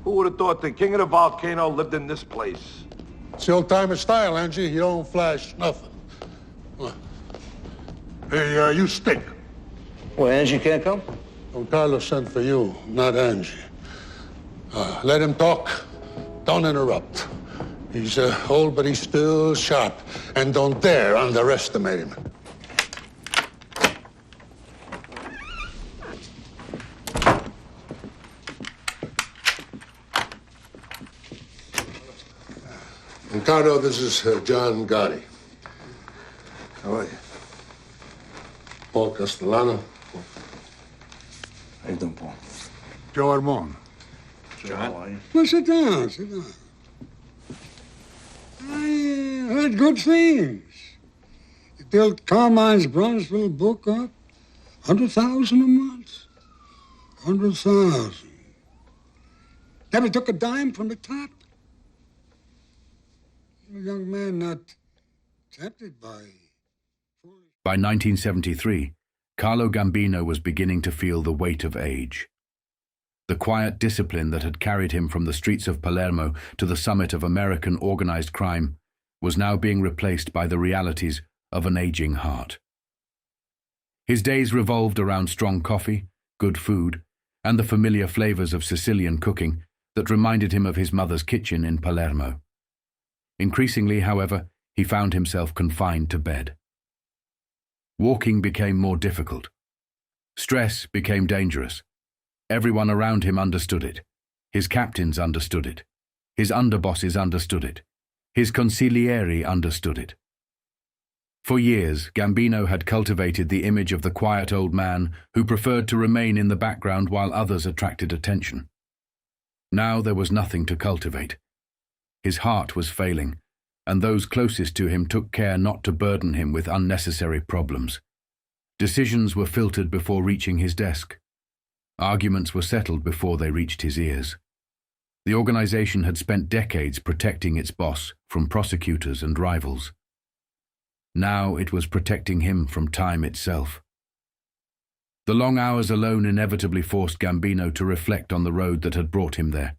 Who would have thought the king of the volcano lived in this place? It's the old-timer style, Angie. You don't flash nothing. Hey, you stink. Well, Angie can't come? Don Carlos sent for you, not Angie. Let him talk. Don't interrupt. He's old, but he's still sharp. And don't dare underestimate him. Ricardo, this is John Gotti. How are you? Paul Castellano. How you doing, Paul? Joe Armon. John? How are you? Well, sit down, sit down. I heard good things. You built Carmine's Bronzeville book up. 100,000 a month. 100,000. Never took a dime from the top. A young man not tempted by... By 1973, Carlo Gambino was beginning to feel the weight of age. The quiet discipline that had carried him from the streets of Palermo to the summit of American organized crime was now being replaced by the realities of an aging heart. His days revolved around strong coffee, good food, and the familiar flavors of Sicilian cooking that reminded him of his mother's kitchen in Palermo. Increasingly, however, he found himself confined to bed. Walking became more difficult. Stress became dangerous. Everyone around him understood it. His captains understood it. His underbosses understood it. His consiglieri understood it. For years, Gambino had cultivated the image of the quiet old man who preferred to remain in the background while others attracted attention. Now there was nothing to cultivate. His heart was failing, and those closest to him took care not to burden him with unnecessary problems. Decisions were filtered before reaching his desk. Arguments were settled before they reached his ears. The organization had spent decades protecting its boss from prosecutors and rivals. Now it was protecting him from time itself. The long hours alone inevitably forced Gambino to reflect on the road that had brought him there.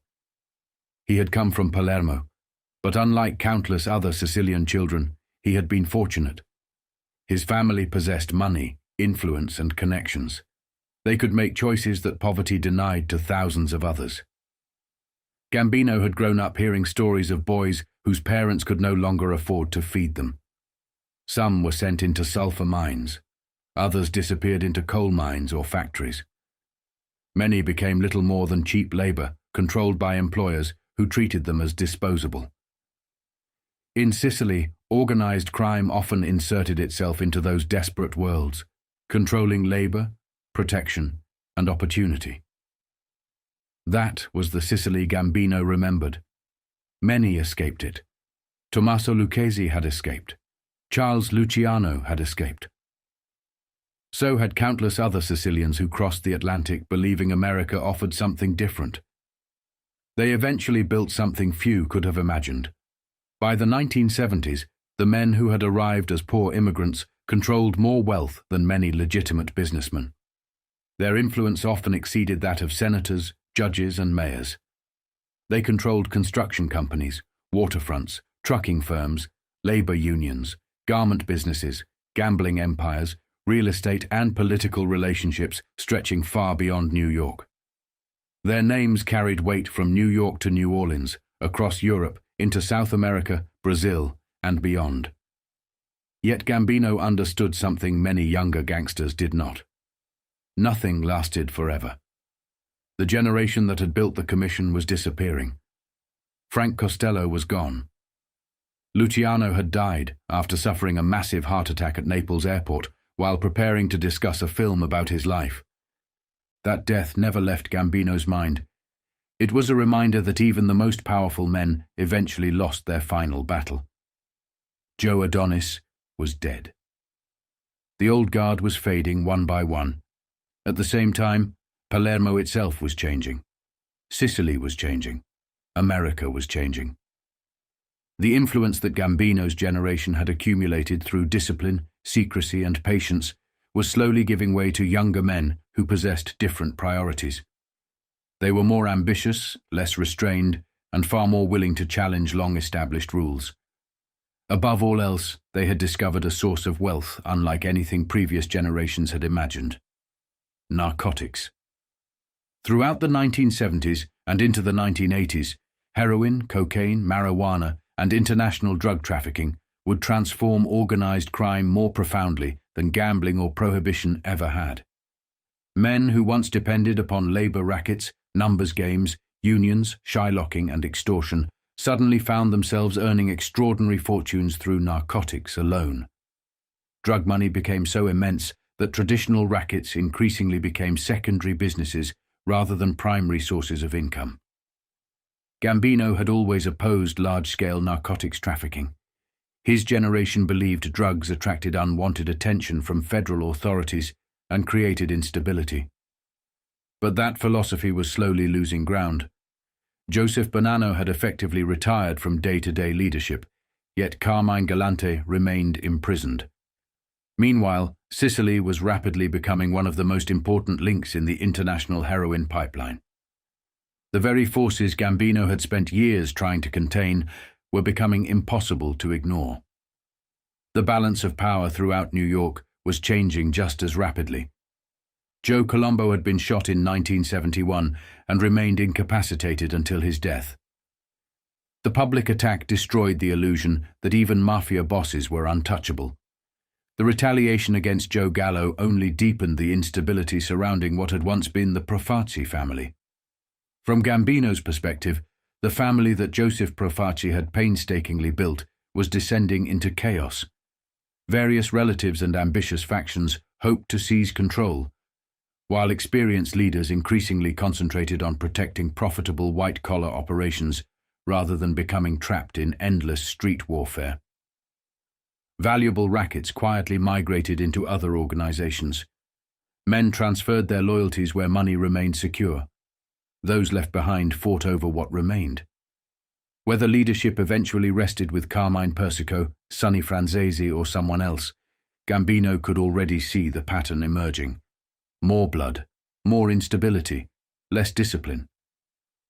He had come from Palermo, but unlike countless other Sicilian children, he had been fortunate. His family possessed money, influence, and connections. They could make choices that poverty denied to thousands of others. Gambino had grown up hearing stories of boys whose parents could no longer afford to feed them. Some were sent into sulfur mines. Others disappeared into coal mines or factories. Many became little more than cheap labor, controlled by employers who treated them as disposable. In Sicily, organized crime often inserted itself into those desperate worlds, controlling labor, protection, and opportunity. That was the Sicily Gambino remembered. Many escaped it. Tommaso Lucchesi had escaped. Charles Luciano had escaped. So had countless other Sicilians who crossed the Atlantic believing America offered something different. They eventually built something few could have imagined. By the 1970s, the men who had arrived as poor immigrants controlled more wealth than many legitimate businessmen. Their influence often exceeded that of senators, judges, and mayors. They controlled construction companies, waterfronts, trucking firms, labor unions, garment businesses, gambling empires, real estate, and political relationships stretching far beyond New York. Their names carried weight from New York to New Orleans, across Europe, into South America, Brazil, and beyond. Yet Gambino understood something many younger gangsters did not. Nothing lasted forever. The generation that had built the commission was disappearing. Frank Costello was gone. Luciano had died after suffering a massive heart attack at Naples airport while preparing to discuss a film about his life. That death never left Gambino's mind. It was a reminder that even the most powerful men eventually lost their final battle. Joe Adonis was dead. The old guard was fading one by one. At the same time, Palermo itself was changing. Sicily was changing. America was changing. The influence that Gambino's generation had accumulated through discipline, secrecy, and patience was slowly giving way to younger men who possessed different priorities. They were more ambitious, less restrained, and far more willing to challenge long-established rules. Above all else, they had discovered a source of wealth unlike anything previous generations had imagined: narcotics. Throughout the 1970s and into the 1980s, heroin, cocaine, marijuana, and international drug trafficking would transform organized crime more profoundly than gambling or prohibition ever had. Men who once depended upon labor rackets, numbers games, unions, shylocking, and extortion suddenly found themselves earning extraordinary fortunes through narcotics alone. Drug money became so immense that traditional rackets increasingly became secondary businesses rather than primary sources of income. Gambino had always opposed large-scale narcotics trafficking. His generation believed drugs attracted unwanted attention from federal authorities and created instability. But that philosophy was slowly losing ground. Joseph Bonanno had effectively retired from day-to-day leadership, yet Carmine Galante remained imprisoned. Meanwhile, Sicily was rapidly becoming one of the most important links in the international heroin pipeline. The very forces Gambino had spent years trying to contain were becoming impossible to ignore. The balance of power throughout New York was changing just as rapidly. Joe Colombo had been shot in 1971 and remained incapacitated until his death. The public attack destroyed the illusion that even mafia bosses were untouchable. The retaliation against Joe Gallo only deepened the instability surrounding what had once been the Profaci family. From Gambino's perspective, the family that Joseph Profaci had painstakingly built was descending into chaos. Various relatives and ambitious factions hoped to seize control, while experienced leaders increasingly concentrated on protecting profitable white-collar operations rather than becoming trapped in endless street warfare. Valuable rackets quietly migrated into other organizations. Men transferred their loyalties where money remained secure. Those left behind fought over what remained. Whether leadership eventually rested with Carmine Persico, Sonny Franzese, or someone else, Gambino could already see the pattern emerging. More blood, more instability, less discipline.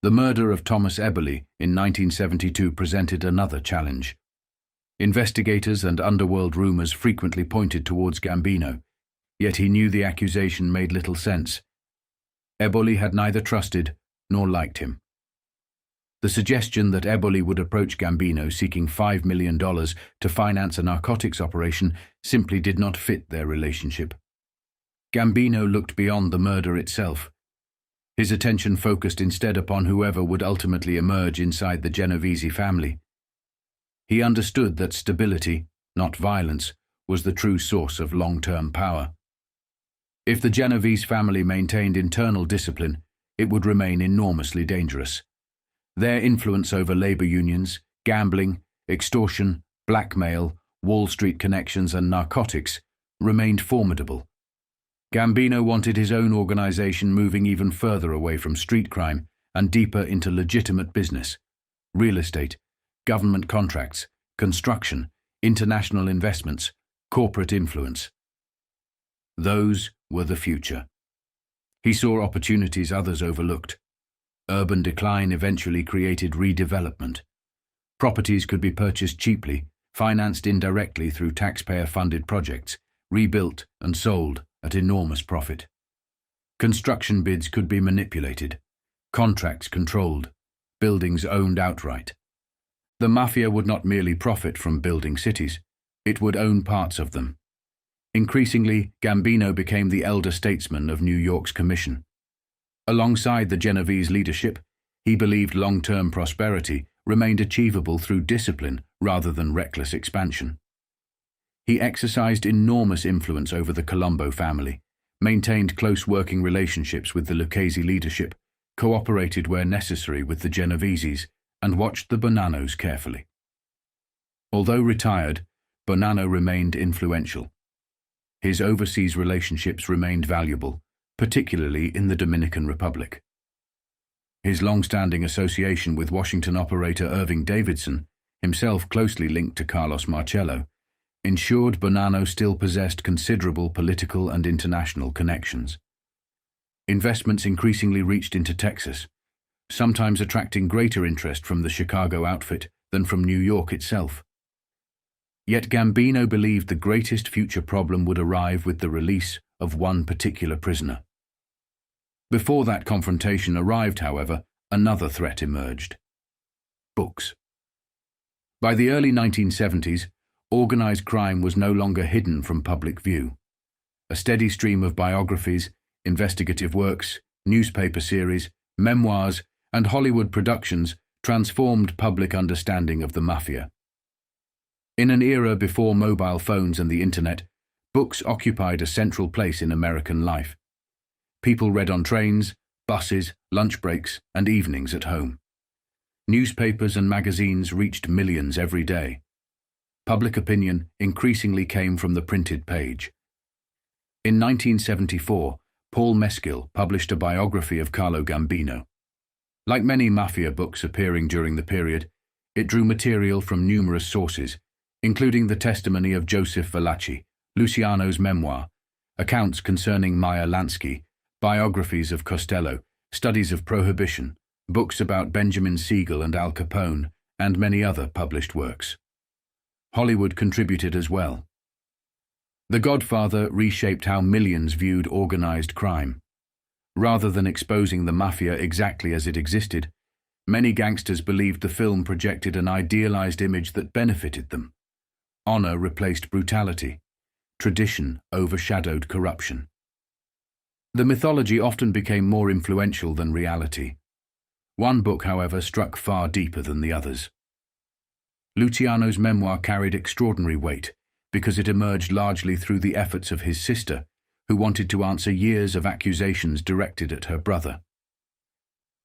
The murder of Thomas Eberly in 1972 presented another challenge. Investigators and underworld rumors frequently pointed towards Gambino, yet he knew the accusation made little sense. Eberly had neither trusted nor liked him. The suggestion that Eberly would approach Gambino seeking $5 million to finance a narcotics operation simply did not fit their relationship. Gambino looked beyond the murder itself. His attention focused instead upon whoever would ultimately emerge inside the Genovese family. He understood that stability, not violence, was the true source of long-term power. If the Genovese family maintained internal discipline, it would remain enormously dangerous. Their influence over labor unions, gambling, extortion, blackmail, Wall Street connections, and narcotics remained formidable. Gambino wanted his own organization moving even further away from street crime and deeper into legitimate business: real estate, government contracts, construction, international investments, corporate influence. Those were the future. He saw opportunities others overlooked. Urban decline eventually created redevelopment. Properties could be purchased cheaply, financed indirectly through taxpayer-funded projects, rebuilt and sold at enormous profit. Construction bids could be manipulated, contracts controlled, buildings owned outright. The mafia would not merely profit from building cities, it would own parts of them. Increasingly, Gambino became the elder statesman of New York's commission. Alongside the Genovese leadership, he believed long-term prosperity remained achievable through discipline rather than reckless expansion. He exercised enormous influence over the Colombo family, maintained close working relationships with the Lucchese leadership, cooperated where necessary with the Genoveses, and watched the Bonannos carefully. Although retired, Bonanno remained influential. His overseas relationships remained valuable, particularly in the Dominican Republic. His long-standing association with Washington operator Irving Davidson, himself closely linked to Carlos Marcello, ensured Bonanno still possessed considerable political and international connections. investments increasingly reached into Texas, sometimes attracting greater interest from the Chicago outfit than from New York itself. Yet Gambino believed the greatest future problem would arrive with the release of one particular prisoner. Before that confrontation arrived, however, another threat emerged: books. By the early 1970s, organized crime was no longer hidden from public view. A steady stream of biographies, investigative works, newspaper series, memoirs, and Hollywood productions transformed public understanding of the Mafia. In an era before mobile phones and the internet, books occupied a central place in American life. People read on trains, buses, lunch breaks, and evenings at home. Newspapers and magazines reached millions every day. Public opinion increasingly came from the printed page. In 1974, Paul Mescal published a biography of Carlo Gambino. Like many Mafia books appearing during the period, it drew material from numerous sources, including the testimony of Joseph Valachi, Luciano's memoir, accounts concerning Meyer Lansky, biographies of Costello, studies of Prohibition, books about Benjamin Siegel and Al Capone, and many other published works. Hollywood contributed as well. The Godfather reshaped how millions viewed organized crime. Rather than exposing the Mafia exactly as it existed, many gangsters believed the film projected an idealized image that benefited them. Honor replaced brutality. Tradition overshadowed corruption. The mythology often became more influential than reality. One book, however, struck far deeper than the others. Luciano's memoir carried extraordinary weight because it emerged largely through the efforts of his sister, who wanted to answer years of accusations directed at her brother.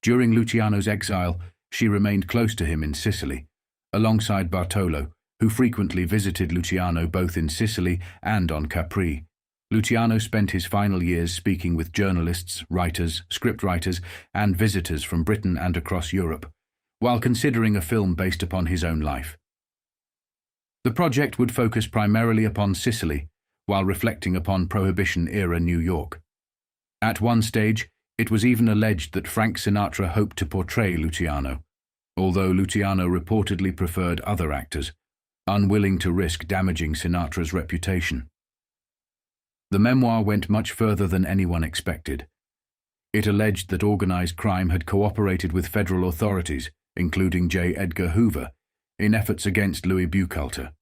During Luciano's exile, she remained close to him in Sicily, alongside Bartolo, who frequently visited Luciano both in Sicily and on Capri. Luciano spent his final years speaking with journalists, writers, scriptwriters, and visitors from Britain and across Europe, while considering a film based upon his own life. The project would focus primarily upon Sicily, while reflecting upon Prohibition-era New York. At one stage, it was even alleged that Frank Sinatra hoped to portray Luciano, although Luciano reportedly preferred other actors, unwilling to risk damaging Sinatra's reputation. The memoir went much further than anyone expected. It alleged that organized crime had cooperated with federal authorities, including J. Edgar Hoover, in efforts against Louis Buchalter.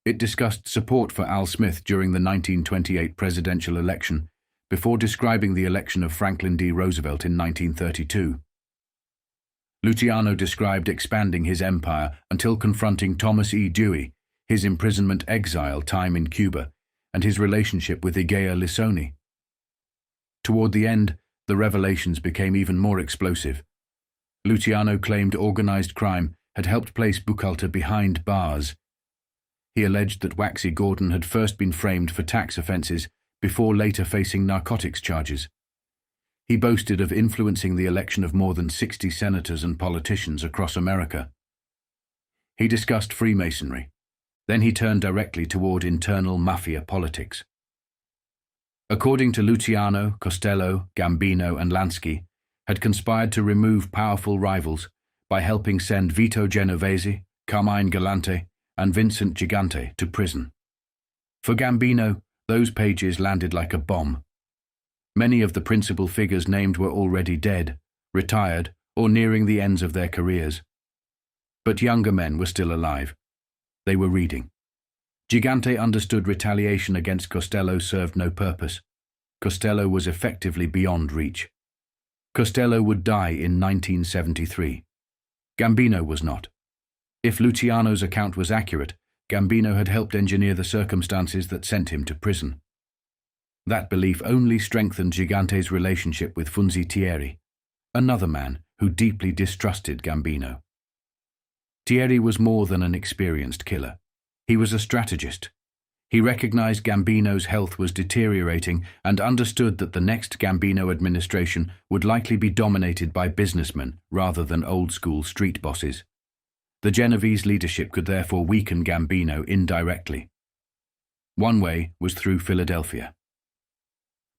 It discussed support for Al Smith during the 1928 presidential election, before describing the election of Franklin D. Roosevelt in 1932. Luciano described expanding his empire until confronting Thomas E. Dewey, his imprisonment exile time in Cuba, and his relationship with Igea Lissoni. Toward the end, the revelations became even more explosive. Luciano claimed organized crime had helped place Buchalter behind bars. He alleged that Waxy Gordon had first been framed for tax offenses before later facing narcotics charges. He boasted of influencing the election of more than 60 senators and politicians across America. He discussed Freemasonry. Then he turned directly toward internal Mafia politics. According to Luciano, Costello, Gambino, and Lansky had conspired to remove powerful rivals by helping send Vito Genovese, Carmine Galante, and Vincent Gigante to prison. For Gambino, those pages landed like a bomb. Many of the principal figures named were already dead, retired, or nearing the ends of their careers. But younger men were still alive. They were reading. Gigante understood retaliation against Costello served no purpose. Costello was effectively beyond reach. Costello would die in 1973. Gambino was not. If Luciano's account was accurate, Gambino had helped engineer the circumstances that sent him to prison. That belief only strengthened Gigante's relationship with Funzi Thierry, another man who deeply distrusted Gambino. Thierry was more than an experienced killer. He was a strategist. He recognized Gambino's health was deteriorating and understood that the next Gambino administration would likely be dominated by businessmen rather than old-school street bosses. The Genovese leadership could therefore weaken Gambino indirectly. One way was through Philadelphia.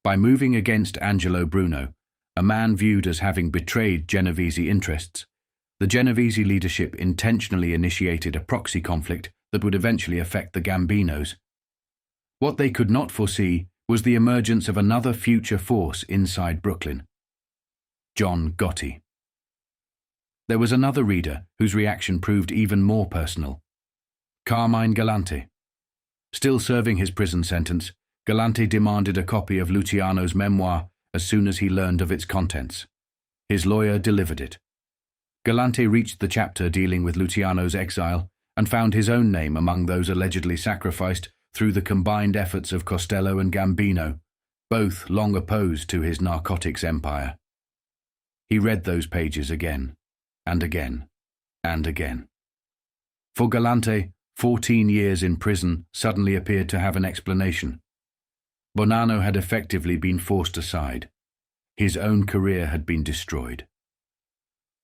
By moving against Angelo Bruno, a man viewed as having betrayed Genovese interests, the Genovese leadership intentionally initiated a proxy conflict that would eventually affect the Gambinos. What they could not foresee was the emergence of another future force inside Brooklyn: John Gotti. There was another reader whose reaction proved even more personal: Carmine Galante. Still serving his prison sentence, Galante demanded a copy of Luciano's memoir as soon as he learned of its contents. His lawyer delivered it. Galante reached the chapter dealing with Luciano's exile and found his own name among those allegedly sacrificed through the combined efforts of Costello and Gambino, both long opposed to his narcotics empire. He read those pages again, and again, and again. For Galante, 14 years in prison suddenly appeared to have an explanation. Bonanno had effectively been forced aside. His own career had been destroyed.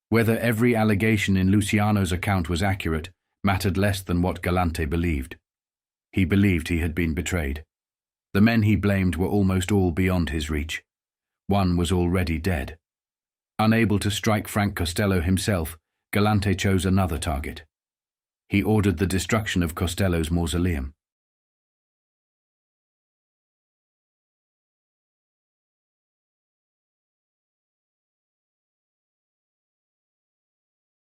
Whether every allegation in Luciano's account was accurate mattered less than what Galante believed. He believed he had been betrayed. The men he blamed were almost all beyond his reach. One was already dead. Unable to strike Frank Costello himself, Galante chose another target. He ordered the destruction of Costello's mausoleum.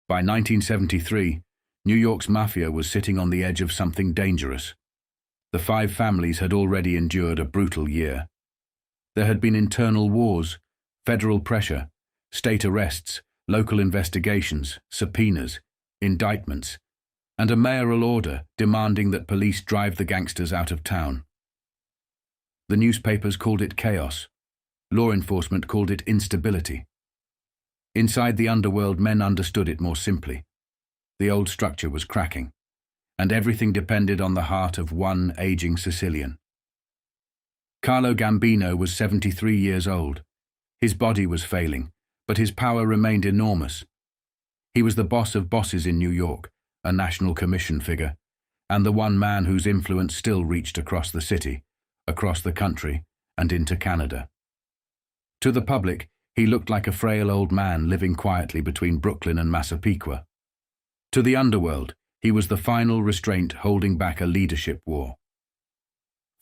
By 1973, New York's mafia was sitting on the edge of something dangerous. The 5 families had already endured a brutal year. There had been internal wars, federal pressure, state arrests, local investigations, subpoenas, indictments, and a mayoral order demanding that police drive the gangsters out of town. The newspapers called it chaos. Law enforcement called it instability. Inside the underworld, men understood it more simply. The old structure was cracking, and everything depended on the heart of one aging Sicilian. Carlo Gambino was 73 years old. His body was failing, but his power remained enormous. He was the boss of bosses in New York, a national commission figure, and the one man whose influence still reached across the city, across the country, and into Canada. To the public, he looked like a frail old man living quietly between Brooklyn and Massapequa. To the underworld, he was the final restraint holding back a leadership war.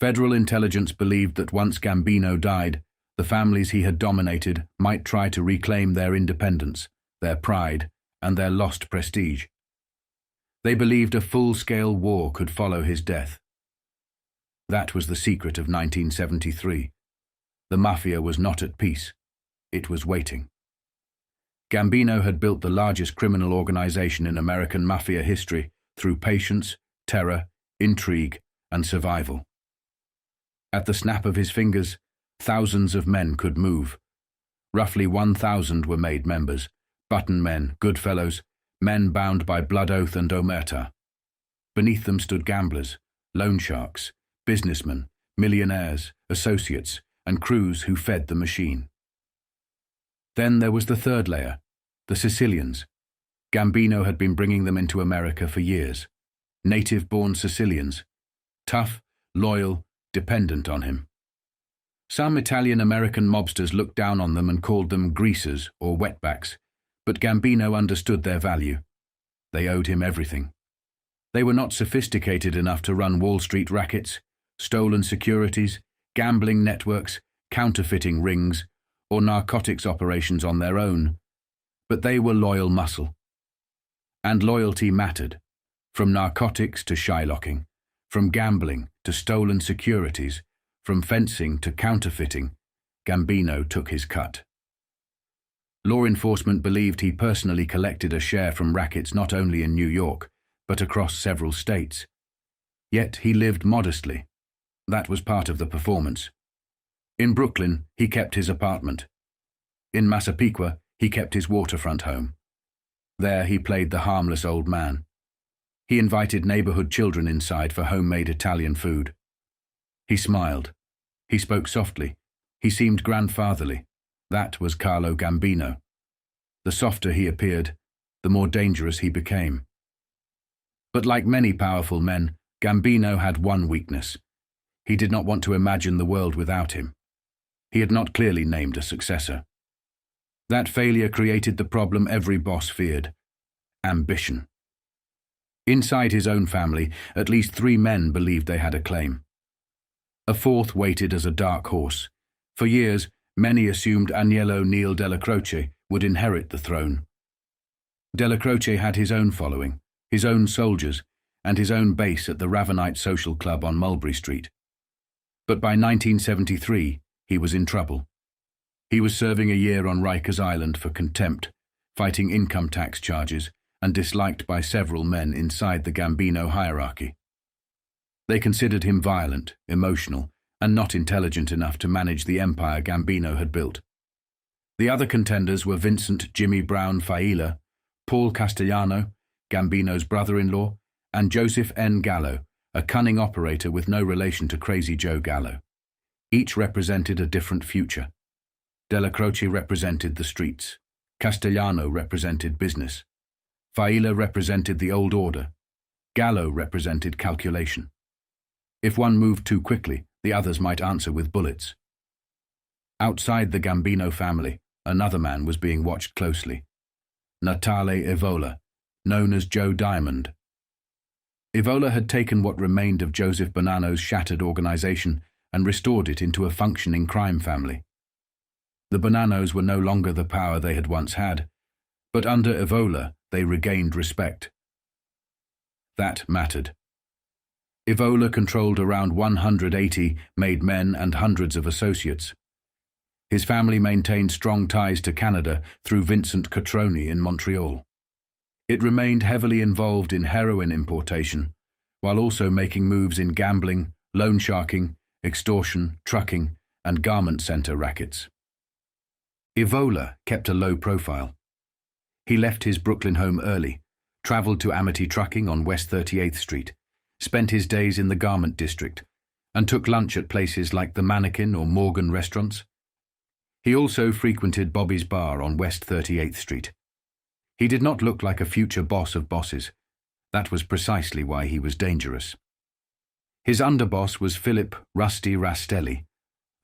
Federal intelligence believed that once Gambino died, the families he had dominated might try to reclaim their independence, their pride, and their lost prestige. They believed a full-scale war could follow his death. That was the secret of 1973. The Mafia was not at peace. It was waiting. Gambino had built the largest criminal organization in American Mafia history through patience, terror, intrigue, and survival. At the snap of his fingers, thousands of men could move. Roughly 1,000 were made members: button men, good fellows, men bound by blood oath and omerta. Beneath them stood gamblers, loan sharks, businessmen, millionaires, associates, and crews who fed the machine. Then there was the third layer, the Sicilians. Gambino had been bringing them into America for years. Native-born Sicilians, tough, loyal, dependent on him. Some Italian-American mobsters looked down on them and called them greasers or wetbacks, but Gambino understood their value. They owed him everything. They were not sophisticated enough to run Wall Street rackets, stolen securities, gambling networks, counterfeiting rings, or narcotics operations on their own, but they were loyal muscle. And loyalty mattered, from narcotics to shylocking, from gambling to stolen securities, from fencing to counterfeiting. Gambino took his cut. Law enforcement believed he personally collected a share from rackets not only in New York, but across several states. Yet he lived modestly. That was part of the performance. In Brooklyn, he kept his apartment. In Massapequa, he kept his waterfront home. There he played the harmless old man. He invited neighborhood children inside for homemade Italian food. He smiled. He spoke softly. He seemed grandfatherly. That was Carlo Gambino. The softer he appeared, the more dangerous he became. But like many powerful men, Gambino had one weakness. He did not want to imagine the world without him. he had not clearly named a successor. That failure created the problem every boss feared: ambition. Inside his own family, at least 3 men believed they had a claim. A 4th waited as a dark horse. For years, many assumed Aniello Dellacroce would inherit the throne. Dellacroce had his own following, his own soldiers, and his own base at the Ravenite Social Club on Mulberry Street. But by 1973, he was in trouble. He was serving a year on Rikers Island for contempt, fighting income tax charges, and disliked by several men inside the Gambino hierarchy. They considered him violent, emotional, and not intelligent enough to manage the empire Gambino had built. The other contenders were Vincent Jimmy Brown Failla, Paul Castellano, Gambino's brother-in-law, and Joseph N. Gallo, a cunning operator with no relation to Crazy Joe Gallo. Each represented a different future. Dellacroce represented the streets. Castellano represented business. Failla represented the old order. Gallo represented calculation. If one moved too quickly, the others might answer with bullets. Outside the Gambino family, another man was being watched closely: Natale Evola, known as Joe Diamond. Evola had taken what remained of Joseph Bonanno's shattered organization and restored it into a functioning crime family. The Bonannos were no longer the power they had once had, but under Evola they regained respect. That mattered. Evola controlled around 180 made men and hundreds of associates. His family maintained strong ties to Canada through Vincent Cotroni in Montreal. It remained heavily involved in heroin importation, while also making moves in gambling, loan sharking, extortion, trucking, and garment center rackets. Evola kept a low profile. He left his Brooklyn home early, traveled to Amity Trucking on West 38th Street, spent his days in the garment district, and took lunch at places like the Mannequin or Morgan restaurants. He also frequented Bobby's Bar on West 38th Street. He did not look like a future boss of bosses. That was precisely why he was dangerous. His underboss was Philip Rusty Rastelli,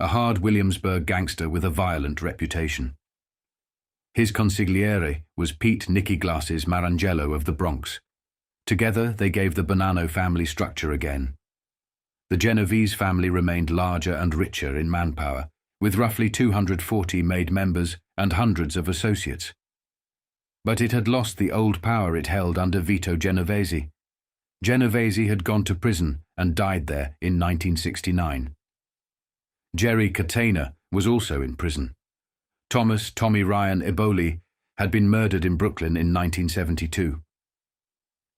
a hard Williamsburg gangster with a violent reputation. His consigliere was Pete Nicky Glasses Marangelo of the Bronx. Together they gave the Bonanno family structure again. The Genovese family remained larger and richer in manpower, with roughly 240 made members and hundreds of associates. But it had lost the old power it held under Vito Genovese. Genovese had gone to prison and died there in 1969. Jerry Catena was also in prison. Thomas Tommy Ryan Eboli had been murdered in Brooklyn in 1972.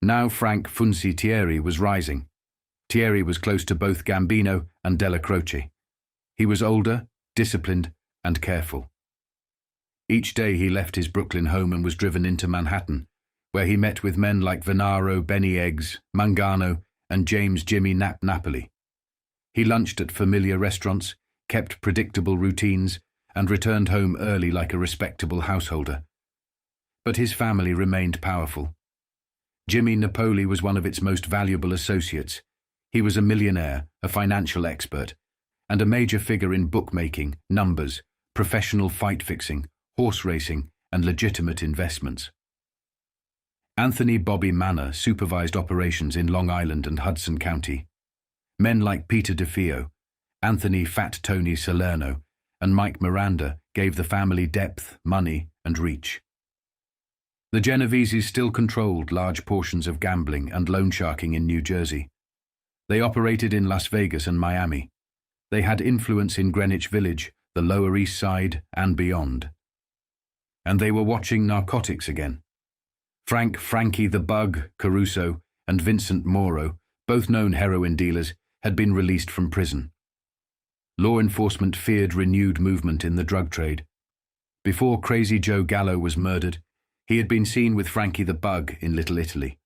Now Frank Funzi Thierry was rising. Thierry was close to both Gambino and Dellacroce. He was older, disciplined, and careful. Each day he left his Brooklyn home and was driven into Manhattan, where he met with men like Venaro, Benny Eggs, Mangano, and James Jimmy Napoli. He lunched at familiar restaurants, kept predictable routines, and returned home early like a respectable householder. But his family remained powerful. Jimmy Napoli was one of its most valuable associates. He was a millionaire, a financial expert, and a major figure in bookmaking, numbers, professional fight fixing, horse racing, and legitimate investments. Anthony Bobby Manor supervised operations in Long Island and Hudson County. Men like Peter DeFeo, Anthony Fat Tony Salerno, and Mike Miranda gave the family depth, money, and reach. The Genoveses still controlled large portions of gambling and loan sharking in New Jersey. They operated in Las Vegas and Miami. They had influence in Greenwich Village, the Lower East Side, and beyond. And they were watching narcotics again. Frankie the Bug Caruso and Vincent Moro, both known heroin dealers, had been released from prison. Law enforcement feared renewed movement in the drug trade. Before Crazy Joe Gallo was murdered, he had been seen with Frankie the Bug in Little Italy.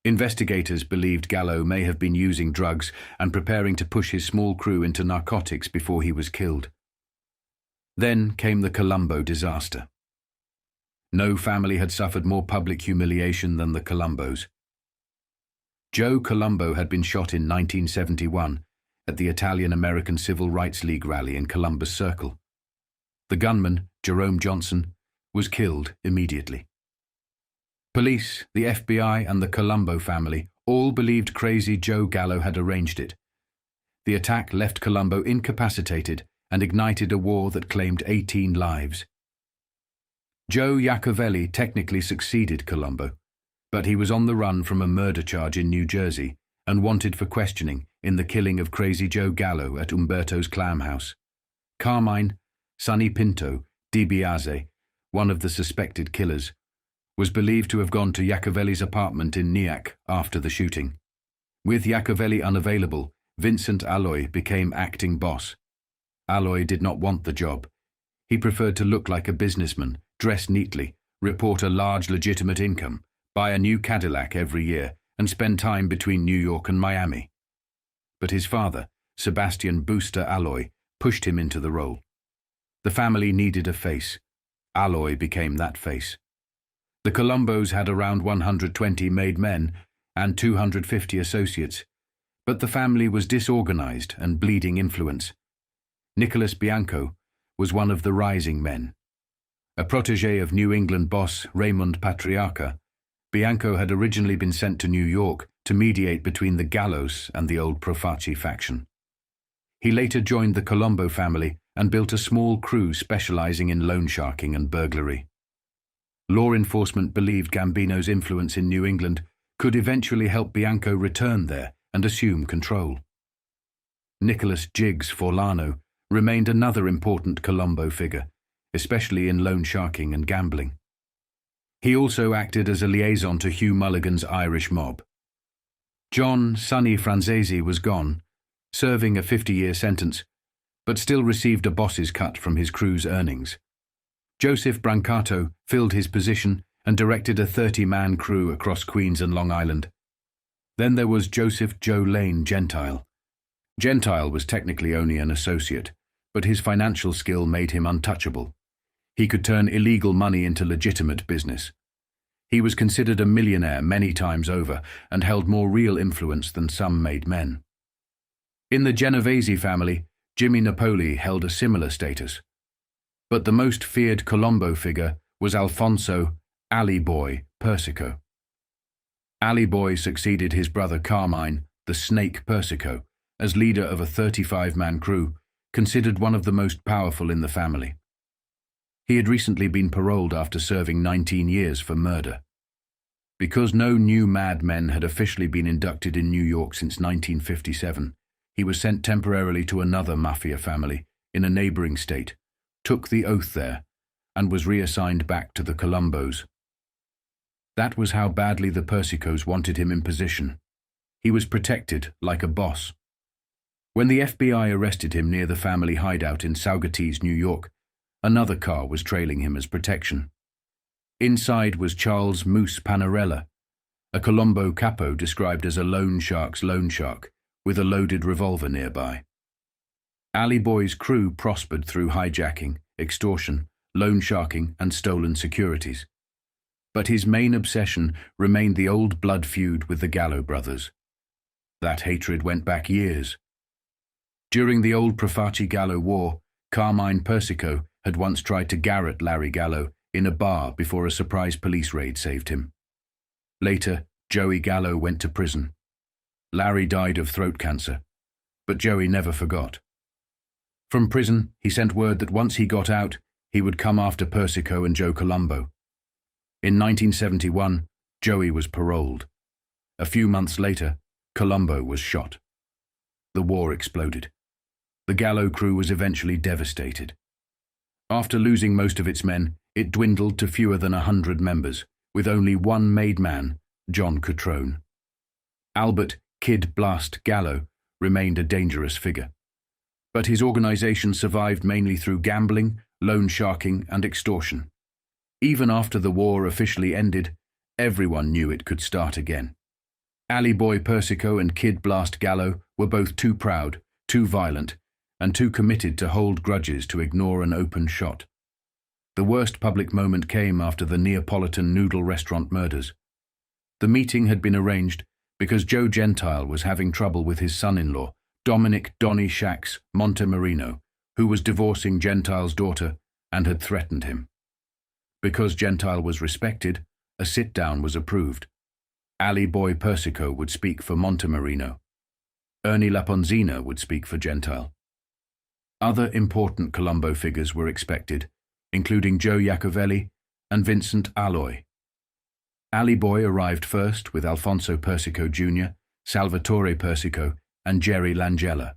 Investigators believed Gallo may have been using drugs and preparing to push his small crew into narcotics before he was killed. Then came the Colombo disaster. No family had suffered more public humiliation than the Colombos. Joe Colombo had been shot in 1971 at the Italian-American Civil Rights League rally in Columbus Circle. The gunman, Jerome Johnson, was killed immediately. Police, the FBI, and the Colombo family all believed Crazy Joe Gallo had arranged it. The attack left Colombo incapacitated and ignited a war that claimed 18 lives. Joe Iacovelli technically succeeded Colombo, but he was on the run from a murder charge in New Jersey and wanted for questioning in the killing of Crazy Joe Gallo at Umberto's Clam House. Carmine, Sonny Pinto, DiBiase, one of the suspected killers, was believed to have gone to Iacovelli's apartment in Nyack after the shooting. With Iacovelli unavailable, Vincent Alloy became acting boss. Alloy did not want the job. He preferred to look like a businessman, dress neatly, report a large legitimate income, buy a new Cadillac every year, and spend time between New York and Miami. But his father, Sebastian Booster Alloy, pushed him into the role. The family needed a face. Alloy became that face. The Colombos had around 120 made men and 250 associates, but the family was disorganized and bleeding influence. Nicholas Bianco was one of the rising men. A protege of New England boss Raymond Patriarca, Bianco had originally been sent to New York to mediate between the Gallos and the old Profaci faction. He later joined the Colombo family and built a small crew specializing in loan sharking and burglary. Law enforcement believed Gambino's influence in New England could eventually help Bianco return there and assume control. Nicholas Jiggs Forlano remained another important Colombo figure, especially in loan sharking and gambling. He also acted as a liaison to Hugh Mulligan's Irish mob. John Sonny Franzese was gone, serving a 50-year sentence, but still received a boss's cut from his crew's earnings. Joseph Brancato filled his position and directed a 30-man crew across Queens and Long Island. Then there was Joseph Joe Lane Gentile. Gentile was technically only an associate, but his financial skill made him untouchable. He could turn illegal money into legitimate business. He was considered a millionaire many times over and held more real influence than some made men. In the Genovese family, Jimmy Napoli held a similar status. But the most feared Colombo figure was Alfonso "Alley Boy" Persico. Alley Boy succeeded his brother Carmine, the Snake Persico, as leader of a 35-man crew, considered one of the most powerful in the family. He had recently been paroled after serving 19 years for murder. Because no new Mad Men had officially been inducted in New York since 1957, he was sent temporarily to another mafia family in a neighboring state, took the oath there, and was reassigned back to the Colombos. That was how badly the Persicos wanted him in position. He was protected like a boss. When the FBI arrested him near the family hideout in Saugerties, New York, another car was trailing him as protection. Inside was Charles Moose Panarella, a Colombo capo described as a loan shark's loan shark, with a loaded revolver nearby. Alley Boy's crew prospered through hijacking, extortion, loan sharking, and stolen securities. But his main obsession remained the old blood feud with the Gallo brothers. That hatred went back years. During the old Profaci Gallo War, Carmine Persico had once tried to garrote Larry Gallo in a bar before a surprise police raid saved him. Later, Joey Gallo went to prison. Larry died of throat cancer, but Joey never forgot. From prison, he sent word that once he got out, he would come after Persico and Joe Colombo. In 1971, Joey was paroled. A few months later, Colombo was shot. The war exploded. The Gallo crew was eventually devastated. After losing most of its men, it dwindled to fewer than 100 members, with only one made man, John Cutrone. Albert "Kid Blast" Gallo remained a dangerous figure, but his organization survived mainly through gambling, loan sharking, and extortion. Even after the war officially ended, everyone knew it could start again. Alley Boy Persico and Kid Blast Gallo were both too proud, too violent, and too committed to hold grudges to ignore an open shot. The worst public moment came after the Neapolitan noodle restaurant murders. The meeting had been arranged because Joe Gentile was having trouble with his son-in-law, Dominic "Donny Shax" Montemarino, who was divorcing Gentile's daughter and had threatened him. Because Gentile was respected, a sit-down was approved. Ali Boy Persico would speak for Montemarino. Ernie Laponzina would speak for Gentile. Other important Colombo figures were expected, including Joe Iacovelli and Vincent Alloy. Ali Boy arrived first with Alfonso Persico Jr., Salvatore Persico, and Jerry Langella.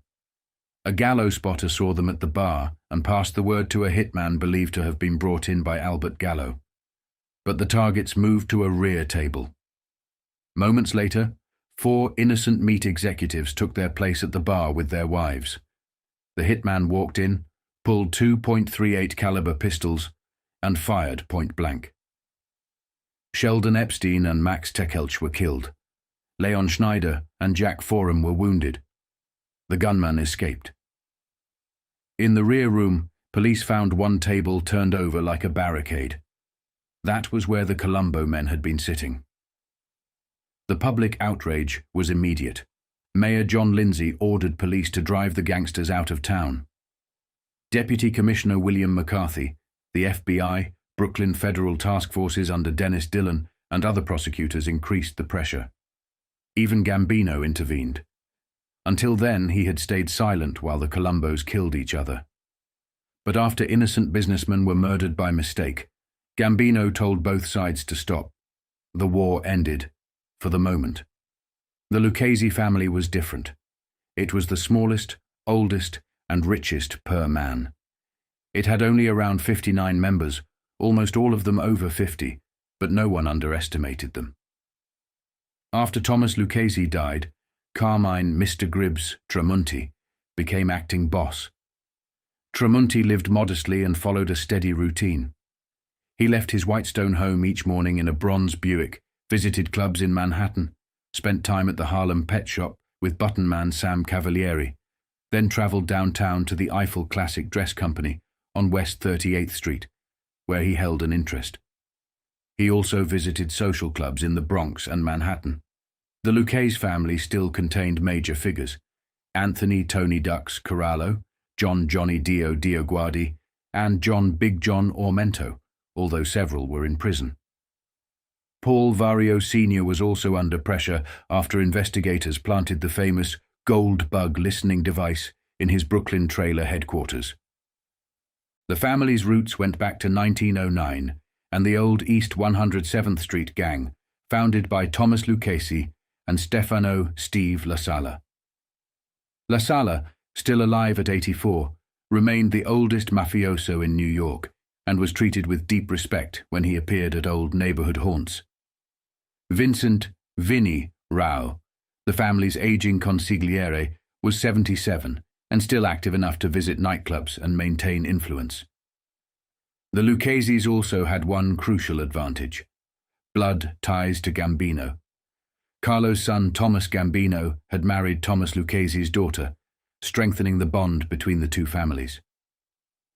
A gallows spotter saw them at the bar and passed the word to a hitman believed to have been brought in by Albert Gallo. But the targets moved to a rear table. Moments later, 4 innocent meat executives took their place at the bar with their wives. The hitman walked in, pulled 2.38 caliber pistols, and fired point blank. Sheldon Epstein and Max Tekelch were killed. Leon Schneider and Jack Forum were wounded. The gunman escaped. In the rear room, police found one table turned over like a barricade. That was where the Colombo men had been sitting. The public outrage was immediate. Mayor John Lindsay ordered police to drive the gangsters out of town. Deputy Commissioner William McCarthy, the FBI, Brooklyn Federal Task Forces under Dennis Dillon, and other prosecutors increased the pressure. Even Gambino intervened. Until then, he had stayed silent while the Colombos killed each other. But after innocent businessmen were murdered by mistake, Gambino told both sides to stop. The war ended, for the moment. The Lucchese family was different. It was the smallest, oldest, and richest per man. It had only around 59 members, almost all of them over 50, but no one underestimated them. After Thomas Lucchese died, Carmine Mr. Gribbs Tramunti became acting boss. Tramunti lived modestly and followed a steady routine. He left his Whitestone home each morning in a bronze Buick, visited clubs in Manhattan, spent time at the Harlem Pet Shop with button man Sam Cavalieri, then traveled downtown to the Eiffel Classic Dress Company on West 38th Street, where he held an interest. He also visited social clubs in the Bronx and Manhattan. The Lucchese family still contained major figures: Anthony Tony Ducks Corallo, John Johnny Dio Dioguardi, and John Big John Ormento, although several were in prison. Paul Vario Sr. was also under pressure after investigators planted the famous gold bug listening device in his Brooklyn trailer headquarters. The family's roots went back to 1909 and the old East 107th Street gang, founded by Thomas Lucchese and Stefano Steve La Sala. La Sala, still alive at 84, remained the oldest mafioso in New York and was treated with deep respect when he appeared at old neighborhood haunts. Vincent Vinny Rao, the family's aging consigliere, was 77 and still active enough to visit nightclubs and maintain influence. The Luccheses also had one crucial advantage: blood ties to Gambino. Carlo's son Thomas Gambino had married Thomas Lucchese's daughter, strengthening the bond between the two families.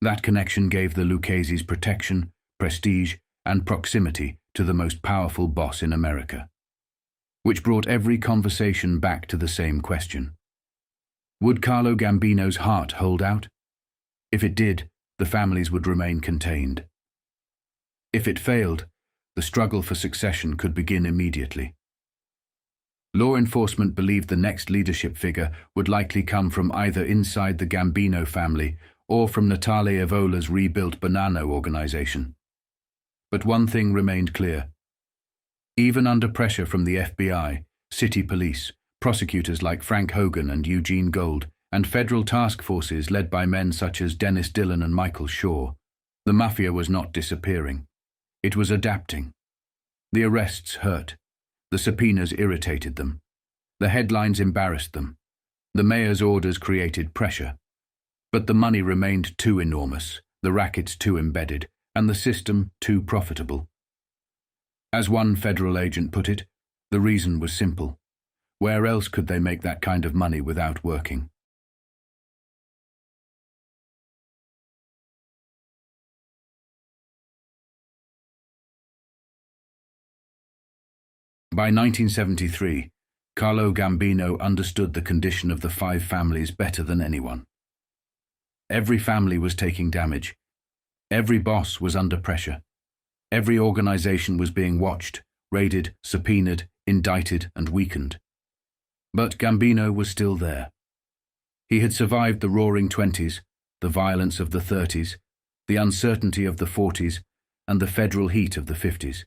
That connection gave the Luccheses protection, prestige, and proximity to the most powerful boss in America, which brought every conversation back to the same question. Would Carlo Gambino's heart hold out? If it did, the families would remain contained. If it failed, the struggle for succession could begin immediately. Law enforcement believed the next leadership figure would likely come from either inside the Gambino family or from Natale Evola's rebuilt Bonanno organization. But one thing remained clear. Even under pressure from the FBI, city police, prosecutors like Frank Hogan and Eugene Gold, and federal task forces led by men such as Dennis Dillon and Michael Shaw, the Mafia was not disappearing. It was adapting. The arrests hurt. The subpoenas irritated them. The headlines embarrassed them. The mayor's orders created pressure. But the money remained too enormous, the rackets too embedded, and the system too profitable. As one federal agent put it, the reason was simple. Where else could they make that kind of money without working? By 1973, Carlo Gambino understood the condition of the 5 families better than anyone. Every family was taking damage. Every boss was under pressure. Every organization was being watched, raided, subpoenaed, indicted, and weakened. But Gambino was still there. He had survived the roaring 20s, the violence of the 30s, the uncertainty of the 40s, and the federal heat of the 50s.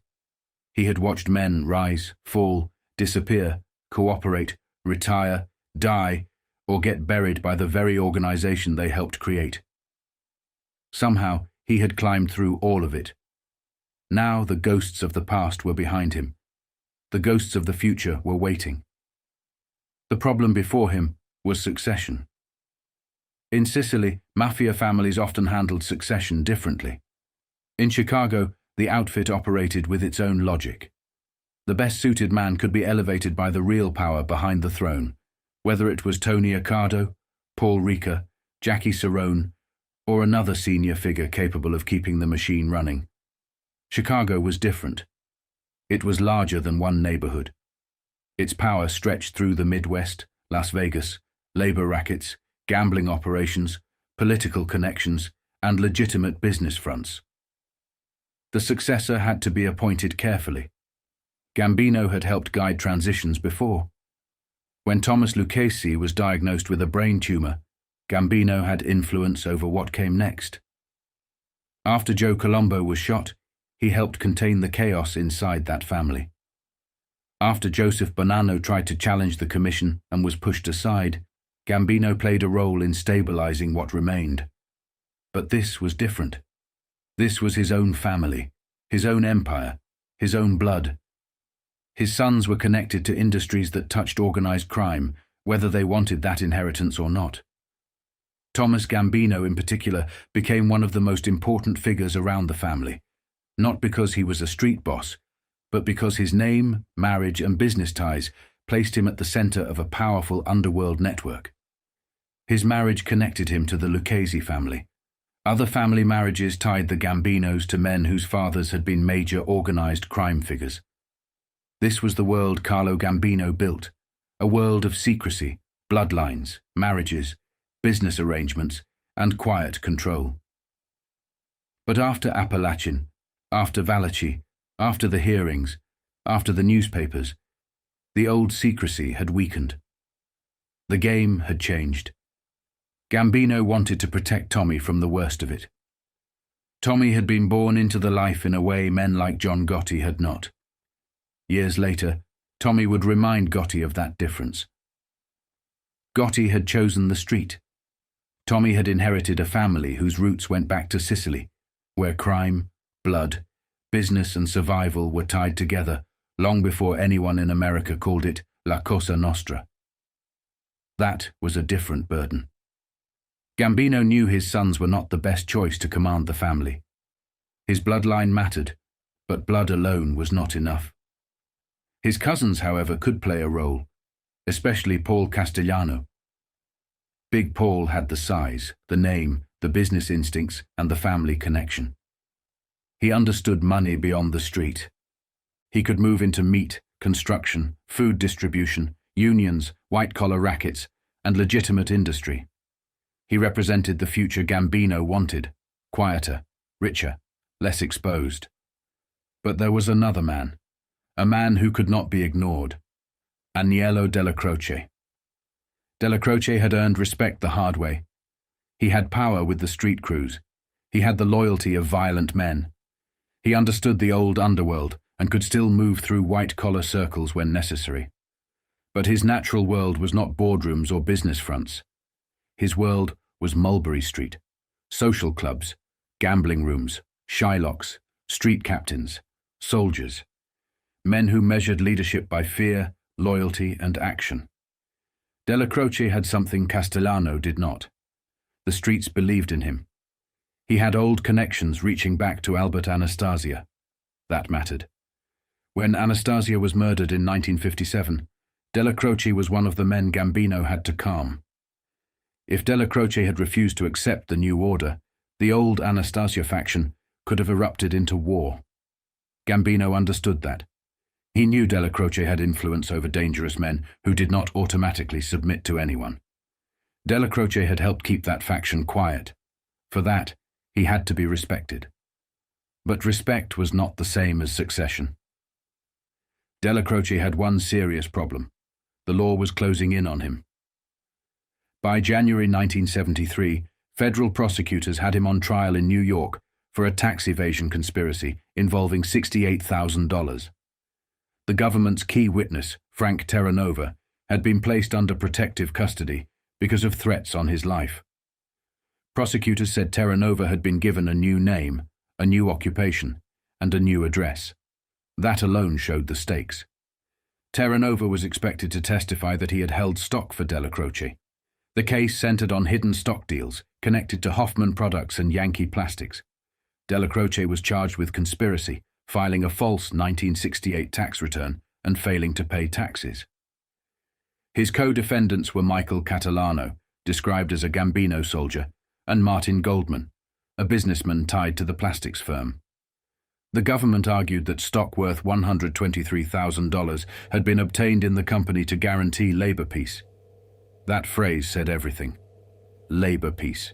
He had watched men rise, fall, disappear, cooperate, retire, die, or get buried by the very organization they helped create. Somehow, he had climbed through all of it. Now the ghosts of the past were behind him. The ghosts of the future were waiting. The problem before him was succession. In Sicily, mafia families often handled succession differently. In Chicago, the outfit operated with its own logic. The best-suited man could be elevated by the real power behind the throne, whether it was Tony Accardo, Paul Ricca, Jackie Cerrone, or another senior figure capable of keeping the machine running. Chicago was different. It was larger than one neighborhood. Its power stretched through the Midwest, Las Vegas, labor rackets, gambling operations, political connections, and legitimate business fronts. The successor had to be appointed carefully. Gambino had helped guide transitions before. When Thomas Lucchese was diagnosed with a brain tumor, Gambino had influence over what came next. After Joe Colombo was shot, he helped contain the chaos inside that family. After Joseph Bonanno tried to challenge the commission and was pushed aside, Gambino played a role in stabilizing what remained. But this was different. This was his own family, his own empire, his own blood. His sons were connected to industries that touched organized crime, whether they wanted that inheritance or not. Thomas Gambino, in particular, became one of the most important figures around the family, not because he was a street boss, but because his name, marriage, and business ties placed him at the center of a powerful underworld network. His marriage connected him to the Lucchese family. Other family marriages tied the Gambinos to men whose fathers had been major organized crime figures. This was the world Carlo Gambino built, a world of secrecy, bloodlines, marriages, business arrangements, and quiet control. But after Appalachian, after Valachi, after the hearings, after the newspapers, the old secrecy had weakened. The game had changed. Gambino wanted to protect Tommy from the worst of it. Tommy had been born into the life in a way men like John Gotti had not. Years later, Tommy would remind Gotti of that difference. Gotti had chosen the street. Tommy had inherited a family whose roots went back to Sicily, where crime, blood, business and survival were tied together long before anyone in America called it La Cosa Nostra. That was a different burden. Gambino knew his sons were not the best choice to command the family. His bloodline mattered, but blood alone was not enough. His cousins, however, could play a role, especially Paul Castellano. Big Paul had the size, the name, the business instincts, and the family connection. He understood money beyond the street. He could move into meat, construction, food distribution, unions, white-collar rackets, and legitimate industry. He represented the future Gambino wanted, quieter, richer, less exposed. But there was another man, a man who could not be ignored, Aniello Dellacroce. Dellacroce had earned respect the hard way. He had power with the street crews. He had the loyalty of violent men. He understood the old underworld and could still move through white-collar circles when necessary. But his natural world was not boardrooms or business fronts. His world was Mulberry Street, social clubs, gambling rooms, Shylocks, street captains, soldiers, men who measured leadership by fear, loyalty, and action. Dellacroce had something Castellano did not. The streets believed in him. He had old connections reaching back to Albert Anastasia. That mattered. When Anastasia was murdered in 1957, Dellacroce was one of the men Gambino had to calm. If Dellacroce had refused to accept the new order, the old Anastasia faction could have erupted into war. Gambino understood that. He knew Dellacroce had influence over dangerous men who did not automatically submit to anyone. Dellacroce had helped keep that faction quiet. For that, he had to be respected. But respect was not the same as succession. Dellacroce had one serious problem. The law was closing in on him. By January 1973, federal prosecutors had him on trial in New York for a tax evasion conspiracy involving $68,000. The government's key witness, Frank Terranova, had been placed under protective custody because of threats on his life. Prosecutors said Terranova had been given a new name, a new occupation, and a new address. That alone showed the stakes. Terranova was expected to testify that he had held stock for Dellacroce. The case centered on hidden stock deals connected to Hoffman Products and Yankee Plastics. Dellacroce was charged with conspiracy, filing a false 1968 tax return and failing to pay taxes. His co-defendants were Michael Castellano, described as a Gambino soldier, and Martin Goldman, a businessman tied to the plastics firm. The government argued that stock worth $123,000 had been obtained in the company to guarantee labor peace. That phrase said everything. Labor peace.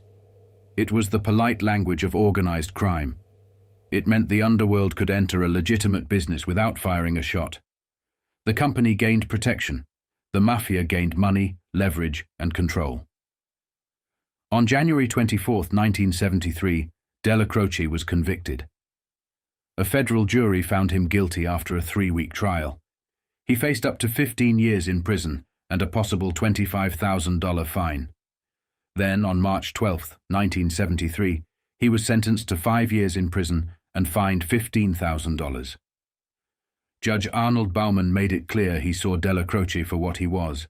It was the polite language of organized crime. It meant the underworld could enter a legitimate business without firing a shot. The company gained protection. The mafia gained money, leverage, and control. On January 24, 1973, Dellacroce was convicted. A federal jury found him guilty after a 3-week trial. He faced up to 15 years in prison and a possible $25,000 fine. Then, on March 12, 1973, he was sentenced to 5 years in prison and fined $15,000. Judge Arnold Baumann made it clear he saw Dellacroce for what he was.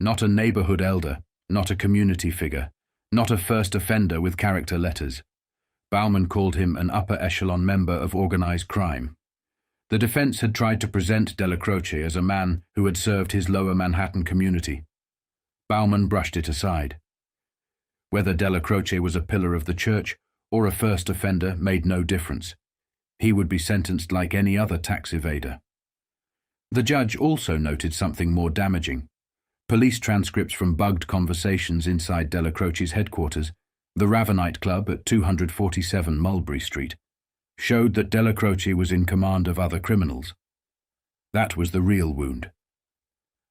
Not a neighborhood elder, not a community figure, not a first offender with character letters. Baumann called him an upper echelon member of organized crime. The defense had tried to present Dellacroce as a man who had served his lower Manhattan community. Baumann brushed it aside. Whether Dellacroce was a pillar of the church or a first offender made no difference. He would be sentenced like any other tax evader. The judge also noted something more damaging. Police transcripts from bugged conversations inside Dellacroce's headquarters, the Ravenite Club at 247 Mulberry Street, showed that Dellacroce was in command of other criminals. That was the real wound.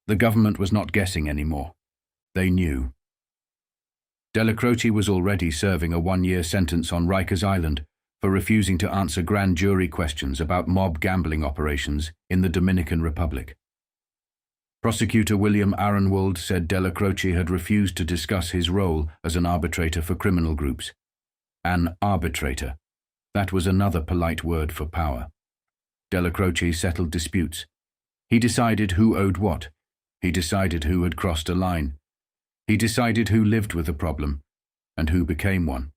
The government was not guessing anymore. They knew. Dellacroce was already serving a 1-year sentence on Rikers Island for refusing to answer grand jury questions about mob gambling operations in the Dominican Republic. Prosecutor William Aronwald said Dellacroce had refused to discuss his role as an arbitrator for criminal groups. An arbitrator. That was another polite word for power. Dellacroce settled disputes. He decided who owed what. He decided who had crossed a line. He decided who lived with a problem and who became one.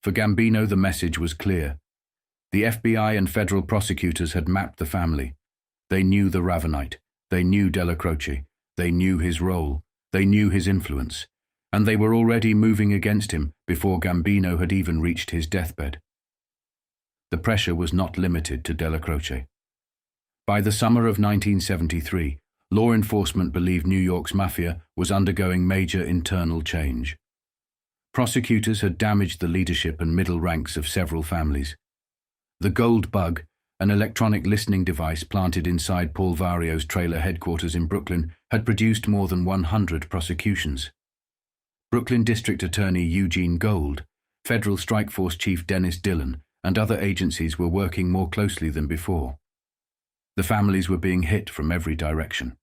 For Gambino, the message was clear. The FBI and federal prosecutors had mapped the family. They knew the Ravenite. They knew Dellacroce. They knew his role. They knew his influence. And they were already moving against him before Gambino had even reached his deathbed. The pressure was not limited to Dellacroce. By the summer of 1973, law enforcement believed New York's mafia was undergoing major internal change. Prosecutors had damaged the leadership and middle ranks of several families. The Gold Bug, an electronic listening device planted inside Paul Vario's trailer headquarters in Brooklyn, had produced more than 100 prosecutions. Brooklyn District Attorney Eugene Gold, Federal Strike Force Chief Dennis Dillon, and other agencies were working more closely than before. The families were being hit from every direction.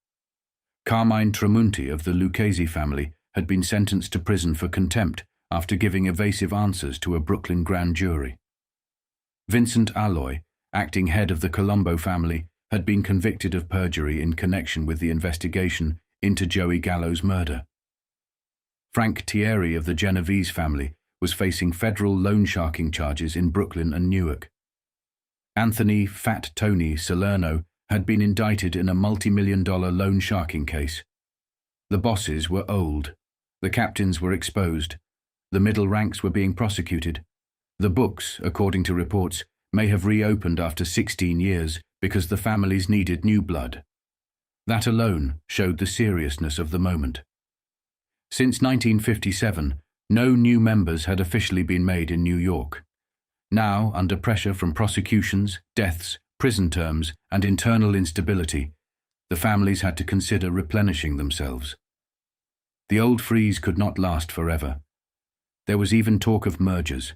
Carmine Tramunti of the Lucchese family had been sentenced to prison for contempt after giving evasive answers to a Brooklyn grand jury. Vincent Alloy, acting head of the Colombo family, had been convicted of perjury in connection with the investigation into Joey Gallo's murder. Frank Thierry of the Genovese family was facing federal loan sharking charges in Brooklyn and Newark. Anthony Fat Tony Salerno had been indicted in a multi-million-dollar loan sharking case. The bosses were old. The captains were exposed. The middle ranks were being prosecuted. The books, according to reports, may have reopened after 16 years because the families needed new blood. That alone showed the seriousness of the moment. Since 1957, no new members had officially been made in New York. Now, under pressure from prosecutions, deaths, prison terms, and internal instability, the families had to consider replenishing themselves. The old freeze could not last forever. There was even talk of mergers.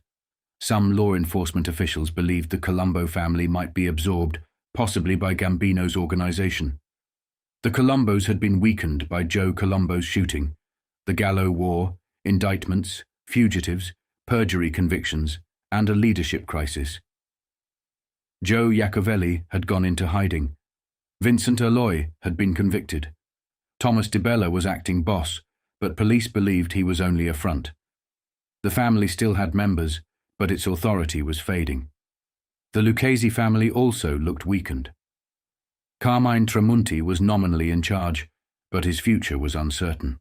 Some law enforcement officials believed the Colombo family might be absorbed, possibly by Gambino's organization. The Colombos had been weakened by Joe Colombo's shooting, the Gallo War, indictments, fugitives, perjury convictions, and a leadership crisis. Joe Iacovelli had gone into hiding. Vincent Alloy had been convicted. Thomas DiBella was acting boss, but police believed he was only a front. The family still had members, but its authority was fading. The Lucchese family also looked weakened. Carmine Tramunti was nominally in charge, but his future was uncertain.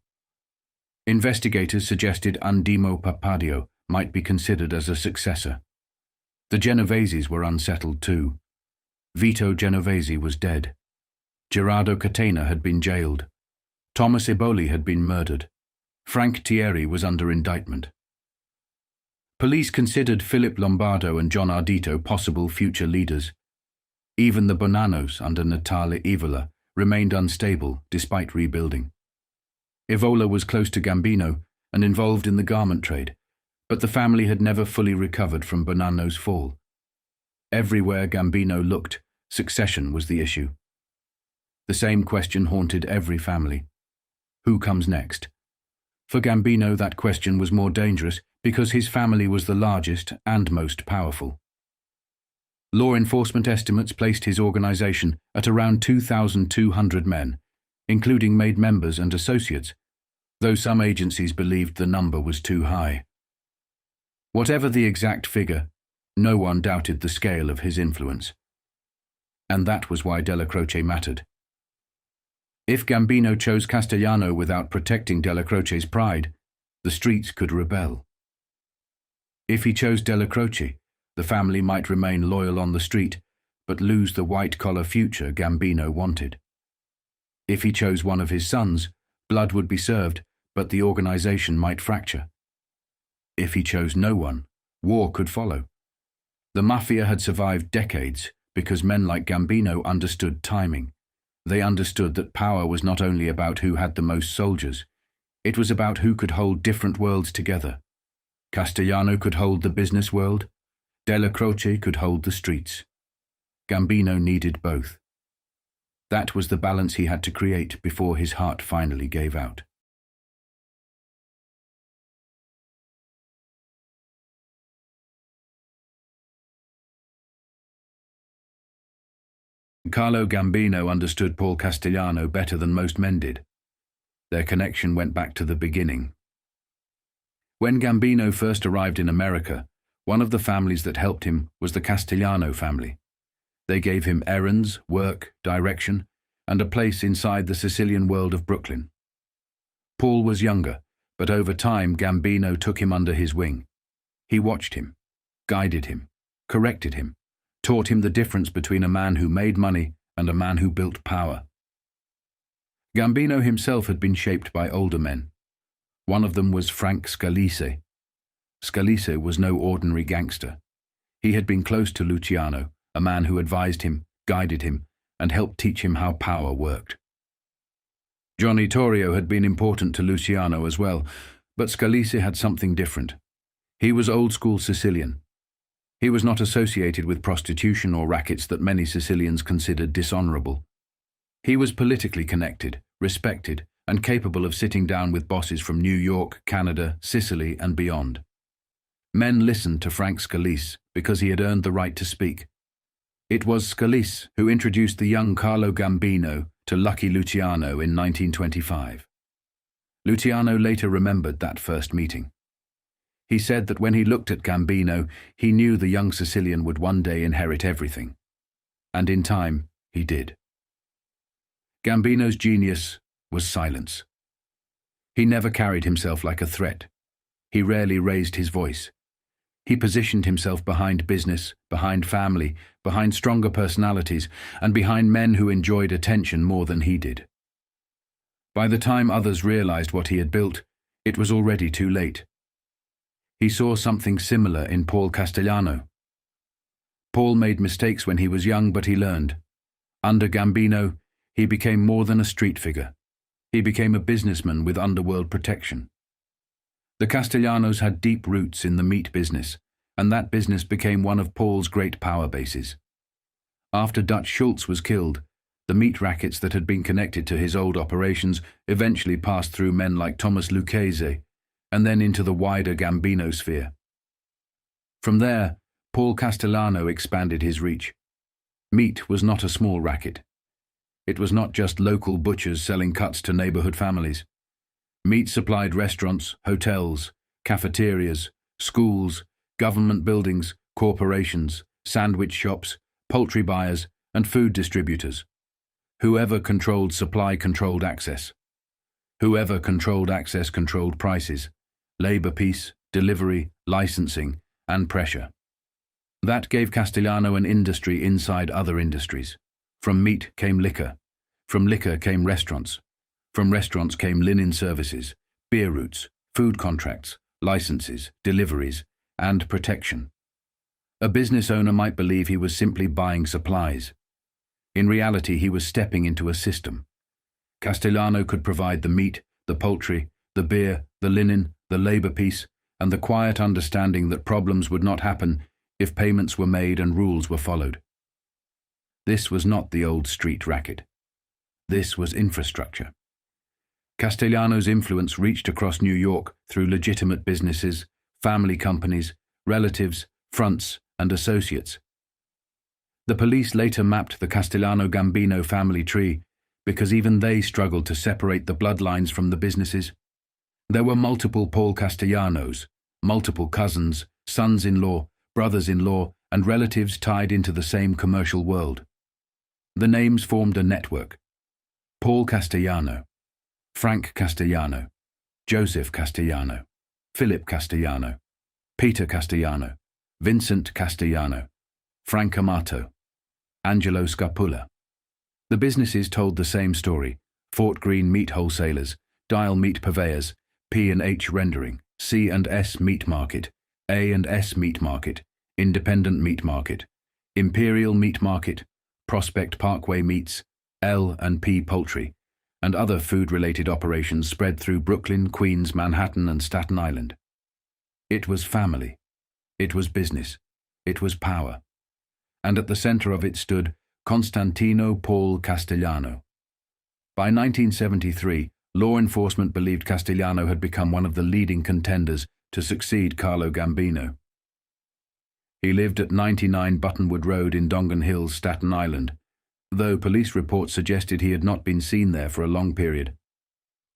Investigators suggested Undimo Papadio might be considered as a successor. The Genoveses were unsettled too. Vito Genovese was dead. Gerardo Catena had been jailed. Thomas Eboli had been murdered. Frank Thierry was under indictment. Police considered Philip Lombardo and John Ardito possible future leaders. Even the Bonanos under Natale Evola remained unstable despite rebuilding. Evola was close to Gambino and involved in the garment trade, but the family had never fully recovered from Bonanno's fall. Everywhere Gambino looked, succession was the issue. The same question haunted every family. Who comes next? For Gambino, that question was more dangerous because his family was the largest and most powerful. Law enforcement estimates placed his organization at around 2,200 men, including made members and associates, though some agencies believed the number was too high. Whatever the exact figure, no one doubted the scale of his influence. And that was why Dellacroce mattered. If Gambino chose Castellano without protecting Dellacroce's pride, the streets could rebel. If he chose Dellacroce, the family might remain loyal on the street, but lose the white-collar future Gambino wanted. If he chose one of his sons, blood would be served, but the organization might fracture. If he chose no one, war could follow. The Mafia had survived decades because men like Gambino understood timing. They understood that power was not only about who had the most soldiers, it was about who could hold different worlds together. Castellano could hold the business world, Dellacroce could hold the streets. Gambino needed both. That was the balance he had to create before his heart finally gave out. Carlo Gambino understood Paul Castellano better than most men did. Their connection went back to the beginning. When Gambino first arrived in America, one of the families that helped him was the Castellano family. They gave him errands, work, direction, and a place inside the Sicilian world of Brooklyn. Paul was younger, but over time Gambino took him under his wing. He watched him, guided him, corrected him, taught him the difference between a man who made money and a man who built power. Gambino himself had been shaped by older men. One of them was Frank Scalise. Scalise was no ordinary gangster. He had been close to Luciano, a man who advised him, guided him, and helped teach him how power worked. Johnny Torrio had been important to Luciano as well, but Scalise had something different. He was old-school Sicilian. He was not associated with prostitution or rackets that many Sicilians considered dishonorable. He was politically connected, respected, and capable of sitting down with bosses from New York, Canada, Sicily, and beyond. Men listened to Frank Scalise because he had earned the right to speak. It was Scalise who introduced the young Carlo Gambino to Lucky Luciano in 1925. Luciano later remembered that first meeting. He said that when he looked at Gambino, he knew the young Sicilian would one day inherit everything. And in time, he did. Gambino's genius was silence. He never carried himself like a threat. He rarely raised his voice. He positioned himself behind business, behind family, behind stronger personalities, and behind men who enjoyed attention more than he did. By the time others realized what he had built, it was already too late. He saw something similar in Paul Castellano. Paul made mistakes when he was young, but he learned. Under Gambino, he became more than a street figure. He became a businessman with underworld protection. The Castellanos had deep roots in the meat business, and that business became one of Paul's great power bases. After Dutch Schultz was killed, the meat rackets that had been connected to his old operations eventually passed through men like Thomas Lucchese, and then into the wider Gambino sphere. From there, Paul Castellano expanded his reach. Meat was not a small racket. It was not just local butchers selling cuts to neighborhood families. Meat supplied restaurants, hotels, cafeterias, schools, government buildings, corporations, sandwich shops, poultry buyers, and food distributors. Whoever controlled supply controlled access. Whoever controlled access controlled prices, labor peace, delivery, licensing, and pressure. That gave Castellano an industry inside other industries. From meat came liquor. From liquor came restaurants. From restaurants came linen services, beer routes, food contracts, licenses, deliveries, and protection. A business owner might believe he was simply buying supplies. In reality, he was stepping into a system. Castellano could provide the meat, the poultry, the beer, the linen, the labor peace, and the quiet understanding that problems would not happen if payments were made and rules were followed. This was not the old street racket. This was infrastructure. Castellano's influence reached across New York through legitimate businesses, family companies, relatives, fronts, and associates. The police later mapped the Castellano-Gambino family tree because even they struggled to separate the bloodlines from the businesses. There were multiple Paul Castellanos, multiple cousins, sons-in-law, brothers-in-law, and relatives tied into the same commercial world. The names formed a network. Paul Castellano, Frank Castellano, Joseph Castellano, Philip Castellano, Peter Castellano, Vincent Castellano, Frank Amato, Angelo Scapula. The businesses told the same story: Fort Greene meat wholesalers, Dial meat purveyors, P&H rendering, C&S meat market, A&S meat market, Independent meat market, Imperial meat market, Prospect Parkway meats, L&P poultry, and other food-related operations spread through Brooklyn, Queens, Manhattan, and Staten Island. It was family. It was business. It was power. And at the center of it stood Constantino Paul Castellano. By 1973, law enforcement believed Castellano had become one of the leading contenders to succeed Carlo Gambino. He lived at 99 Buttonwood Road in Dongan Hills, Staten Island, though police reports suggested he had not been seen there for a long period.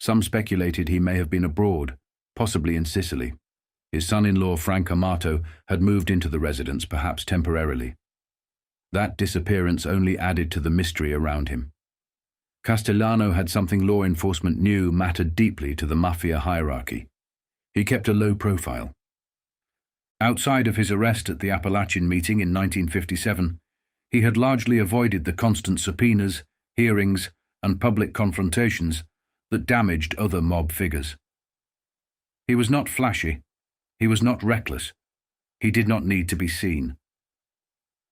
Some speculated he may have been abroad, possibly in Sicily. His son-in-law Frank Amato had moved into the residence, perhaps temporarily. That disappearance only added to the mystery around him. Castellano had something law enforcement knew mattered deeply to the mafia hierarchy. He kept a low profile. Outside of his arrest at the Appalachian meeting in 1957, he had largely avoided the constant subpoenas, hearings, and public confrontations that damaged other mob figures. He was not flashy. He was not reckless. He did not need to be seen.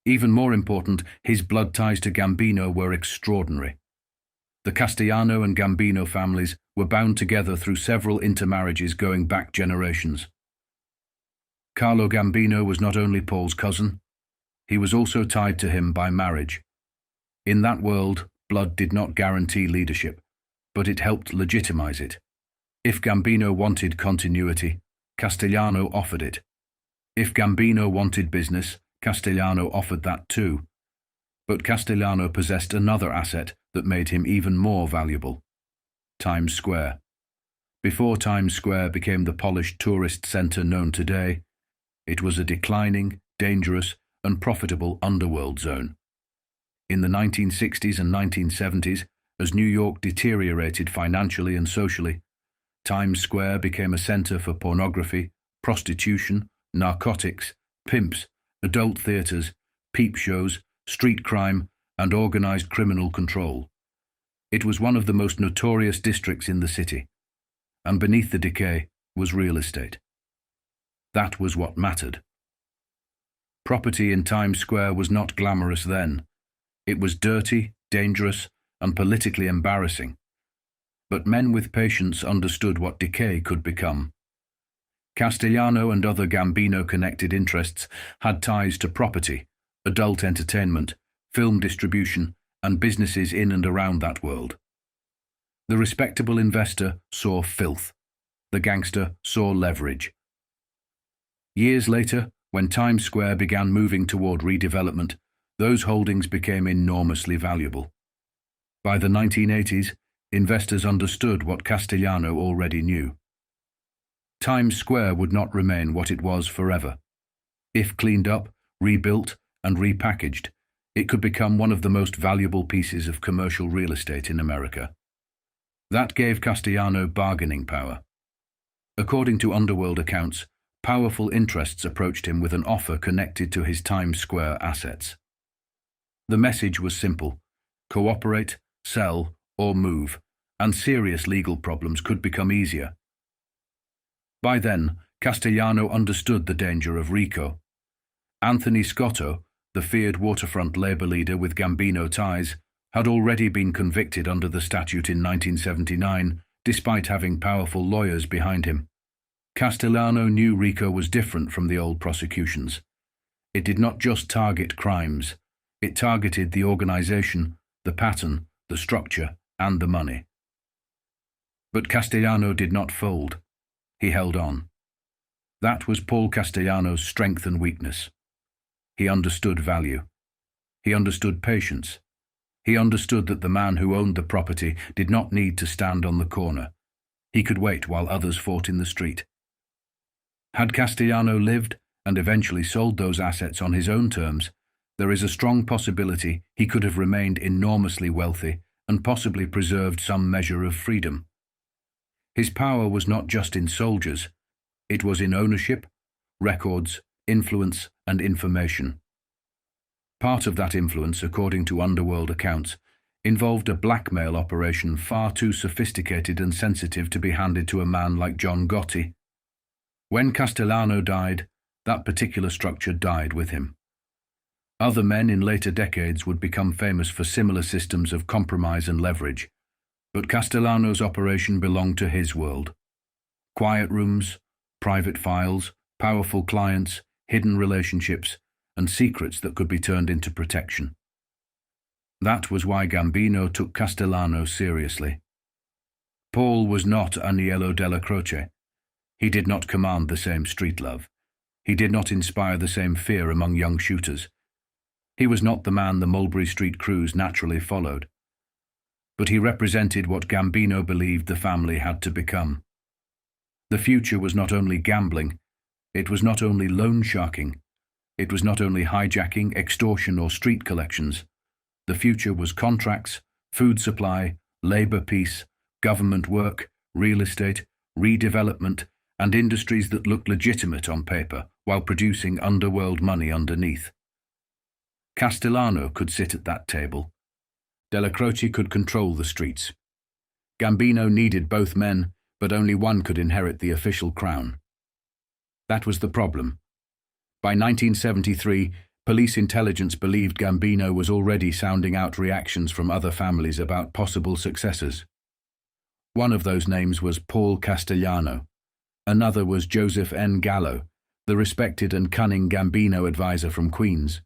Even more important, his blood ties to Gambino were extraordinary. The Castellano and Gambino families were bound together through several intermarriages going back generations. Carlo Gambino was not only Paul's cousin, he was also tied to him by marriage. In that world, blood did not guarantee leadership, but it helped legitimize it. If Gambino wanted continuity, Castellano offered it. If Gambino wanted business, Castellano offered that too. But Castellano possessed another asset that made him even more valuable: Times Square. Before Times Square became the polished tourist center known today, it was a declining, dangerous, and profitable underworld zone. In the 1960s and 1970s, as New York deteriorated financially and socially, Times Square became a center for pornography, prostitution, narcotics, pimps, adult theatres, peep shows, street crime, and organised criminal control. It was one of the most notorious districts in the city, and beneath the decay was real estate. That was what mattered. Property in Times Square was not glamorous then. It was dirty, dangerous, and politically embarrassing. But men with patience understood what decay could become. Castellano and other Gambino-connected interests had ties to property, adult entertainment, film distribution, and businesses in and around that world. The respectable investor saw filth. The gangster saw leverage. Years later, when Times Square began moving toward redevelopment, those holdings became enormously valuable. By the 1980s, investors understood what Castellano already knew. Times Square would not remain what it was forever. If cleaned up, rebuilt, and repackaged, it could become one of the most valuable pieces of commercial real estate in America. That gave Castellano bargaining power. According to underworld accounts, powerful interests approached him with an offer connected to his Times Square assets. The message was simple: cooperate, sell, or move, and serious legal problems could become easier. By then, Castellano understood the danger of RICO. Anthony Scotto, the feared waterfront labor leader with Gambino ties, had already been convicted under the statute in 1979, despite having powerful lawyers behind him. Castellano knew RICO was different from the old prosecutions. It did not just target crimes. It targeted the organization, the pattern, the structure, and the money. But Castellano did not fold. He held on. That was Paul Castellano's strength and weakness. He understood value. He understood patience. He understood that the man who owned the property did not need to stand on the corner. He could wait while others fought in the street. Had Castellano lived and eventually sold those assets on his own terms, there is a strong possibility he could have remained enormously wealthy and possibly preserved some measure of freedom. His power was not just in soldiers. It was in ownership, records, influence, and information. Part of that influence, according to underworld accounts, involved a blackmail operation far too sophisticated and sensitive to be handed to a man like John Gotti. When Castellano died, that particular structure died with him. Other men in later decades would become famous for similar systems of compromise and leverage, but Castellano's operation belonged to his world. Quiet rooms, private files, powerful clients, hidden relationships, and secrets that could be turned into protection. That was why Gambino took Castellano seriously. Paul was not Aniello Dellacroce. He did not command the same street love. He did not inspire the same fear among young shooters. He was not the man the Mulberry Street crews naturally followed. But he represented what Gambino believed the family had to become. The future was not only gambling, it was not only loan sharking, it was not only hijacking, extortion, or street collections. The future was contracts, food supply, labor peace, government work, real estate, redevelopment, and industries that looked legitimate on paper while producing underworld money underneath. Castellano could sit at that table. Dellacroce could control the streets. Gambino needed both men, but only one could inherit the official crown. That was the problem. By 1973, police intelligence believed Gambino was already sounding out reactions from other families about possible successors. One of those names was Paul Castellano. Another was Joseph N. Gallo, the respected and cunning Gambino advisor from Queens.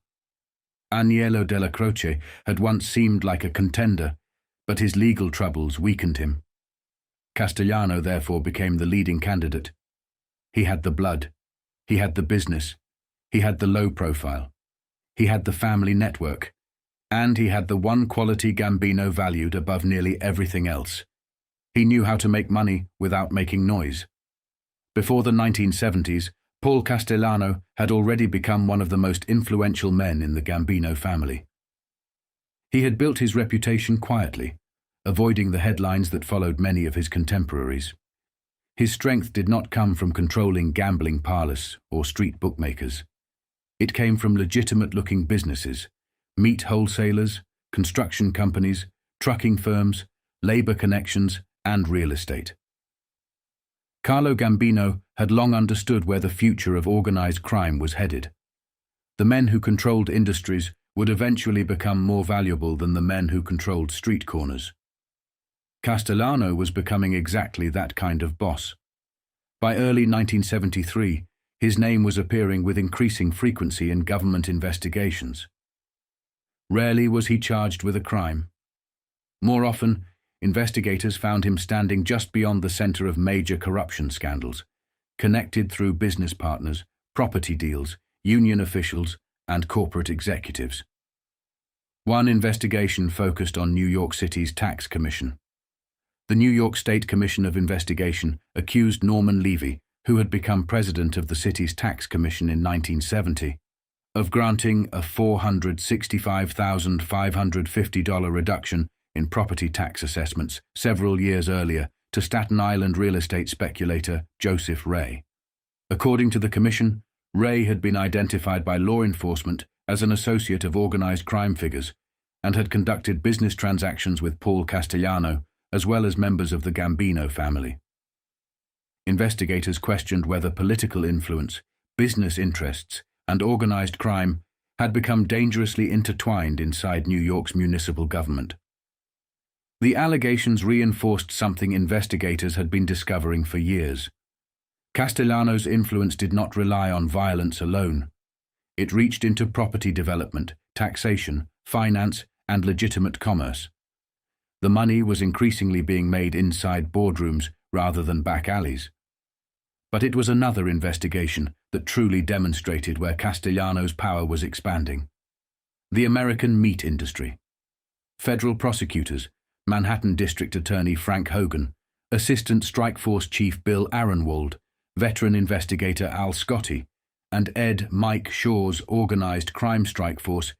Aniello Dellacroce had once seemed like a contender, but his legal troubles weakened him. Castellano therefore became the leading candidate. He had the blood. He had the business. He had the low profile. He had the family network. And he had the one quality Gambino valued above nearly everything else. He knew how to make money without making noise. Before the 1970s, Paul Castellano had already become one of the most influential men in the Gambino family. He had built his reputation quietly, avoiding the headlines that followed many of his contemporaries. His strength did not come from controlling gambling parlors or street bookmakers. It came from legitimate-looking businesses, meat wholesalers, construction companies, trucking firms, labor connections, and real estate. Carlo Gambino had long understood where the future of organized crime was headed. The men who controlled industries would eventually become more valuable than the men who controlled street corners. Castellano was becoming exactly that kind of boss. By early 1973, his name was appearing with increasing frequency in government investigations. Rarely was he charged with a crime. More often, investigators found him standing just beyond the center of major corruption scandals, connected through business partners, property deals, union officials, and corporate executives. One investigation focused on New York City's tax commission. The New York State Commission of Investigation accused Norman Levy, who had become president of the city's tax commission in 1970, of granting a $465,550 reduction in property tax assessments several years earlier to Staten Island real estate speculator Joseph Ray. According to the commission, Ray had been identified by law enforcement as an associate of organized crime figures and had conducted business transactions with Paul Castellano, as well as members of the Gambino family. Investigators questioned whether political influence, business interests, and organized crime had become dangerously intertwined inside New York's municipal government. The allegations reinforced something investigators had been discovering for years. Castellano's influence did not rely on violence alone. It reached into property development, taxation, finance, and legitimate commerce. The money was increasingly being made inside boardrooms rather than back alleys. But it was another investigation that truly demonstrated where Castellano's power was expanding. The American meat industry. Federal prosecutors, Manhattan District Attorney Frank Hogan, Assistant Strike Force Chief Bill Aronwald, veteran investigator Al Scotti, and Ed Mike Shaw's organized crime strike force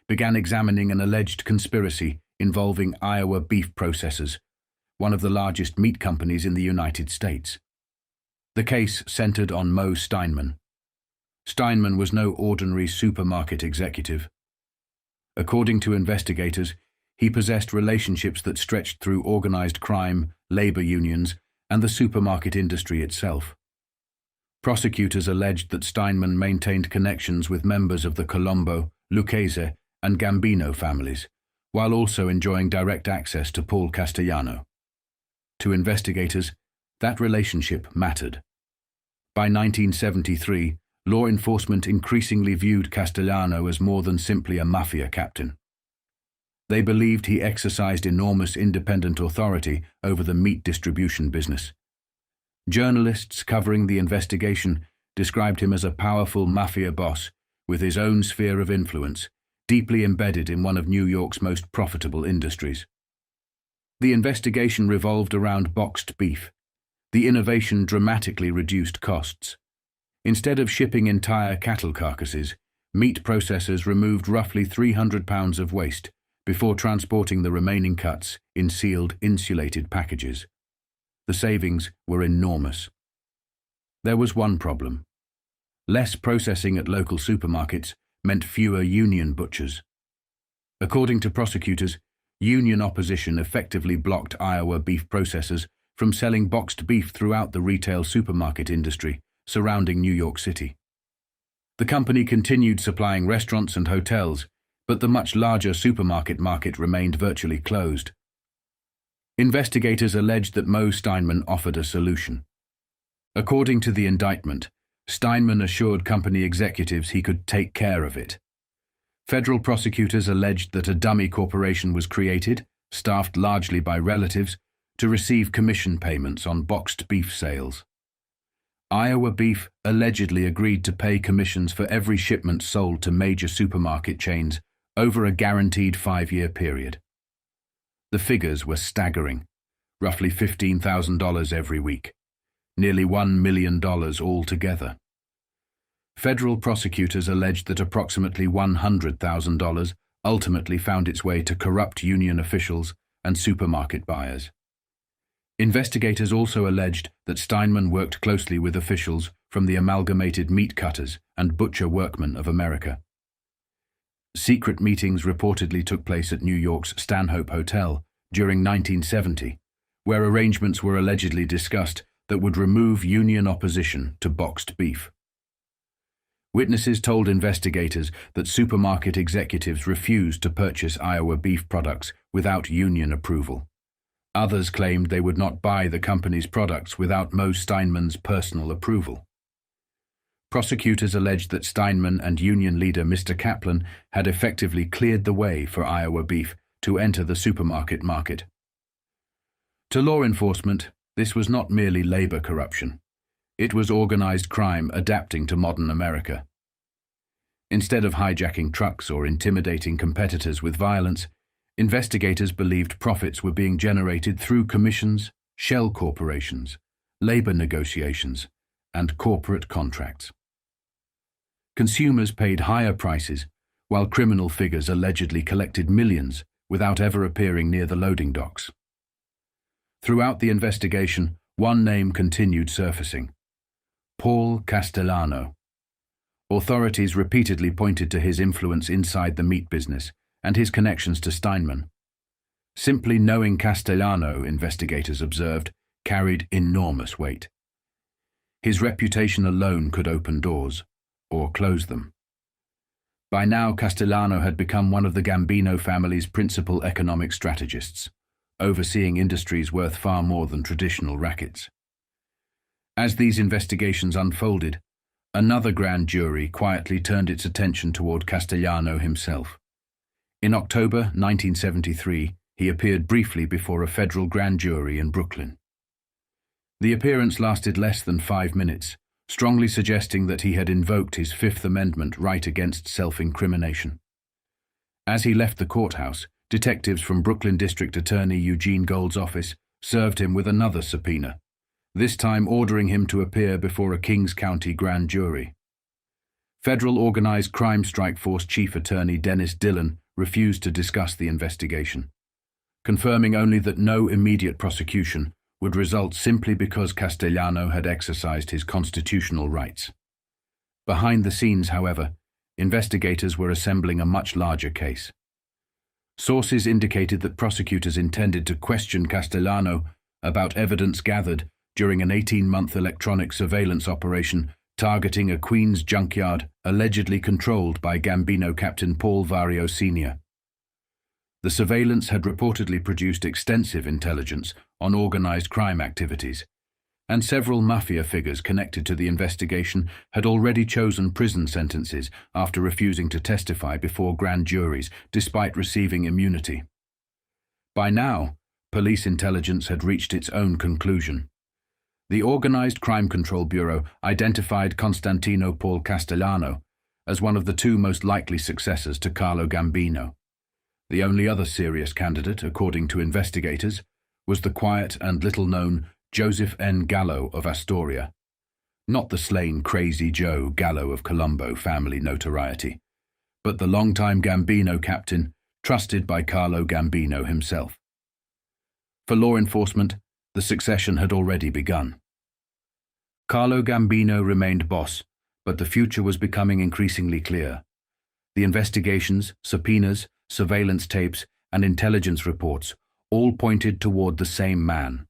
began examining an alleged conspiracy involving Iowa Beef Processors, one of the largest meat companies in the United States. The case centered on Moe Steinman. Steinman was no ordinary supermarket executive. According to investigators, he possessed relationships that stretched through organized crime, labor unions, and the supermarket industry itself. Prosecutors alleged that Steinman maintained connections with members of the Colombo, Lucchese, and Gambino families, while also enjoying direct access to Paul Castellano. To investigators, that relationship mattered. By 1973, law enforcement increasingly viewed Castellano as more than simply a mafia captain. They believed he exercised enormous independent authority over the meat distribution business. Journalists covering the investigation described him as a powerful mafia boss with his own sphere of influence, deeply embedded in one of New York's most profitable industries. The investigation revolved around boxed beef. The innovation dramatically reduced costs. Instead of shipping entire cattle carcasses, meat processors removed roughly 300 pounds of waste before transporting the remaining cuts in sealed, insulated packages. The savings were enormous. There was one problem. Less processing at local supermarkets meant fewer union butchers. According to prosecutors, union opposition effectively blocked Iowa beef processors from selling boxed beef throughout the retail supermarket industry surrounding New York City. The company continued supplying restaurants and hotels, but the much larger supermarket market remained virtually closed. Investigators alleged that Moe Steinman offered a solution. According to the indictment, Steinman assured company executives he could take care of it. Federal prosecutors alleged that a dummy corporation was created, staffed largely by relatives, to receive commission payments on boxed beef sales. Iowa Beef allegedly agreed to pay commissions for every shipment sold to major supermarket chains over a guaranteed 5-year period. The figures were staggering, roughly $15,000 every week, nearly $1 million altogether. Federal prosecutors alleged that approximately $100,000 ultimately found its way to corrupt union officials and supermarket buyers. Investigators also alleged that Steinman worked closely with officials from the Amalgamated Meat Cutters and Butcher Workmen of America. Secret meetings reportedly took place at New York's Stanhope Hotel during 1970, where arrangements were allegedly discussed that would remove union opposition to boxed beef. Witnesses told investigators that supermarket executives refused to purchase Iowa beef products without union approval. Others claimed they would not buy the company's products without Moe Steinman's personal approval. Prosecutors alleged that Steinman and union leader Mr. Kaplan had effectively cleared the way for Iowa beef to enter the supermarket market. To law enforcement, this was not merely labor corruption. It was organized crime adapting to modern America. Instead of hijacking trucks or intimidating competitors with violence, investigators believed profits were being generated through commissions, shell corporations, labor negotiations, and corporate contracts. Consumers paid higher prices, while criminal figures allegedly collected millions without ever appearing near the loading docks. Throughout the investigation, one name continued surfacing: Paul Castellano. Authorities repeatedly pointed to his influence inside the meat business and his connections to Steinman. Simply knowing Castellano, investigators observed, carried enormous weight. His reputation alone could open doors, or close them. By now, Castellano had become one of the Gambino family's principal economic strategists, overseeing industries worth far more than traditional rackets. As these investigations unfolded, another grand jury quietly turned its attention toward Castellano himself. In October 1973, he appeared briefly before a federal grand jury in Brooklyn. The appearance lasted less than 5 minutes, strongly suggesting that he had invoked his Fifth Amendment right against self-incrimination. As he left the courthouse, detectives from Brooklyn District Attorney Eugene Gold's office served him with another subpoena, this time ordering him to appear before a Kings County grand jury. Federal Organized Crime Strike Force Chief Attorney Dennis Dillon refused to discuss the investigation, confirming only that no immediate prosecution would result simply because Castellano had exercised his constitutional rights. Behind the scenes, however, investigators were assembling a much larger case. Sources indicated that prosecutors intended to question Castellano about evidence gathered during an 18-month electronic surveillance operation targeting a Queens junkyard allegedly controlled by Gambino Captain Paul Vario Sr. The surveillance had reportedly produced extensive intelligence on organized crime activities, and several mafia figures connected to the investigation had already chosen prison sentences after refusing to testify before grand juries despite receiving immunity. By now, police intelligence had reached its own conclusion. The Organized Crime Control Bureau identified Constantino Paul Castellano as one of the two most likely successors to Carlo Gambino. The only other serious candidate, according to investigators, was the quiet and little-known Joseph N. Gallo of Astoria, not the slain Crazy Joe Gallo of Colombo family notoriety, but the longtime Gambino captain trusted by Carlo Gambino himself. For law enforcement, the succession had already begun. Carlo Gambino remained boss, but the future was becoming increasingly clear. The investigations, subpoenas, surveillance tapes, and intelligence reports all pointed toward the same man.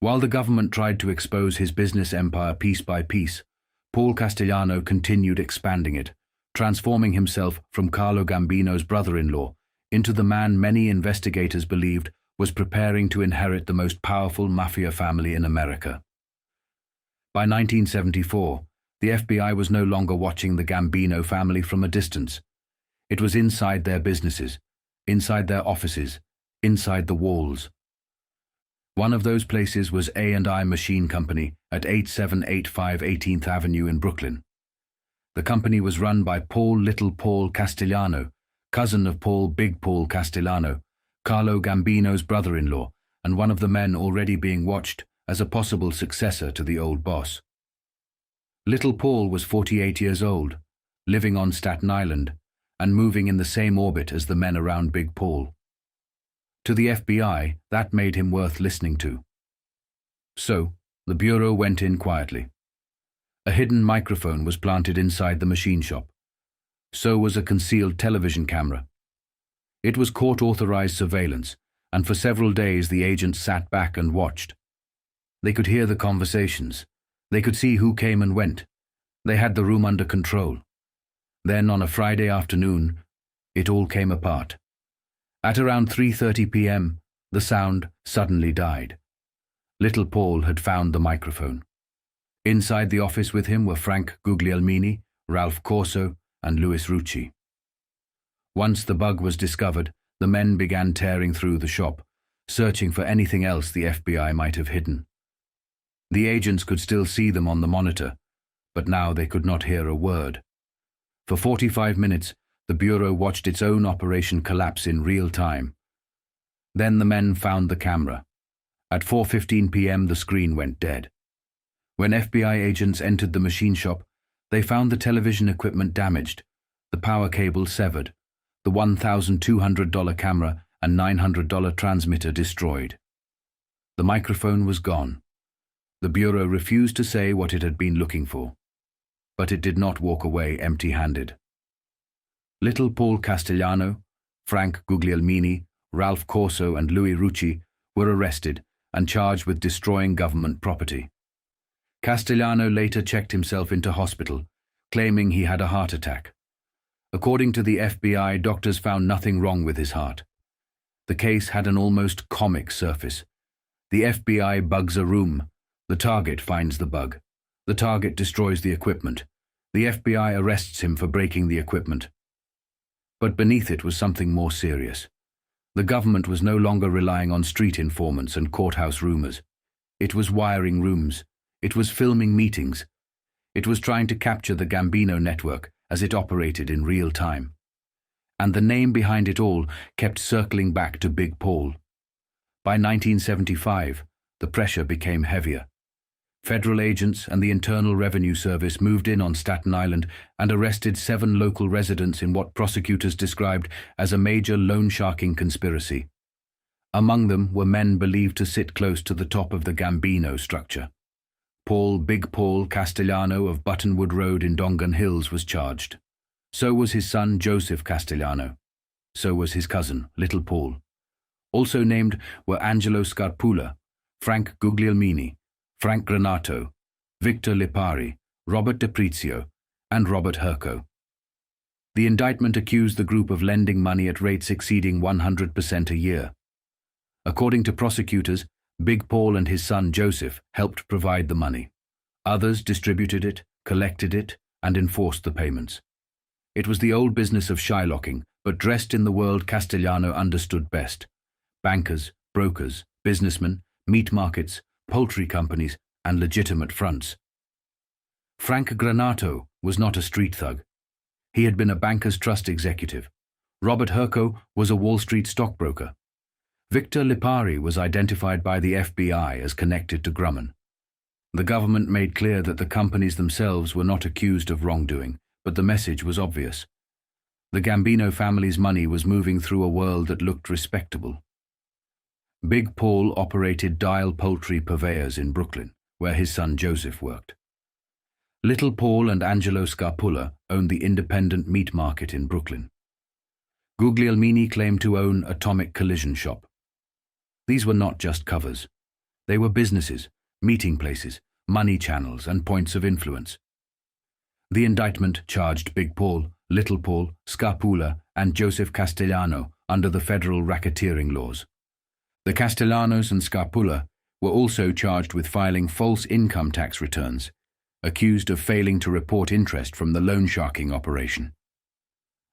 While the government tried to expose his business empire piece by piece, Paul Castellano continued expanding it, transforming himself from Carlo Gambino's brother-in-law into the man many investigators believed was preparing to inherit the most powerful mafia family in America. By 1974, the FBI was no longer watching the Gambino family from a distance. It was inside their businesses, inside their offices, inside the walls. One of those places was A&I Machine Company at 8785 18th Avenue in Brooklyn. The company was run by Paul Little Paul Castellano, cousin of Paul Big Paul Castellano, Carlo Gambino's brother-in-law, and one of the men already being watched as a possible successor to the old boss. Little Paul was 48 years old, living on Staten Island, and moving in the same orbit as the men around Big Paul. To the FBI, that made him worth listening to. So, the Bureau went in quietly. A hidden microphone was planted inside the machine shop. So was a concealed television camera. It was court-authorized surveillance, and for several days the agents sat back and watched. They could hear the conversations. They could see who came and went. They had the room under control. Then, on a Friday afternoon, it all came apart. At around 3:30 p.m., the sound suddenly died. Little Paul had found the microphone. Inside the office with him were Frank Guglielmini, Ralph Corso, and Louis Rucci. Once the bug was discovered, the men began tearing through the shop, searching for anything else the FBI might have hidden. The agents could still see them on the monitor, but now they could not hear a word. For 45 minutes, the Bureau watched its own operation collapse in real time. Then the men found the camera. At 4:15 p.m. the screen went dead. When FBI agents entered the machine shop, they found the television equipment damaged, the power cable severed, the $1,200 camera and $900 transmitter destroyed. The microphone was gone. The Bureau refused to say what it had been looking for, but it did not walk away empty-handed. Little Paul Castellano, Frank Guglielmini, Ralph Corso and Louis Rucci were arrested and charged with destroying government property. Castellano later checked himself into hospital, claiming he had a heart attack. According to the FBI, doctors found nothing wrong with his heart. The case had an almost comic surface. The FBI bugs a room. The target finds the bug. The target destroys the equipment. The FBI arrests him for breaking the equipment. But beneath it was something more serious. The government was no longer relying on street informants and courthouse rumors. It was wiring rooms. It was filming meetings. It was trying to capture the Gambino network as it operated in real time. And the name behind it all kept circling back to Big Paul. By 1975, the pressure became heavier. Federal agents and the Internal Revenue Service moved in on Staten Island and arrested 7 local residents in what prosecutors described as a major loan-sharking conspiracy. Among them were men believed to sit close to the top of the Gambino structure. Big Paul Castellano of Buttonwood Road in Dongan Hills was charged. So was his son Joseph Castellano. So was his cousin, Little Paul. Also named were Angelo Scarpula, Frank Guglielmini, Frank Granato, Victor Lipari, Robert DePrizio, and Robert Herco. The indictment accused the group of lending money at rates exceeding 100% a year. According to prosecutors, Big Paul and his son Joseph helped provide the money. Others distributed it, collected it, and enforced the payments. It was the old business of shylocking, but dressed in the world Castellano understood best. Bankers, brokers, businessmen, meat markets, poultry companies, and legitimate fronts. Frank Granato was not a street thug. He had been a banker's trust executive. Robert Herco was a Wall Street stockbroker. Victor Lipari was identified by the FBI as connected to Grumman. The government made clear that the companies themselves were not accused of wrongdoing, but the message was obvious. The Gambino family's money was moving through a world that looked respectable. Big Paul operated Dial Poultry Purveyors in Brooklyn, where his son Joseph worked. Little Paul and Angelo Scarpula owned the independent meat market in Brooklyn. Guglielmini claimed to own Atomic Collision Shop. These were not just covers. They were businesses, meeting places, money channels, and points of influence. The indictment charged Big Paul, Little Paul, Scarpula, and Joseph Castellano under the federal racketeering laws. The Castellanos and Scarpula were also charged with filing false income tax returns, accused of failing to report interest from the loan sharking operation.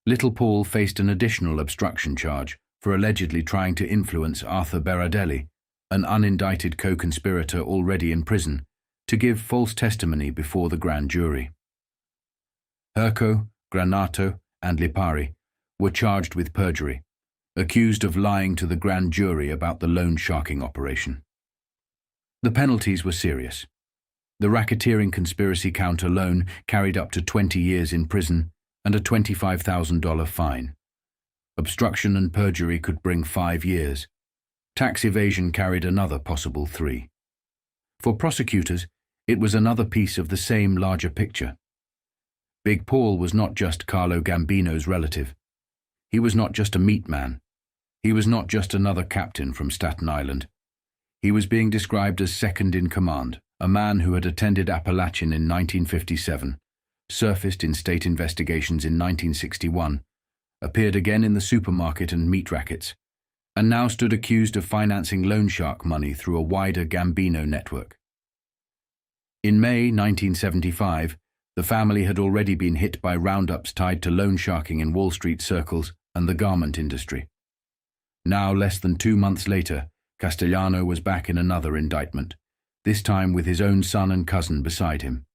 Little Paul faced an additional obstruction charge for allegedly trying to influence Arthur Berardelli, an unindicted co-conspirator already in prison, to give false testimony before the grand jury. Herco, Granato, and Lipari were charged with perjury, accused of lying to the grand jury about the loan sharking operation. The penalties were serious. The racketeering conspiracy count alone carried up to 20 years in prison and a $25,000 fine. Obstruction and perjury could bring 5 years, tax evasion carried another possible 3. For prosecutors, it was another piece of the same larger picture. Big Paul was not just Carlo Gambino's relative. He was not just a meat man. He was not just another captain from Staten Island. He was being described as second in command, a man who had attended Appalachian in 1957, surfaced in state investigations in 1961, appeared again in the supermarket and meat rackets, and now stood accused of financing loan shark money through a wider Gambino network. In May 1975, the family had already been hit by roundups tied to loan sharking in Wall Street circles and the garment industry. Now, less than 2 months later, Castellano was back in another indictment, this time with his own son and cousin beside him.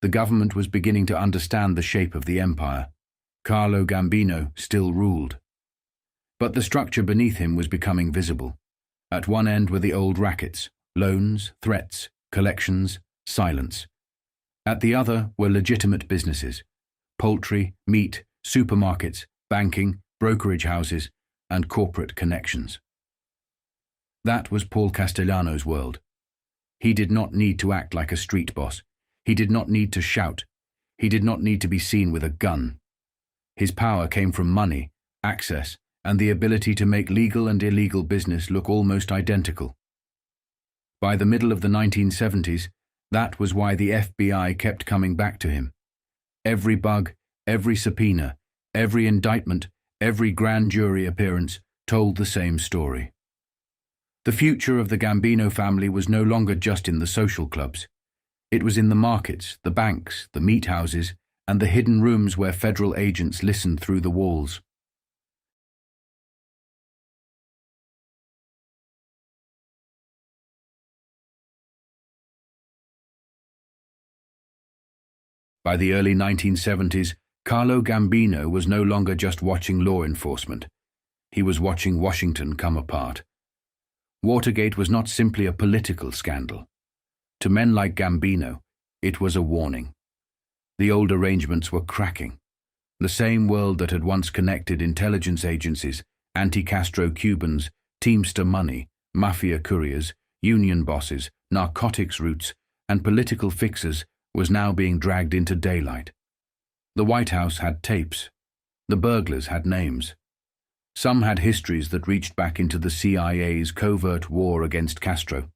The government was beginning to understand the shape of the empire. Carlo Gambino still ruled. But the structure beneath him was becoming visible. At one end were the old rackets, loans, threats, collections, silence. At the other were legitimate businesses, poultry, meat, supermarkets, banking, brokerage houses, and corporate connections. That was Paul Castellano's world. He did not need to act like a street boss. He did not need to shout. He did not need to be seen with a gun. His power came from money, access, and the ability to make legal and illegal business look almost identical. By the middle of the 1970s, that was why the FBI kept coming back to him. Every bug, every subpoena, every indictment, every grand jury appearance told the same story. The future of the Gambino family was no longer just in the social clubs. It was in the markets, the banks, the meat houses, and the hidden rooms where federal agents listened through the walls. By the early 1970s, Carlo Gambino was no longer just watching law enforcement. He was watching Washington come apart. Watergate was not simply a political scandal. To men like Gambino, it was a warning. The old arrangements were cracking. The same world that had once connected intelligence agencies, anti-Castro Cubans, Teamster money, mafia couriers, union bosses, narcotics routes, and political fixers was now being dragged into daylight. The White House had tapes. The burglars had names. Some had histories that reached back into the CIA's covert war against Castro.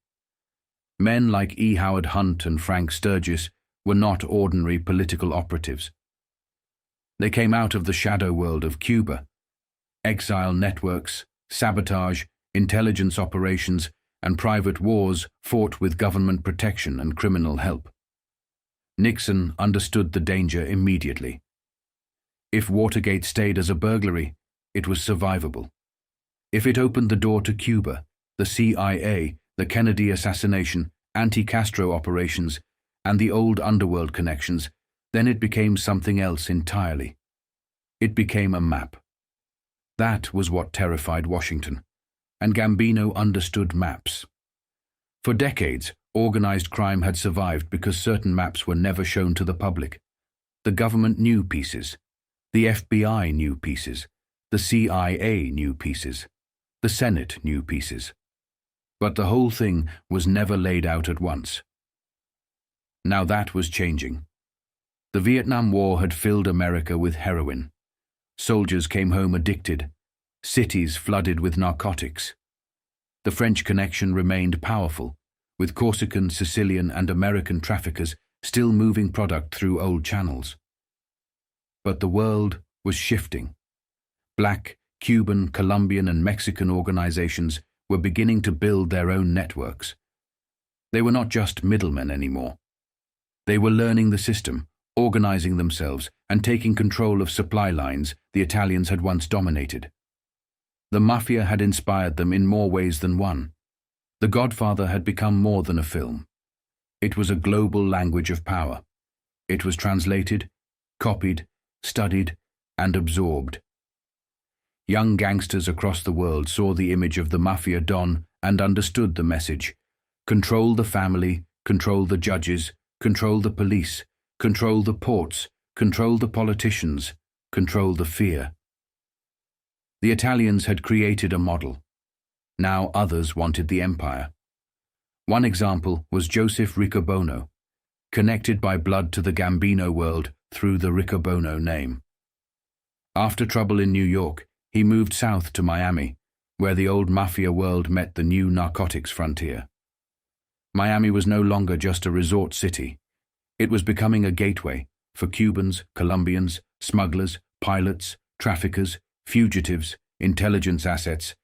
Men like E. Howard Hunt and Frank Sturgis were not ordinary political operatives. They came out of the shadow world of Cuba. Exile networks, sabotage, intelligence operations, and private wars fought with government protection and criminal help. Nixon understood the danger immediately. If Watergate stayed as a burglary, it was survivable. If it opened the door to Cuba, the CIA, the Kennedy assassination, anti-Castro operations, and the old underworld connections, then it became something else entirely. It became a map. That was what terrified Washington, and Gambino understood maps. For decades, organized crime had survived because certain maps were never shown to the public. The government knew pieces. The FBI knew pieces. The CIA knew pieces. The Senate knew pieces. But the whole thing was never laid out at once. Now that was changing. The Vietnam War had filled America with heroin. Soldiers came home addicted. Cities flooded with narcotics. The French connection remained powerful, with Corsican, Sicilian, and American traffickers still moving product through old channels. But the world was shifting. Black, Cuban, Colombian, and Mexican organizations were beginning to build their own networks. They were not just middlemen anymore. They were learning the system, organizing themselves, and taking control of supply lines the Italians had once dominated. The Mafia had inspired them in more ways than one. The Godfather had become more than a film. It was a global language of power. It was translated, copied, studied, and absorbed. Young gangsters across the world saw the image of the Mafia Don and understood the message. Control the family, control the judges, control the police, control the ports, control the politicians, control the fear. The Italians had created a model. Now others wanted the empire. One example was Joseph Riccobono, connected by blood to the Gambino world through the Riccobono name. After trouble in New York, he moved south to Miami, where the old mafia world met the new narcotics frontier. Miami was no longer just a resort city. It was becoming a gateway for Cubans, Colombians, smugglers, pilots, traffickers, fugitives, intelligence assets,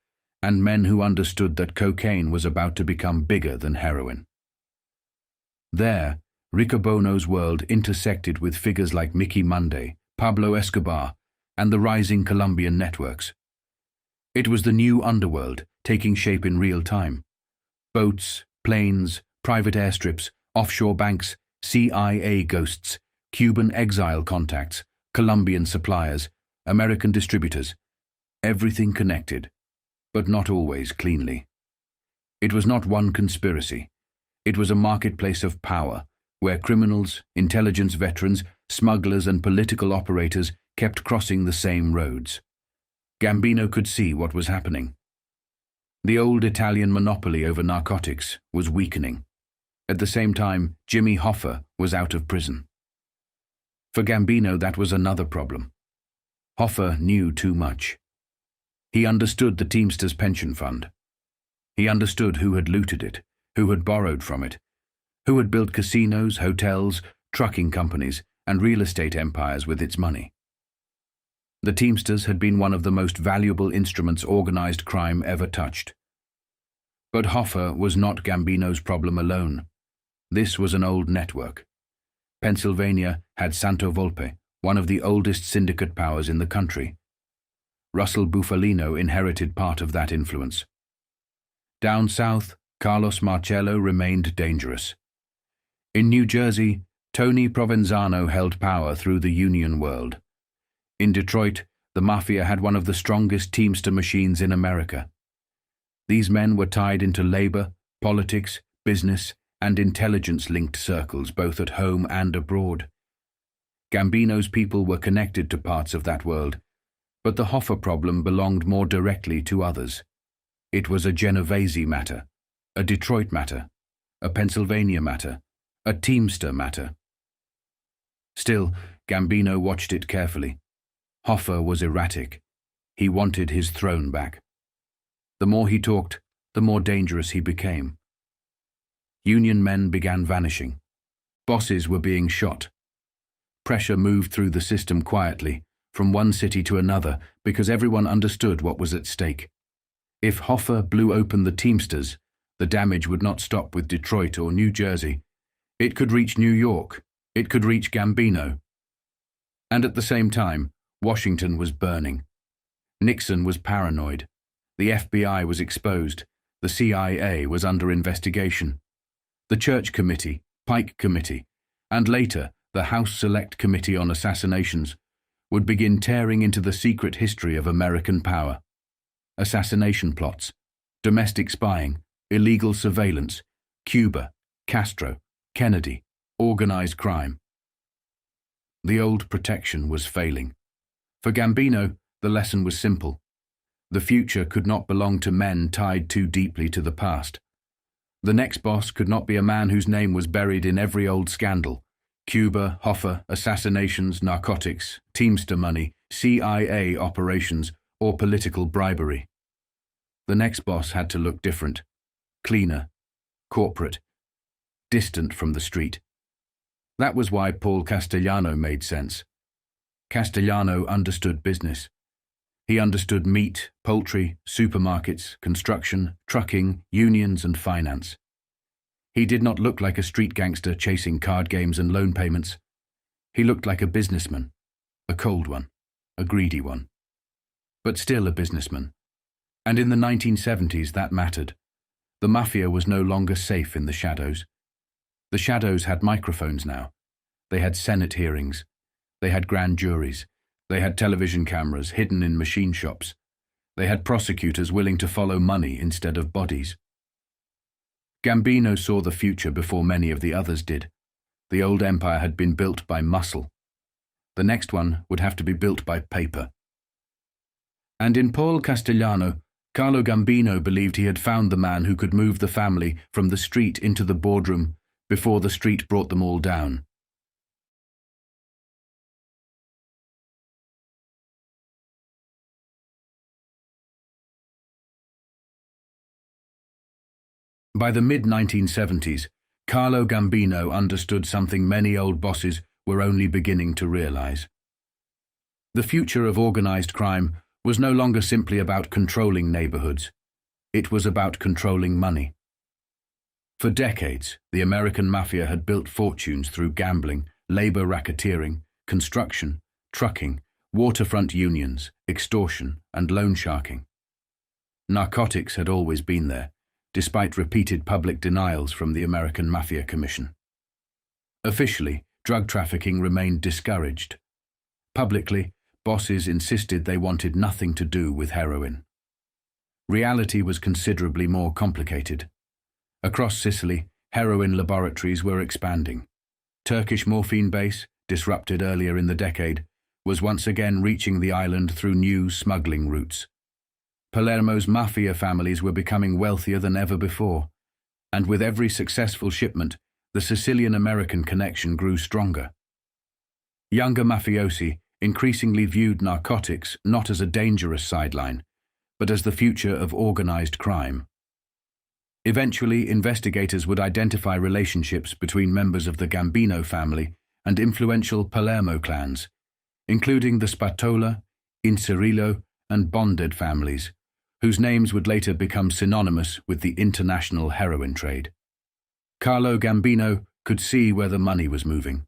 and men who understood that cocaine was about to become bigger than heroin. There, Riccobono's world intersected with figures like Mickey Monday, Pablo Escobar, and the rising Colombian networks. It was the new underworld taking shape in real time. Boats, planes, private airstrips, offshore banks, CIA ghosts, Cuban exile contacts, Colombian suppliers, American distributors, everything connected, but not always cleanly. It was not one conspiracy. It was a marketplace of power, where criminals, intelligence veterans, smugglers, and political operators kept crossing the same roads. Gambino could see what was happening. The old Italian monopoly over narcotics was weakening. At the same time, Jimmy Hoffa was out of prison. For Gambino, that was another problem. Hoffa knew too much. He understood the Teamsters pension fund. He understood who had looted it, who had borrowed from it, who had built casinos, hotels, trucking companies, and real estate empires with its money. The Teamsters had been one of the most valuable instruments organized crime ever touched. But Hoffa was not Gambino's problem alone. This was an old network. Pennsylvania had Santo Volpe, one of the oldest syndicate powers in the country. Russell Bufalino inherited part of that influence. Down south, Carlos Marcello remained dangerous. In New Jersey, Tony Provenzano held power through the union world. In Detroit, the Mafia had one of the strongest Teamster machines in America. These men were tied into labor, politics, business, and intelligence-linked circles both at home and abroad. Gambino's people were connected to parts of that world, but the Hoffa problem belonged more directly to others. It was a Genovese matter, a Detroit matter, a Pennsylvania matter, a Teamster matter. Still, Gambino watched it carefully. Hoffa was erratic. He wanted his throne back. The more he talked, the more dangerous he became. Union men began vanishing. Bosses were being shot. Pressure moved through the system quietly, from one city to another, because everyone understood what was at stake. If Hoffa blew open the Teamsters, the damage would not stop with Detroit or New Jersey. It could reach New York. It could reach Gambino. And at the same time, Washington was burning. Nixon was paranoid. The FBI was exposed. The CIA was under investigation. The Church Committee, Pike Committee, and later the House Select Committee on Assassinations would begin tearing into the secret history of American power. Assassination plots, domestic spying, illegal surveillance, Cuba, Castro, Kennedy, organized crime. The old protection was failing. For Gambino, the lesson was simple. The future could not belong to men tied too deeply to the past. The next boss could not be a man whose name was buried in every old scandal: Cuba, Hoffa, assassinations, narcotics, Teamster money, CIA operations, or political bribery. The next boss had to look different, cleaner, corporate, distant from the street. That was why Paul Castellano made sense. Castellano understood business. He understood meat, poultry, supermarkets, construction, trucking, unions, and finance. He did not look like a street gangster chasing card games and loan payments. He looked like a businessman, a cold one, a greedy one, but still a businessman. And in the 1970s, that mattered. The Mafia was no longer safe in the shadows. The shadows had microphones now. They had Senate hearings. They had grand juries. They had television cameras hidden in machine shops. They had prosecutors willing to follow money instead of bodies. Gambino saw the future before many of the others did. The old empire had been built by muscle. The next one would have to be built by paper. And in Paul Castellano, Carlo Gambino believed he had found the man who could move the family from the street into the boardroom before the street brought them all down. By the mid-1970s, Carlo Gambino understood something many old bosses were only beginning to realize. The future of organized crime was no longer simply about controlling neighborhoods. It was about controlling money. For decades, the American Mafia had built fortunes through gambling, labor racketeering, construction, trucking, waterfront unions, extortion, and loan sharking. Narcotics had always been there, despite repeated public denials from the American Mafia Commission. Officially, drug trafficking remained discouraged. Publicly, bosses insisted they wanted nothing to do with heroin. Reality was considerably more complicated. Across Sicily, heroin laboratories were expanding. Turkish morphine base, disrupted earlier in the decade, was once again reaching the island through new smuggling routes. Palermo's mafia families were becoming wealthier than ever before, and with every successful shipment, the Sicilian-American connection grew stronger. Younger mafiosi increasingly viewed narcotics not as a dangerous sideline, but as the future of organized crime. Eventually, investigators would identify relationships between members of the Gambino family and influential Palermo clans, including the Spatola, Incerillo, and Bonded families, whose names would later become synonymous with the international heroin trade. Carlo Gambino could see where the money was moving.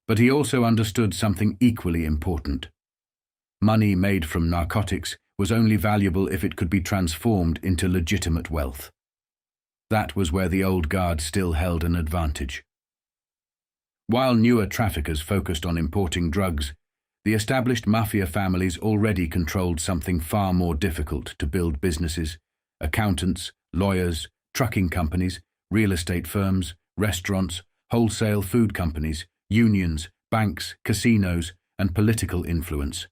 But he also understood something equally important. Money made from narcotics was only valuable if it could be transformed into legitimate wealth. That was where the old guard still held an advantage. While newer traffickers focused on importing drugs, the established mafia families already controlled something far more difficult to build: businesses, accountants, lawyers, trucking companies, real estate firms, restaurants, wholesale food companies, unions, banks, casinos, and political influence.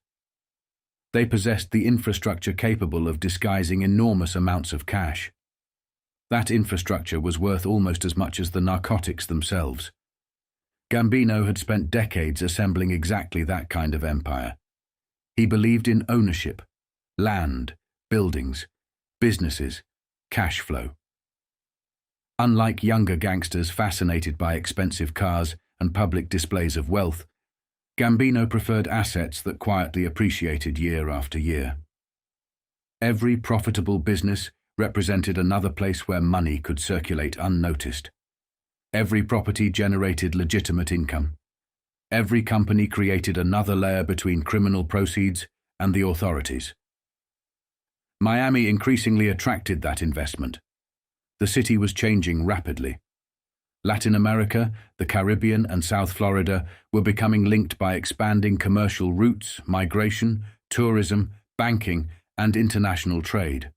They possessed the infrastructure capable of disguising enormous amounts of cash. That infrastructure was worth almost as much as the narcotics themselves. Gambino had spent decades assembling exactly that kind of empire. He believed in ownership, land, buildings, businesses, cash flow. Unlike younger gangsters fascinated by expensive cars and public displays of wealth, Gambino preferred assets that quietly appreciated year after year. Every profitable business represented another place where money could circulate unnoticed. Every property generated legitimate income. Every company created another layer between criminal proceeds and the authorities. Miami increasingly attracted that investment. The city was changing rapidly. Latin America, the Caribbean, and South Florida were becoming linked by expanding commercial routes, migration, tourism, banking, and international trade.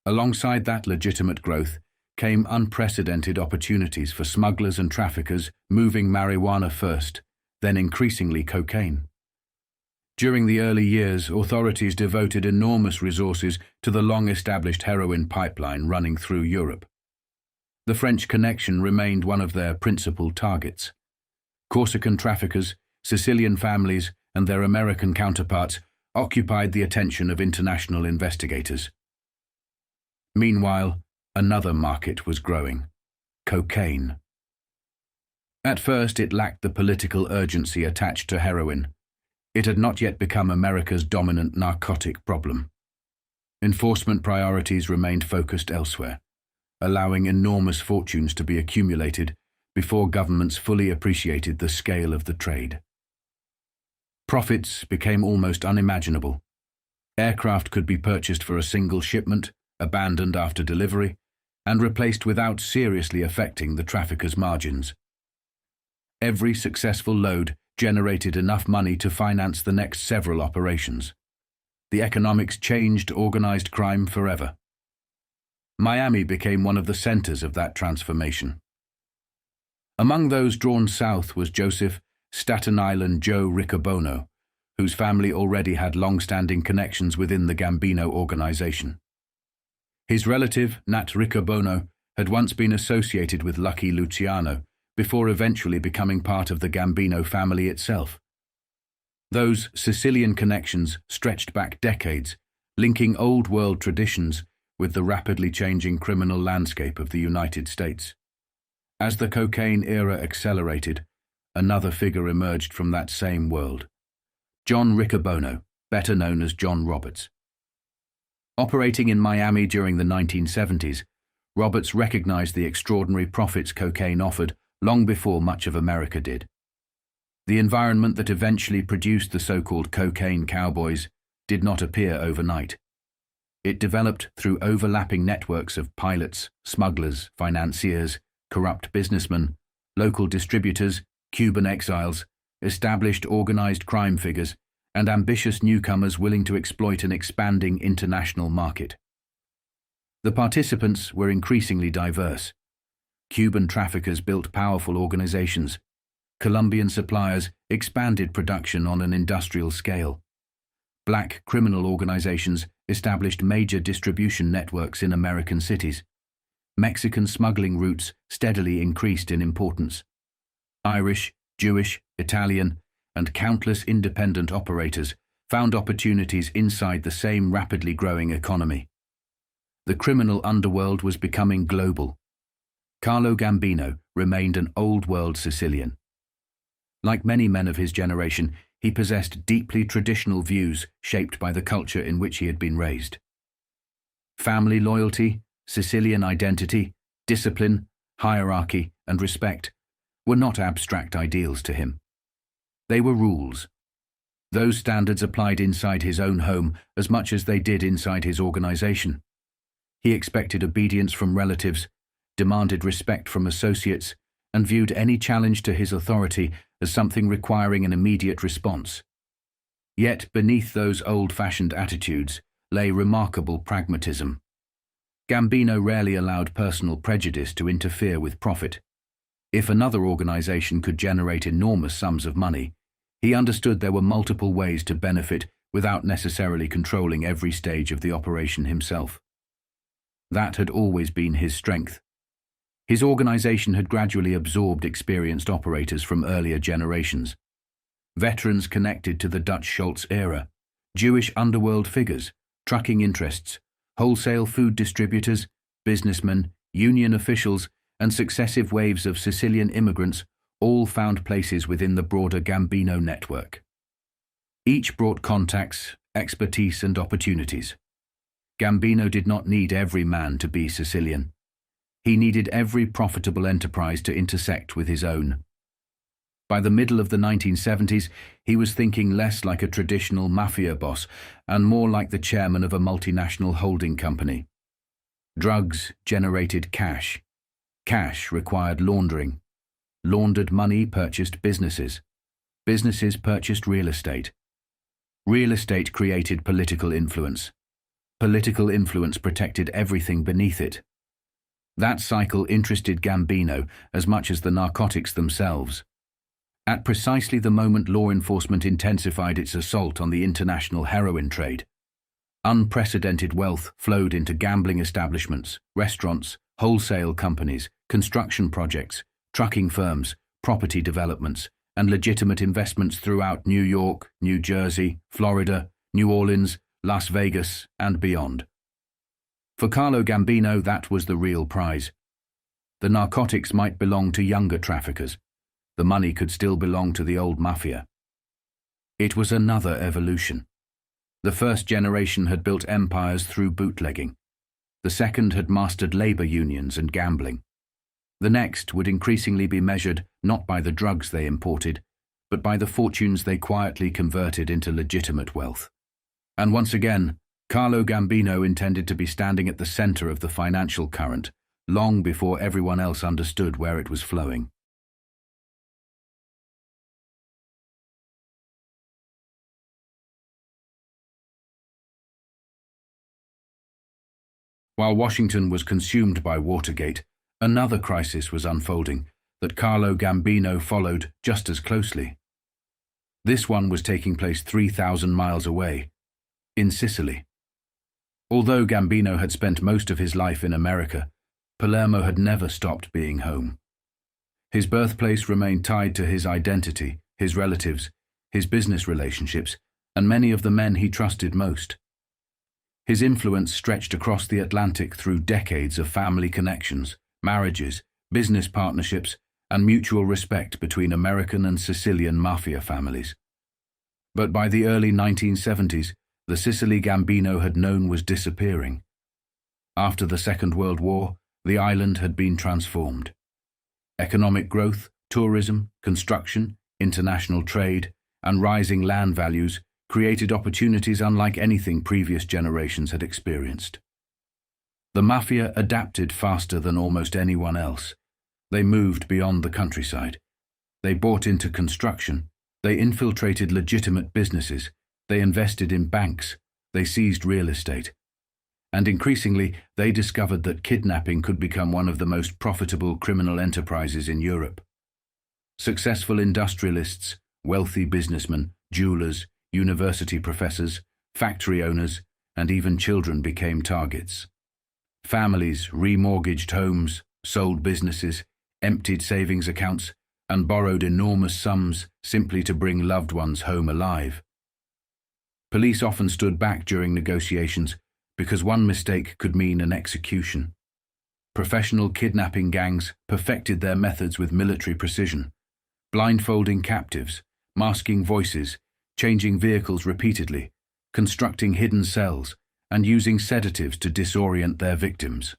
Alongside that legitimate growth came unprecedented opportunities for smugglers and traffickers moving marijuana first, then increasingly cocaine. During the early years, authorities devoted enormous resources to the long-established heroin pipeline running through Europe. The French Connection remained one of their principal targets. Corsican traffickers, Sicilian families, and their American counterparts occupied the attention of international investigators. Meanwhile, another market was growing: cocaine. At first, it lacked the political urgency attached to heroin. It had not yet become America's dominant narcotic problem. Enforcement priorities remained focused elsewhere, allowing enormous fortunes to be accumulated before governments fully appreciated the scale of the trade. Profits became almost unimaginable. Aircraft could be purchased for a single shipment, abandoned after delivery, and replaced without seriously affecting the traffickers' margins. Every successful load generated enough money to finance the next several operations. The economics changed organized crime forever. Miami became one of the centers of that transformation. Among those drawn south was Joseph Staten Island Joe Riccobono, whose family already had long-standing connections within the Gambino organization. His relative, Nat Riccobono, had once been associated with Lucky Luciano, before eventually becoming part of the Gambino family itself. Those Sicilian connections stretched back decades, linking old-world traditions with the rapidly changing criminal landscape of the United States. As the cocaine era accelerated, another figure emerged from that same world: John Riccobono, better known as John Roberts. Operating in Miami during the 1970s, Roberts recognized the extraordinary profits cocaine offered long before much of America did. The environment that eventually produced the so-called cocaine cowboys did not appear overnight. It developed through overlapping networks of pilots, smugglers, financiers, corrupt businessmen, local distributors, Cuban exiles, established organized crime figures, and ambitious newcomers willing to exploit an expanding international market. The participants were increasingly diverse. Cuban traffickers built powerful organizations. Colombian suppliers expanded production on an industrial scale. Black criminal organizations established major distribution networks in American cities. Mexican smuggling routes steadily increased in importance. Irish, Jewish, Italian, and countless independent operators found opportunities inside the same rapidly growing economy. The criminal underworld was becoming global. Carlo Gambino remained an old-world Sicilian. Like many men of his generation, he possessed deeply traditional views shaped by the culture in which he had been raised. Family loyalty, Sicilian identity, discipline, hierarchy, and respect were not abstract ideals to him. They were rules. Those standards applied inside his own home as much as they did inside his organization. He expected obedience from relatives, demanded respect from associates, and viewed any challenge to his authority as something requiring an immediate response. Yet beneath those old-fashioned attitudes lay remarkable pragmatism. Gambino rarely allowed personal prejudice to interfere with profit. If another organization could generate enormous sums of money, he understood there were multiple ways to benefit without necessarily controlling every stage of the operation himself. That had always been his strength. His organization had gradually absorbed experienced operators from earlier generations. Veterans connected to the Dutch Schultz era, Jewish underworld figures, trucking interests, wholesale food distributors, businessmen, union officials, and successive waves of Sicilian immigrants all found places within the broader Gambino network. Each brought contacts, expertise, and opportunities. Gambino did not need every man to be Sicilian. He needed every profitable enterprise to intersect with his own. By the middle of the 1970s, he was thinking less like a traditional mafia boss and more like the chairman of a multinational holding company. Drugs generated cash. Cash required laundering. Laundered money purchased businesses. Businesses purchased real estate. Real estate created political influence. Political influence protected everything beneath it. That cycle interested Gambino as much as the narcotics themselves. At precisely the moment law enforcement intensified its assault on the international heroin trade, unprecedented wealth flowed into gambling establishments, restaurants, wholesale companies, construction projects, trucking firms, property developments, and legitimate investments throughout New York, New Jersey, Florida, New Orleans, Las Vegas, and beyond. For Carlo Gambino, that was the real prize. The narcotics might belong to younger traffickers. The money could still belong to the old mafia. It was another evolution. The first generation had built empires through bootlegging. The second had mastered labor unions and gambling. The next would increasingly be measured not by the drugs they imported, but by the fortunes they quietly converted into legitimate wealth. And once again, Carlo Gambino intended to be standing at the center of the financial current, long before everyone else understood where it was flowing. While Washington was consumed by Watergate, another crisis was unfolding that Carlo Gambino followed just as closely. This one was taking place 3,000 miles away, in Sicily. Although Gambino had spent most of his life in America, Palermo had never stopped being home. His birthplace remained tied to his identity, his relatives, his business relationships, and many of the men he trusted most. His influence stretched across the Atlantic through decades of family connections, marriages, business partnerships, and mutual respect between American and Sicilian mafia families. But by the early 1970s, the Sicily Gambino had known was disappearing. After the Second World War, the island had been transformed. Economic growth, tourism, construction, international trade, and rising land values created opportunities unlike anything previous generations had experienced. The mafia adapted faster than almost anyone else. They moved beyond the countryside. They bought into construction. They infiltrated legitimate businesses. They invested in banks. They seized real estate. And increasingly, they discovered that kidnapping could become one of the most profitable criminal enterprises in Europe. Successful industrialists, wealthy businessmen, jewelers, university professors, factory owners, and even children became targets. Families remortgaged homes, sold businesses, emptied savings accounts, and borrowed enormous sums simply to bring loved ones home alive. Police often stood back during negotiations because one mistake could mean an execution. Professional kidnapping gangs perfected their methods with military precision, blindfolding captives, masking voices, changing vehicles repeatedly, constructing hidden cells, and using sedatives to disorient their victims.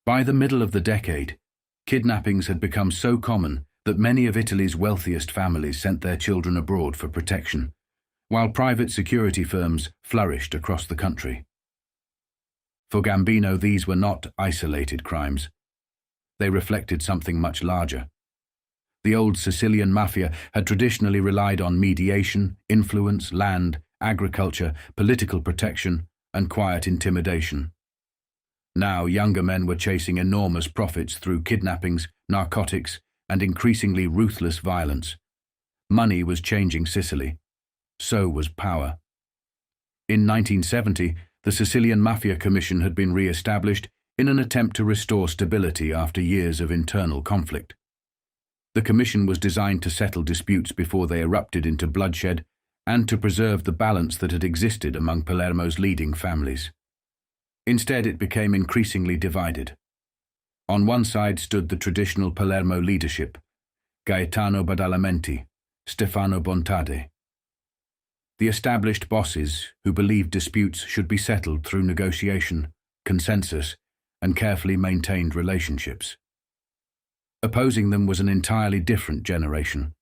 By the middle of the decade, kidnappings had become so common that many of Italy's wealthiest families sent their children abroad for protection, while private security firms flourished across the country. For Gambino, these were not isolated crimes. They reflected something much larger. The old Sicilian mafia had traditionally relied on mediation, influence, land, agriculture, political protection, and quiet intimidation. Now, younger men were chasing enormous profits through kidnappings, narcotics, and increasingly ruthless violence. Money was changing Sicily. So was power. In 1970, the Sicilian Mafia Commission had been re-established in an attempt to restore stability after years of internal conflict. The commission was designed to settle disputes before they erupted into bloodshed and to preserve the balance that had existed among Palermo's leading families. Instead, it became increasingly divided. On one side stood the traditional Palermo leadership, Gaetano Badalamenti, Stefano Bontade. The established bosses who believed disputes should be settled through negotiation, consensus, and carefully maintained relationships. Opposing them was an entirely different generation.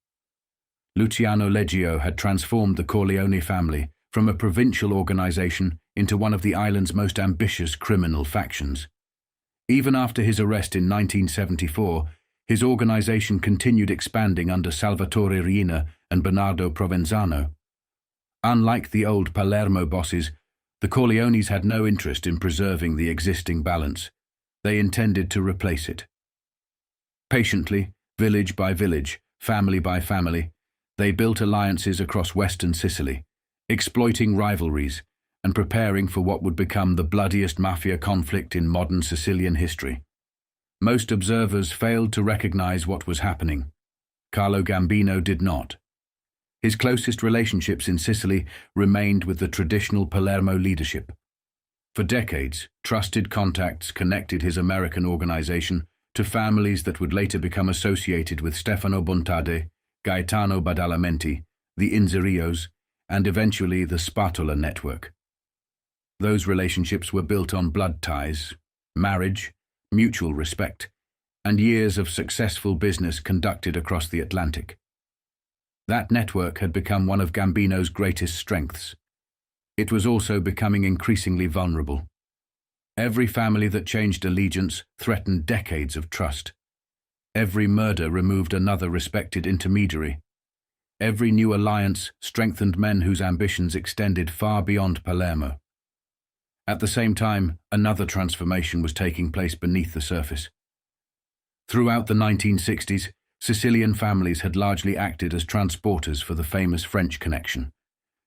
Luciano Leggio had transformed the Corleone family from a provincial organization into one of the island's most ambitious criminal factions. Even after his arrest in 1974, his organization continued expanding under Salvatore Riina and Bernardo Provenzano. Unlike the old Palermo bosses, the Corleones had no interest in preserving the existing balance. They intended to replace it. Patiently, village by village, family by family, they built alliances across western Sicily, exploiting rivalries and preparing for what would become the bloodiest mafia conflict in modern Sicilian history. Most observers failed to recognize what was happening. Carlo Gambino did not. His closest relationships in Sicily remained with the traditional Palermo leadership. For decades, trusted contacts connected his American organization to families that would later become associated with Stefano Bontade, Gaetano Badalamenti, the Inzerios, and eventually the Spatola network. Those relationships were built on blood ties, marriage, mutual respect, and years of successful business conducted across the Atlantic. That network had become one of Gambino's greatest strengths. It was also becoming increasingly vulnerable. Every family that changed allegiance threatened decades of trust. Every murder removed another respected intermediary. Every new alliance strengthened men whose ambitions extended far beyond Palermo. At the same time, another transformation was taking place beneath the surface. Throughout the 1960s, Sicilian families had largely acted as transporters for the famous French connection,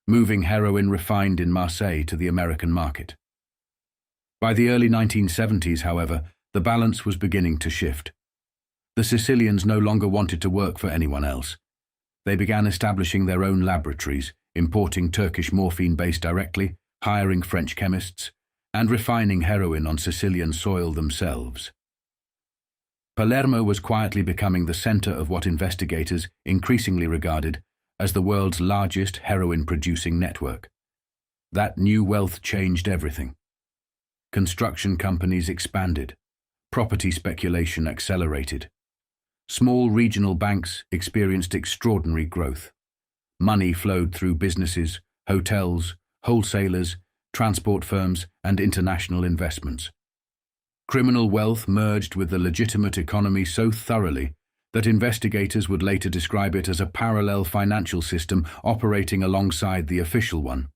moving heroin refined in Marseille to the American market. By the early 1970s, however, the balance was beginning to shift. The Sicilians no longer wanted to work for anyone else. They began establishing their own laboratories, importing Turkish morphine based directly, hiring French chemists, and refining heroin on Sicilian soil themselves. Palermo was quietly becoming the center of what investigators increasingly regarded as the world's largest heroin-producing network. That new wealth changed everything. Construction companies expanded. Property speculation accelerated. Small regional banks experienced extraordinary growth. Money flowed through businesses, hotels, wholesalers, transport firms, and international investments. Criminal wealth merged with the legitimate economy so thoroughly that investigators would later describe it as a parallel financial system operating alongside the official one.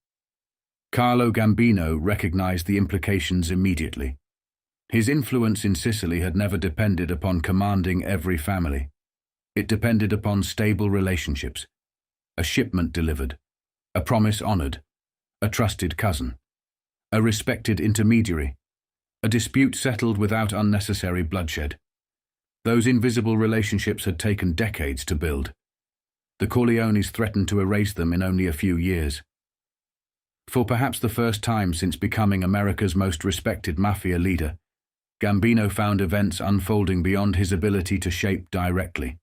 Carlo Gambino recognized the implications immediately. His influence in Sicily had never depended upon commanding every family. It depended upon stable relationships, a shipment delivered, a promise honored, a trusted cousin, a respected intermediary, a dispute settled without unnecessary bloodshed. Those invisible relationships had taken decades to build. The Corleones threatened to erase them in only a few years. For perhaps the first time since becoming America's most respected mafia leader, Gambino found events unfolding beyond his ability to shape directly.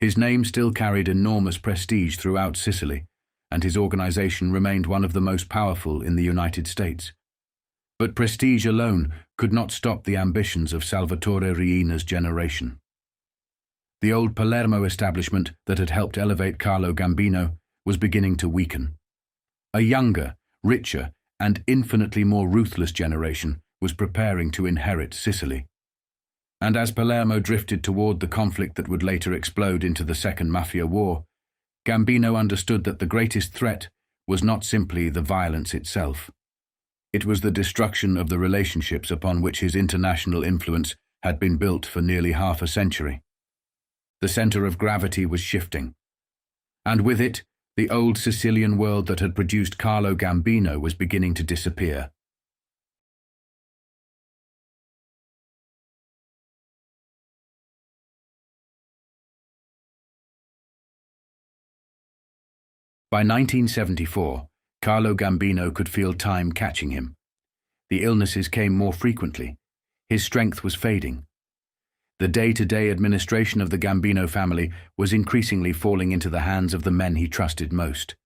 His name still carried enormous prestige throughout Sicily, and his organization remained one of the most powerful in the United States. But prestige alone could not stop the ambitions of Salvatore Riina's generation. The old Palermo establishment that had helped elevate Carlo Gambino was beginning to weaken. A younger, richer, and infinitely more ruthless generation was preparing to inherit Sicily. And as Palermo drifted toward the conflict that would later explode into the Second Mafia War, Gambino understood that the greatest threat was not simply the violence itself. It was the destruction of the relationships upon which his international influence had been built for nearly half a century. The center of gravity was shifting, and with it, the old Sicilian world that had produced Carlo Gambino was beginning to disappear. By 1974, Carlo Gambino could feel time catching him. The illnesses came more frequently. His strength was fading. The day-to-day administration of the Gambino family was increasingly falling into the hands of the men he trusted most.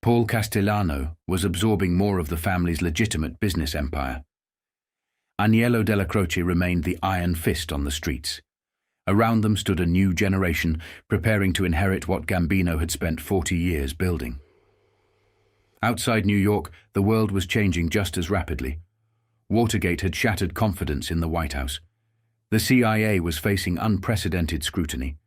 Paul Castellano was absorbing more of the family's legitimate business empire. Aniello Dellacroce remained the iron fist on the streets. Around them stood a new generation preparing to inherit what Gambino had spent 40 years building. Outside New York, the world was changing just as rapidly. Watergate had shattered confidence in the White House. The CIA was facing unprecedented scrutiny.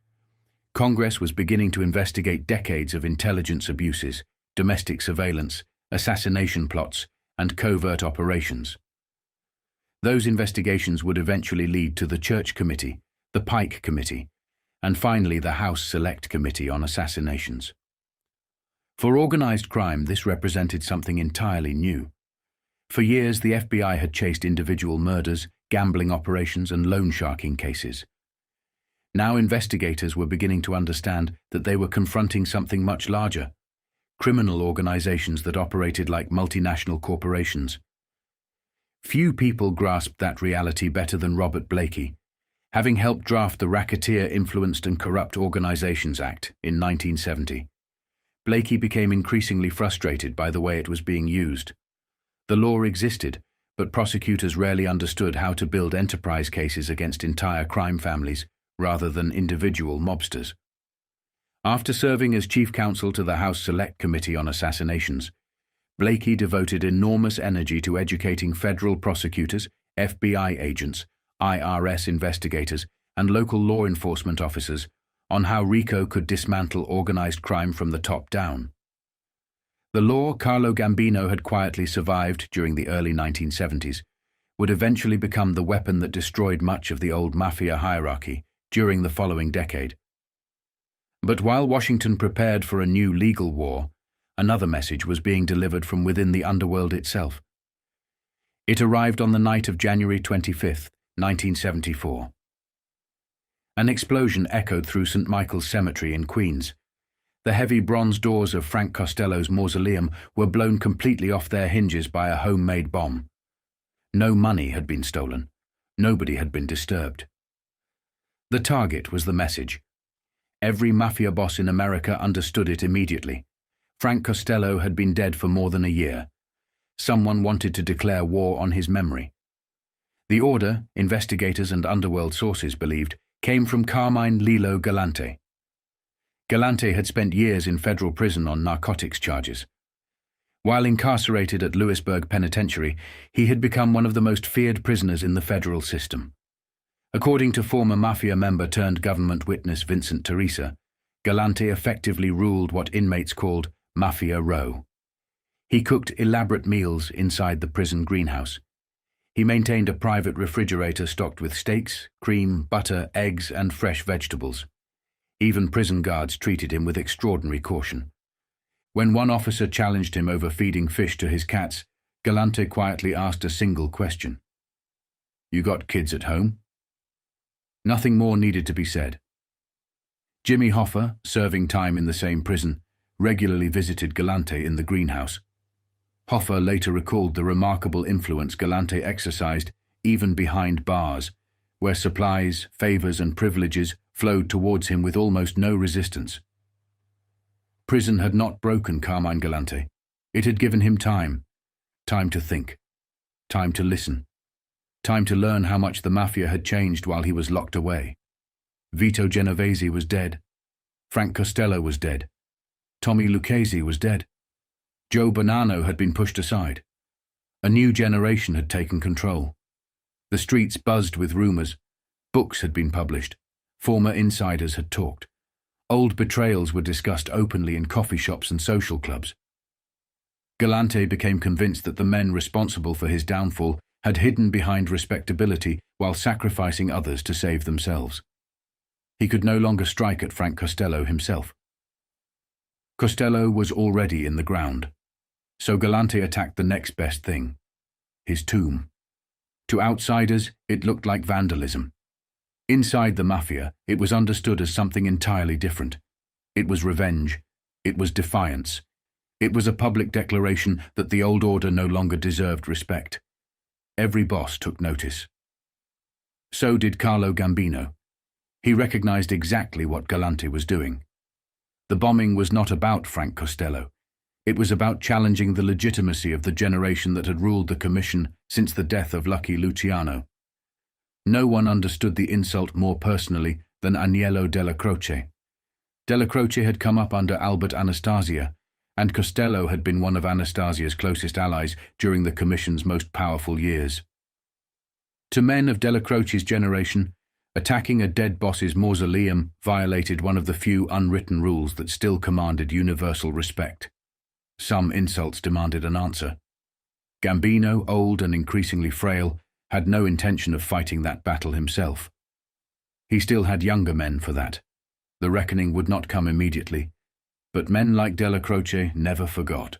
Congress was beginning to investigate decades of intelligence abuses, domestic surveillance, assassination plots, and covert operations. Those investigations would eventually lead to the Church Committee, the Pike Committee, and finally the House Select Committee on Assassinations. For organized crime, this represented something entirely new. For years, the FBI had chased individual murders, gambling operations, and loan sharking cases. Now investigators were beginning to understand that they were confronting something much larger, criminal organizations that operated like multinational corporations. Few people grasped that reality better than Robert Blakey, having helped draft the Racketeer Influenced and Corrupt Organizations Act in 1970. Blakey became increasingly frustrated by the way it was being used. The law existed, but prosecutors rarely understood how to build enterprise cases against entire crime families rather than individual mobsters. After serving as chief counsel to the House Select Committee on Assassinations, Blakey devoted enormous energy to educating federal prosecutors, FBI agents, IRS investigators, and local law enforcement officers on how RICO could dismantle organized crime from the top down. The law Carlo Gambino had quietly survived during the early 1970s would eventually become the weapon that destroyed much of the old mafia hierarchy, during the following decade. But while Washington prepared for a new legal war, another message was being delivered from within the underworld itself. It arrived on the night of January 25, 1974. An explosion echoed through St. Michael's Cemetery in Queens. The heavy bronze doors of Frank Costello's mausoleum were blown completely off their hinges by a homemade bomb. No money had been stolen. Nobody had been disturbed. The target was the message. Every mafia boss in America understood it immediately. Frank Costello had been dead for more than a year. Someone wanted to declare war on his memory. The order, investigators and underworld sources believed, came from Carmine Lillo Galante. Galante had spent years in federal prison on narcotics charges. While incarcerated at Lewisburg Penitentiary, he had become one of the most feared prisoners in the federal system. According to former mafia member turned government witness Vincent Teresa, Galante effectively ruled what inmates called Mafia Row. He cooked elaborate meals inside the prison greenhouse. He maintained a private refrigerator stocked with steaks, cream, butter, eggs, and fresh vegetables. Even prison guards treated him with extraordinary caution. When one officer challenged him over feeding fish to his cats, Galante quietly asked a single question. "You got kids at home?" Nothing more needed to be said. Jimmy Hoffa, serving time in the same prison, regularly visited Galante in the greenhouse. Hoffa later recalled the remarkable influence Galante exercised even behind bars, where supplies, favors, and privileges flowed towards him with almost no resistance. Prison had not broken Carmine Galante. It had given him time to think, time to listen, time to learn how much the mafia had changed while he was locked away. Vito Genovese was dead. Frank Costello was dead. Tommy Lucchese was dead. Joe Bonanno had been pushed aside. A new generation had taken control. The streets buzzed with rumors. Books had been published. Former insiders had talked. Old betrayals were discussed openly in coffee shops and social clubs. Galante became convinced that the men responsible for his downfall had hidden behind respectability while sacrificing others to save themselves. He could no longer strike at Frank Costello himself. Costello was already in the ground, so Galante attacked the next best thing, his tomb. To outsiders, it looked like vandalism. Inside the mafia, it was understood as something entirely different. It was revenge. It was defiance. It was a public declaration that the old order no longer deserved respect. Every boss took notice. So did Carlo Gambino. He recognized exactly what Galante was doing. The bombing was not about Frank Costello. It was about challenging the legitimacy of the generation that had ruled the commission since the death of Lucky Luciano. No one understood the insult more personally than Aniello Dellacroce. Dellacroce had come up under Albert Anastasia, and Costello had been one of Anastasia's closest allies during the commission's most powerful years. To men of Dellacroce's generation, attacking a dead boss's mausoleum violated one of the few unwritten rules that still commanded universal respect. Some insults demanded an answer. Gambino, old and increasingly frail, had no intention of fighting that battle himself. He still had younger men for that. The reckoning would not come immediately, but men like Dellacroce never forgot.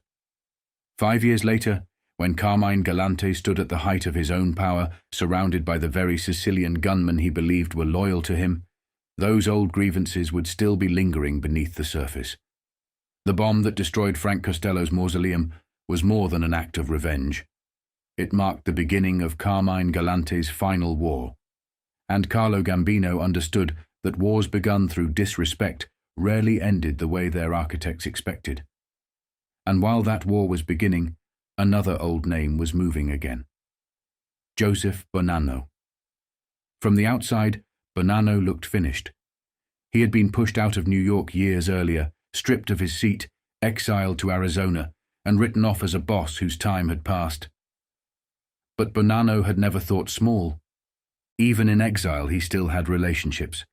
5 years later, when Carmine Galante stood at the height of his own power, surrounded by the very Sicilian gunmen he believed were loyal to him, those old grievances would still be lingering beneath the surface. The bomb that destroyed Frank Costello's mausoleum was more than an act of revenge. It marked the beginning of Carmine Galante's final war, and Carlo Gambino understood that wars begun through disrespect rarely ended the way their architects expected. And while that war was beginning, another old name was moving again. Joseph Bonanno. From the outside, Bonanno looked finished. He had been pushed out of New York years earlier, stripped of his seat, exiled to Arizona, and written off as a boss whose time had passed. But Bonanno had never thought small. Even in exile, he still had relationships.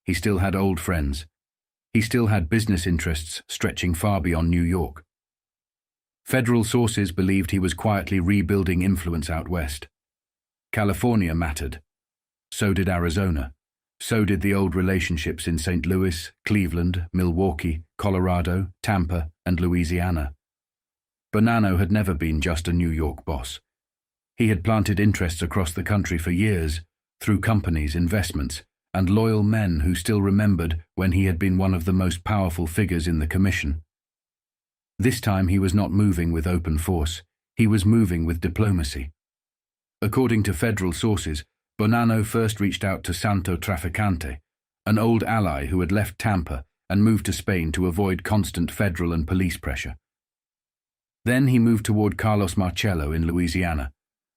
He still had old friends. He still had business interests stretching far beyond New York. Federal sources believed he was quietly rebuilding influence out west. California mattered. So did Arizona. So did the old relationships in St. Louis, Cleveland, Milwaukee, Colorado, Tampa, and Louisiana. Bonanno had never been just a New York boss. He had planted interests across the country for years, through companies, investments, and loyal men who still remembered when he had been one of the most powerful figures in the commission. This time he was not moving with open force, he was moving with diplomacy. According to federal sources, Bonanno first reached out to Santo Trafficante, an old ally who had left Tampa and moved to Spain to avoid constant federal and police pressure. Then he moved toward Carlos Marcello in Louisiana,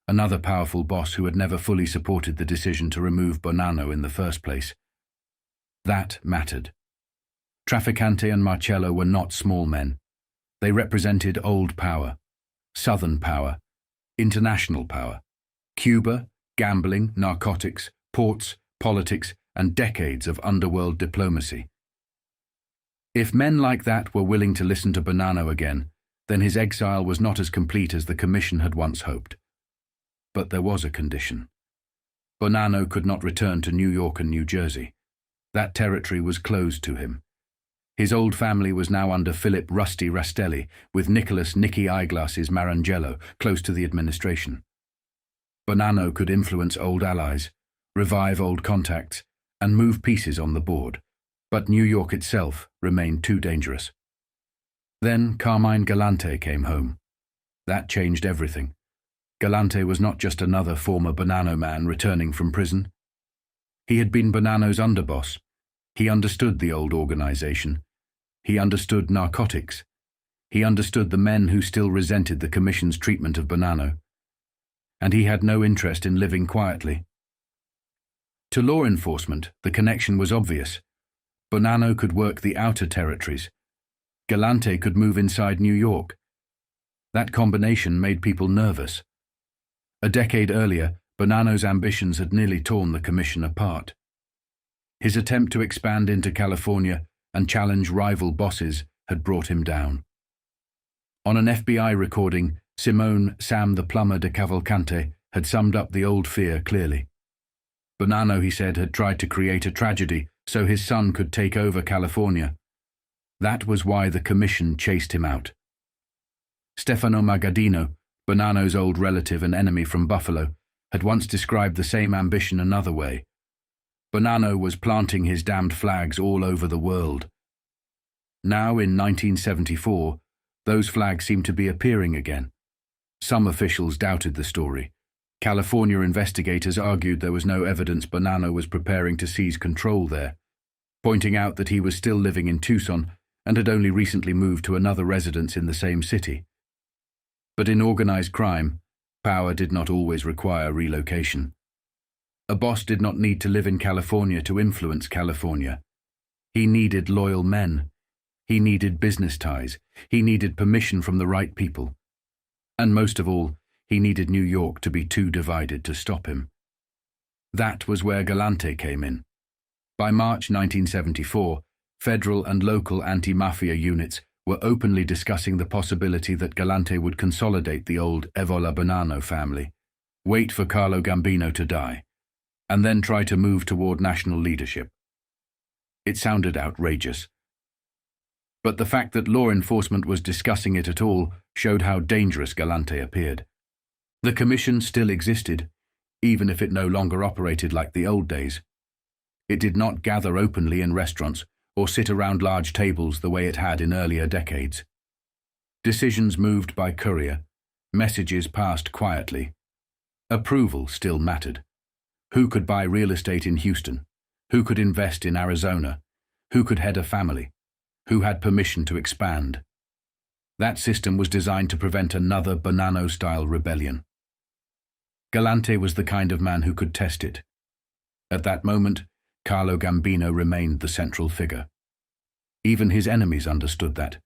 another powerful boss who had never fully supported the decision to remove Bonanno in the first place. That mattered. Trafficante and Marcello were not small men. They represented old power, Southern power, international power, Cuba, gambling, narcotics, ports, politics, and decades of underworld diplomacy. If men like that were willing to listen to Bonanno again, then his exile was not as complete as the Commission had once hoped. But there was a condition. Bonanno could not return to New York and New Jersey. That territory was closed to him. His old family was now under Philip Rusty Rastelli, with Nicholas Nicky Eyeglasses Marangelo close to the administration. Bonanno could influence old allies, revive old contacts, and move pieces on the board, but New York itself remained too dangerous. Then Carmine Galante came home. That changed everything. Galante was not just another former Bonanno man returning from prison. He had been Bonanno's underboss. He understood the old organization. He understood narcotics. He understood the men who still resented the Commission's treatment of Bonanno. And he had no interest in living quietly. To law enforcement, the connection was obvious. Bonanno could work the outer territories. Galante could move inside New York. That combination made people nervous. A decade earlier, Bonanno's ambitions had nearly torn the Commission apart. His attempt to expand into California and challenge rival bosses had brought him down. On an FBI recording, Simone Sam the Plumber de Cavalcante had summed up the old fear clearly. Bonanno, he said, had tried to create a tragedy so his son could take over California. That was why the Commission chased him out. Stefano Magaddino, Bonanno's old relative and enemy from Buffalo, had once described the same ambition another way. Bonanno was planting his damned flags all over the world. Now, in 1974, those flags seemed to be appearing again. Some officials doubted the story. California investigators argued there was no evidence Bonanno was preparing to seize control there, pointing out that he was still living in Tucson and had only recently moved to another residence in the same city. But in organized crime, power did not always require relocation. A boss did not need to live in California to influence California. He needed loyal men. He needed business ties. He needed permission from the right people. And most of all, he needed New York to be too divided to stop him. That was where Galante came in. By March 1974, federal and local anti-mafia units were openly discussing the possibility that Galante would consolidate the old Evola Bonanno family, wait for Carlo Gambino to die, and then try to move toward national leadership. It sounded outrageous. But the fact that law enforcement was discussing it at all showed how dangerous Galante appeared. The Commission still existed, even if it no longer operated like the old days. It did not gather openly in restaurants or sit around large tables the way it had in earlier decades. Decisions moved by courier, messages passed quietly. Approval still mattered. Who could buy real estate in Houston? Who could invest in Arizona? Who could head a family? Who had permission to expand? That system was designed to prevent another Bonanno-style rebellion. Galante was the kind of man who could test it. At that moment, Carlo Gambino remained the central figure. Even his enemies understood that.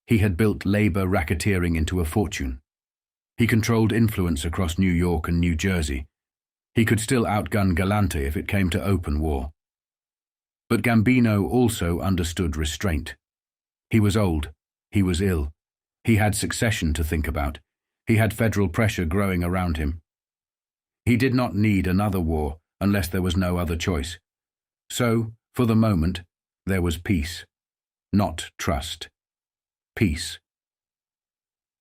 He had built labor racketeering into a fortune. He controlled influence across New York and New Jersey. He could still outgun Galante if it came to open war. But Gambino also understood restraint. He was old. He was ill. He had succession to think about. He had federal pressure growing around him. He did not need another war unless there was no other choice. So, for the moment, there was peace. Not trust. Peace.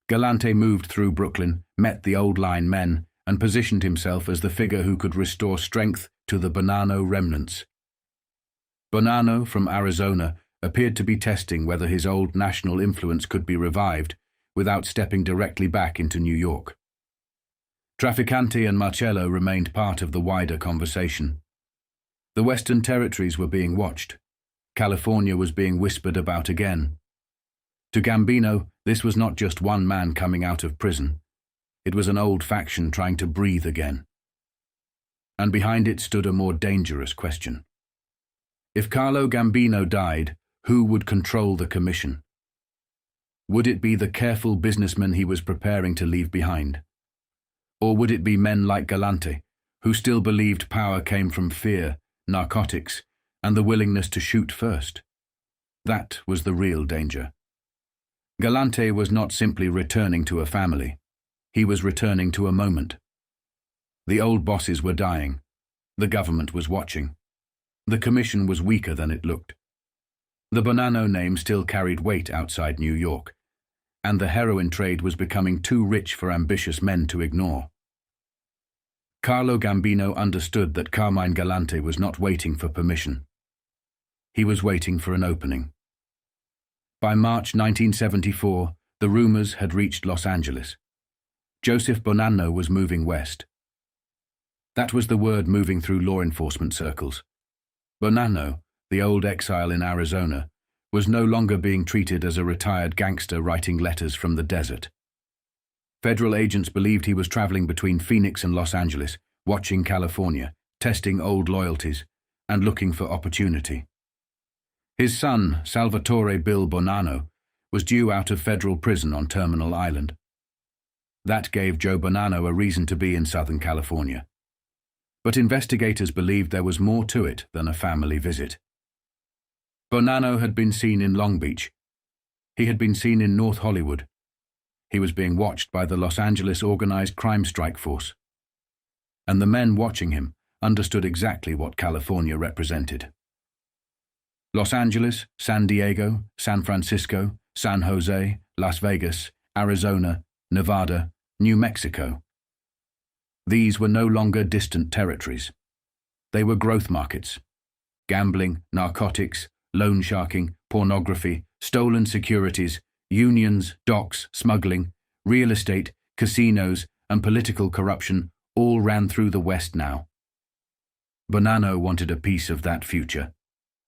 Galante moved through Brooklyn, met the old line men, and positioned himself as the figure who could restore strength to the Bonanno remnants. Bonanno, from Arizona, appeared to be testing whether his old national influence could be revived without stepping directly back into New York. Trafficante and Marcello remained part of the wider conversation. The Western Territories were being watched. California was being whispered about again. To Gambino, this was not just one man coming out of prison. It was an old faction trying to breathe again. And behind it stood a more dangerous question. If Carlo Gambino died, who would control the commission? Would it be the careful businessmen he was preparing to leave behind? Or would it be men like Galante, who still believed power came from fear, narcotics, and the willingness to shoot first? That was the real danger. Galante was not simply returning to a family. He was returning to a moment. The old bosses were dying. The government was watching. The commission was weaker than it looked. The Bonanno name still carried weight outside New York, and the heroin trade was becoming too rich for ambitious men to ignore. Carlo Gambino understood that Carmine Galante was not waiting for permission. He was waiting for an opening. By March 1974, the rumors had reached Los Angeles. Joseph Bonanno was moving west. That was the word moving through law enforcement circles. Bonanno, the old exile in Arizona, was no longer being treated as a retired gangster writing letters from the desert. Federal agents believed he was traveling between Phoenix and Los Angeles, watching California, testing old loyalties, and looking for opportunity. His son, Salvatore Bill Bonanno, was due out of federal prison on Terminal Island. That gave Joe Bonanno a reason to be in Southern California. But investigators believed there was more to it than a family visit. Bonanno had been seen in Long Beach. He had been seen in North Hollywood. He was being watched by the Los Angeles Organized Crime Strike Force. And the men watching him understood exactly what California represented. Los Angeles, San Diego, San Francisco, San Jose, Las Vegas, Arizona, Nevada, New Mexico. These were no longer distant territories. They were growth markets. Gambling, narcotics, loan sharking, pornography, stolen securities, unions, docks, smuggling, real estate, casinos, and political corruption all ran through the West now. Bonanno wanted a piece of that future,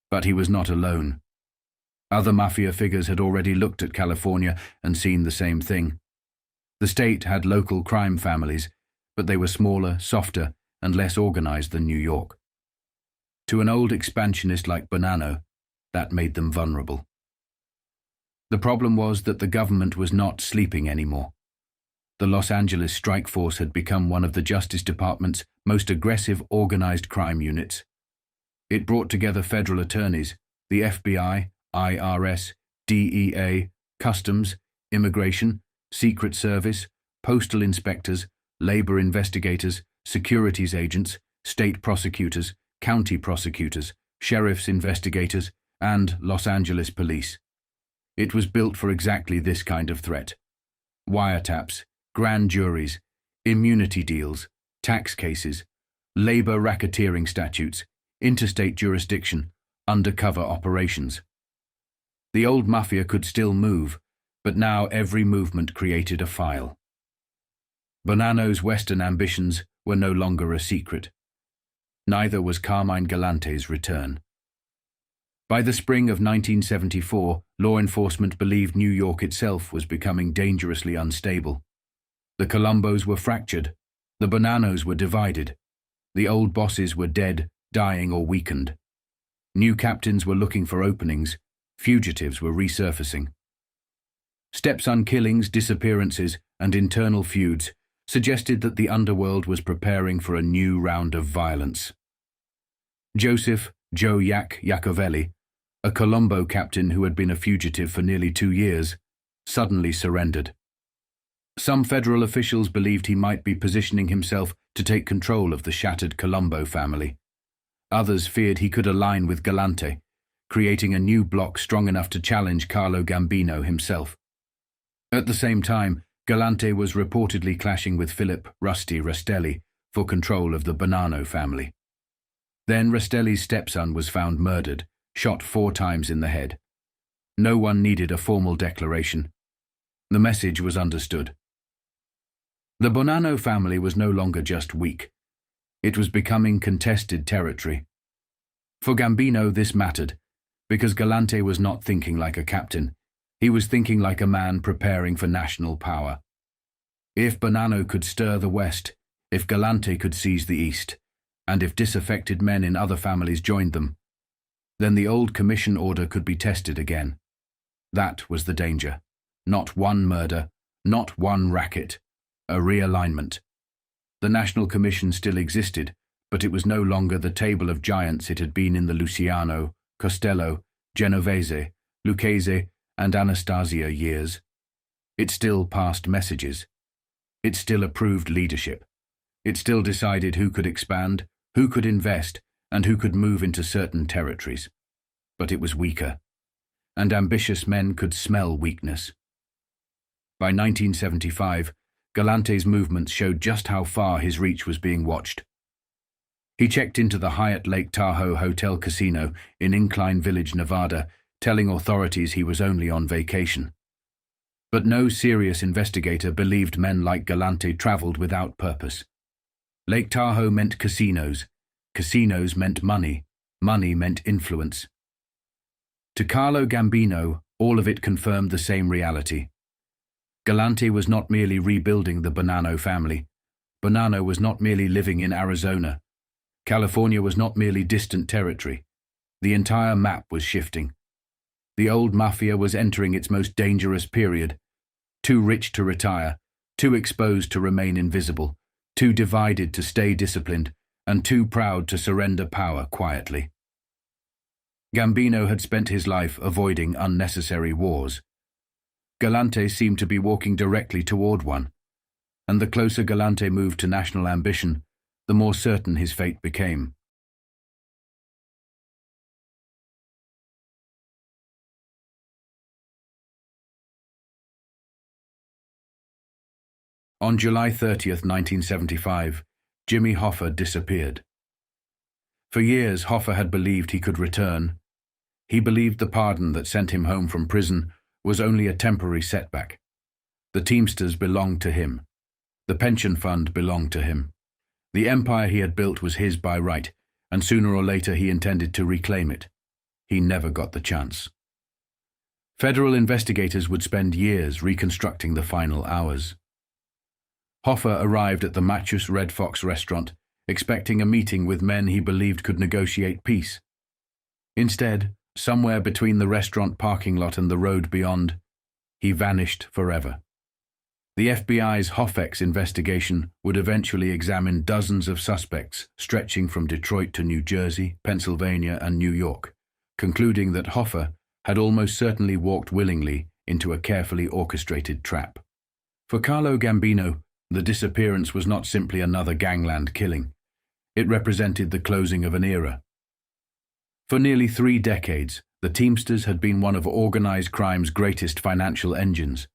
but he was not alone. Other mafia figures had already looked at California and seen the same thing. The state had local crime families, but they were smaller, softer, and less organized than New York. To an old expansionist like Bonanno, that made them vulnerable. The problem was that the government was not sleeping anymore. The Los Angeles Strike Force had become one of the Justice Department's most aggressive organized crime units. It brought together federal attorneys, the FBI, IRS, DEA, Customs, Immigration, Secret Service, postal inspectors, labor investigators, securities agents, state prosecutors, county prosecutors, sheriff's investigators, and Los Angeles police. It was built for exactly this kind of threat. Wiretaps, grand juries, immunity deals, tax cases, labor racketeering statutes, interstate jurisdiction, undercover operations. The old mafia could still move, but now every movement created a file. Bonanno's Western ambitions were no longer a secret. Neither was Carmine Galante's return. By the spring of 1974, law enforcement believed New York itself was becoming dangerously unstable. The Colombos were fractured. The Bonannos were divided. The old bosses were dead, dying, or weakened. New captains were looking for openings. Fugitives were resurfacing. Stepson killings, disappearances, and internal feuds suggested that the underworld was preparing for a new round of violence. Joseph Joe Iacovelli, a Colombo captain who had been a fugitive for nearly 2 years, suddenly surrendered. Some federal officials believed he might be positioning himself to take control of the shattered Colombo family. Others feared he could align with Galante, creating a new bloc strong enough to challenge Carlo Gambino himself. At the same time, Galante was reportedly clashing with Philip "Rusty" Rastelli for control of the Bonanno family. Then Rastelli's stepson was found murdered, shot 4 times in the head. No one needed a formal declaration. The message was understood. The Bonanno family was no longer just weak. It was becoming contested territory. For Gambino, this mattered, because Galante was not thinking like a captain. He was thinking like a man preparing for national power. If Bonanno could stir the West, if Galante could seize the East, and if disaffected men in other families joined them, then the old commission order could be tested again. That was the danger. Not one murder, not one racket, a realignment. The National Commission still existed, but it was no longer the table of giants it had been in the Luciano, Costello, Genovese, Lucchese, and Anastasia years. It still passed messages. It still approved leadership. It still decided who could expand, who could invest, and who could move into certain territories. But it was weaker, and ambitious men could smell weakness. By 1975, Galante's movements showed just how far his reach was being watched. He checked into the Hyatt Lake Tahoe Hotel Casino in Incline Village, Nevada, telling authorities he was only on vacation. But no serious investigator believed men like Galante traveled without purpose. Lake Tahoe meant casinos. Casinos meant money. Money meant influence. To Carlo Gambino, all of it confirmed the same reality. Galante was not merely rebuilding the Bonanno family. Bonanno was not merely living in Arizona. California was not merely distant territory. The entire map was shifting. The old mafia was entering its most dangerous period. Too rich to retire, too exposed to remain invisible, too divided to stay disciplined, and too proud to surrender power quietly. Gambino had spent his life avoiding unnecessary wars. Galante seemed to be walking directly toward one, and the closer Galante moved to national ambition, the more certain his fate became. On July 30th, 1975, Jimmy Hoffa disappeared. For years, Hoffa had believed he could return. He believed the pardon that sent him home from prison was only a temporary setback. The Teamsters belonged to him. The pension fund belonged to him. The empire he had built was his by right, and sooner or later he intended to reclaim it. He never got the chance. Federal investigators would spend years reconstructing the final hours. Hoffa arrived at the Matchus Red Fox restaurant, expecting a meeting with men he believed could negotiate peace. Instead, somewhere between the restaurant parking lot and the road beyond, he vanished forever. The FBI's Hoffex investigation would eventually examine dozens of suspects stretching from Detroit to New Jersey, Pennsylvania, and New York, concluding that Hoffa had almost certainly walked willingly into a carefully orchestrated trap. For Carlo Gambino, the disappearance was not simply another gangland killing. It represented the closing of an era. For nearly 3 decades, the Teamsters had been one of organized crime's greatest financial engines.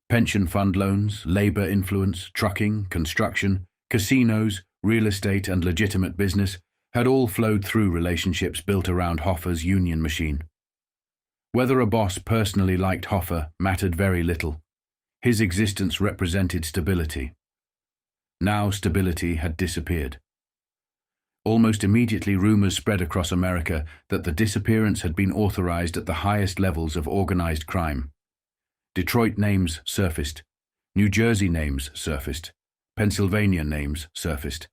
Pension fund loans, labor influence, trucking, construction, casinos, real estate, and legitimate business had all flowed through relationships built around Hoffa's union machine. Whether a boss personally liked Hoffa mattered very little. His existence represented stability. Now stability had disappeared. Almost immediately, rumors spread across America that the disappearance had been authorized at the highest levels of organized crime. Detroit names surfaced. New Jersey names surfaced. Pennsylvania names surfaced.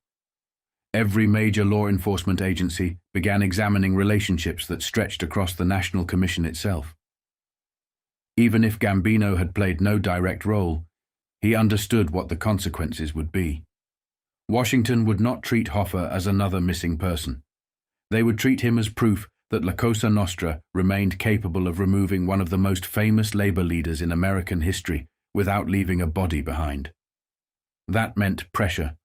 Every major law enforcement agency began examining relationships that stretched across the National Commission itself. Even if Gambino had played no direct role, he understood what the consequences would be. Washington would not treat Hoffa as another missing person. They would treat him as proof that La Cosa Nostra remained capable of removing one of the most famous labor leaders in American history without leaving a body behind. That meant pressure,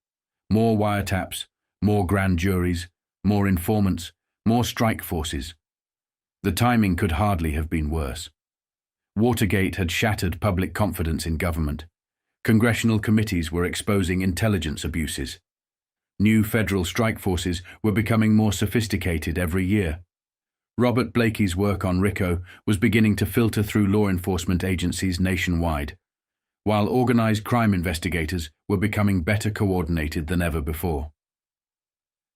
more wiretaps, more grand juries, more informants, more strike forces. The timing could hardly have been worse. Watergate had shattered public confidence in government. Congressional committees were exposing intelligence abuses. New federal strike forces were becoming more sophisticated every year. Robert Blakey's work on RICO was beginning to filter through law enforcement agencies nationwide, while organized crime investigators were becoming better coordinated than ever before.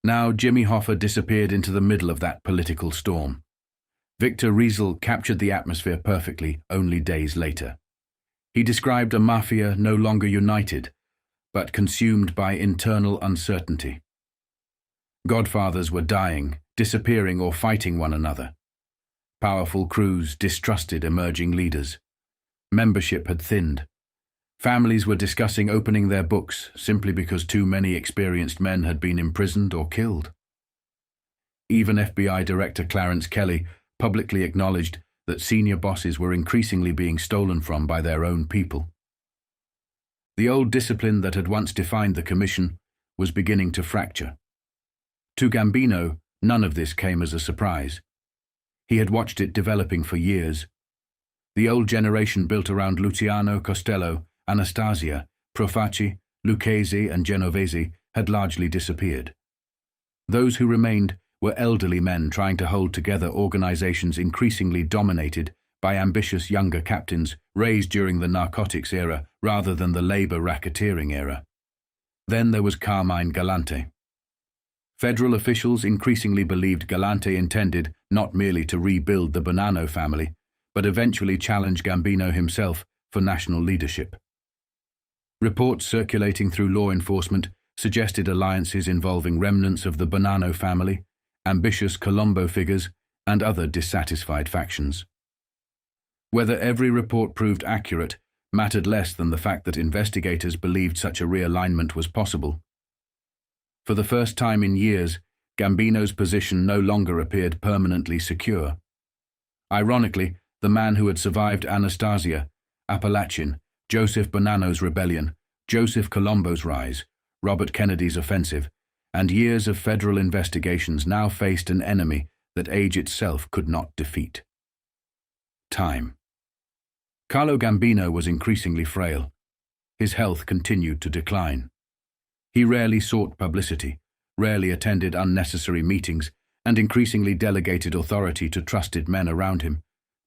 Now Jimmy Hoffa disappeared into the middle of that political storm. Victor Riesel captured the atmosphere perfectly only days later. He described a mafia no longer united, but consumed by internal uncertainty. Godfathers were dying, disappearing or fighting one another. Powerful crews distrusted emerging leaders. Membership had thinned. Families were discussing opening their books simply because too many experienced men had been imprisoned or killed. Even FBI Director Clarence Kelly publicly acknowledged that senior bosses were increasingly being stolen from by their own people. The old discipline that had once defined the commission was beginning to fracture. To Gambino, none of this came as a surprise. He had watched it developing for years. The old generation built around Luciano, Costello, Anastasia, Profaci, Lucchese and Genovese had largely disappeared. Those who remained were elderly men trying to hold together organizations increasingly dominated by ambitious younger captains raised during the narcotics era rather than the labor racketeering era. Then there was Carmine Galante. Federal officials increasingly believed Galante intended not merely to rebuild the Bonanno family, but eventually challenge Gambino himself for national leadership. Reports circulating through law enforcement suggested alliances involving remnants of the Bonanno family, ambitious Colombo figures, and other dissatisfied factions. Whether every report proved accurate mattered less than the fact that investigators believed such a realignment was possible. For the first time in years, Gambino's position no longer appeared permanently secure. Ironically, the man who had survived Anastasia, Appalachian, Joseph Bonanno's rebellion, Joseph Colombo's rise, Robert Kennedy's offensive, and years of federal investigations now faced an enemy that age itself could not defeat. Time. Carlo Gambino was increasingly frail. His health continued to decline. He rarely sought publicity, rarely attended unnecessary meetings, and increasingly delegated authority to trusted men around him,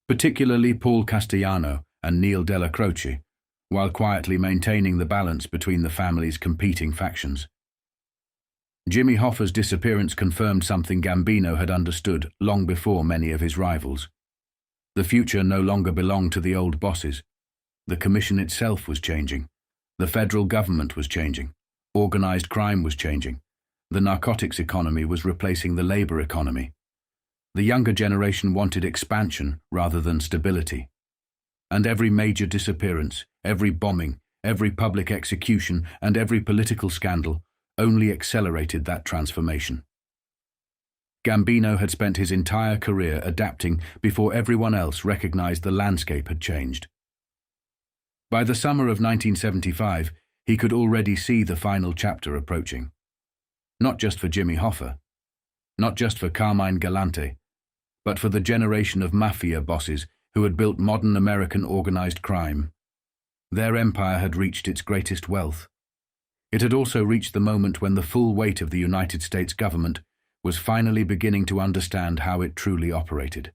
particularly Paul Castellano and Aniello Dellacroce, while quietly maintaining the balance between the family's competing factions. Jimmy Hoffa's disappearance confirmed something Gambino had understood long before many of his rivals. The future no longer belonged to the old bosses. The commission itself was changing. The federal government was changing. Organized crime was changing. The narcotics economy was replacing the labor economy. The younger generation wanted expansion rather than stability. And every major disappearance, every bombing, every public execution, and every political scandal only accelerated that transformation. Gambino had spent his entire career adapting before everyone else recognized the landscape had changed. By the summer of 1975, he could already see the final chapter approaching. Not just for Jimmy Hoffa, not just for Carmine Galante, but for the generation of mafia bosses who had built modern American organized crime. Their empire had reached its greatest wealth. It had also reached the moment when the full weight of the United States government was finally beginning to understand how it truly operated.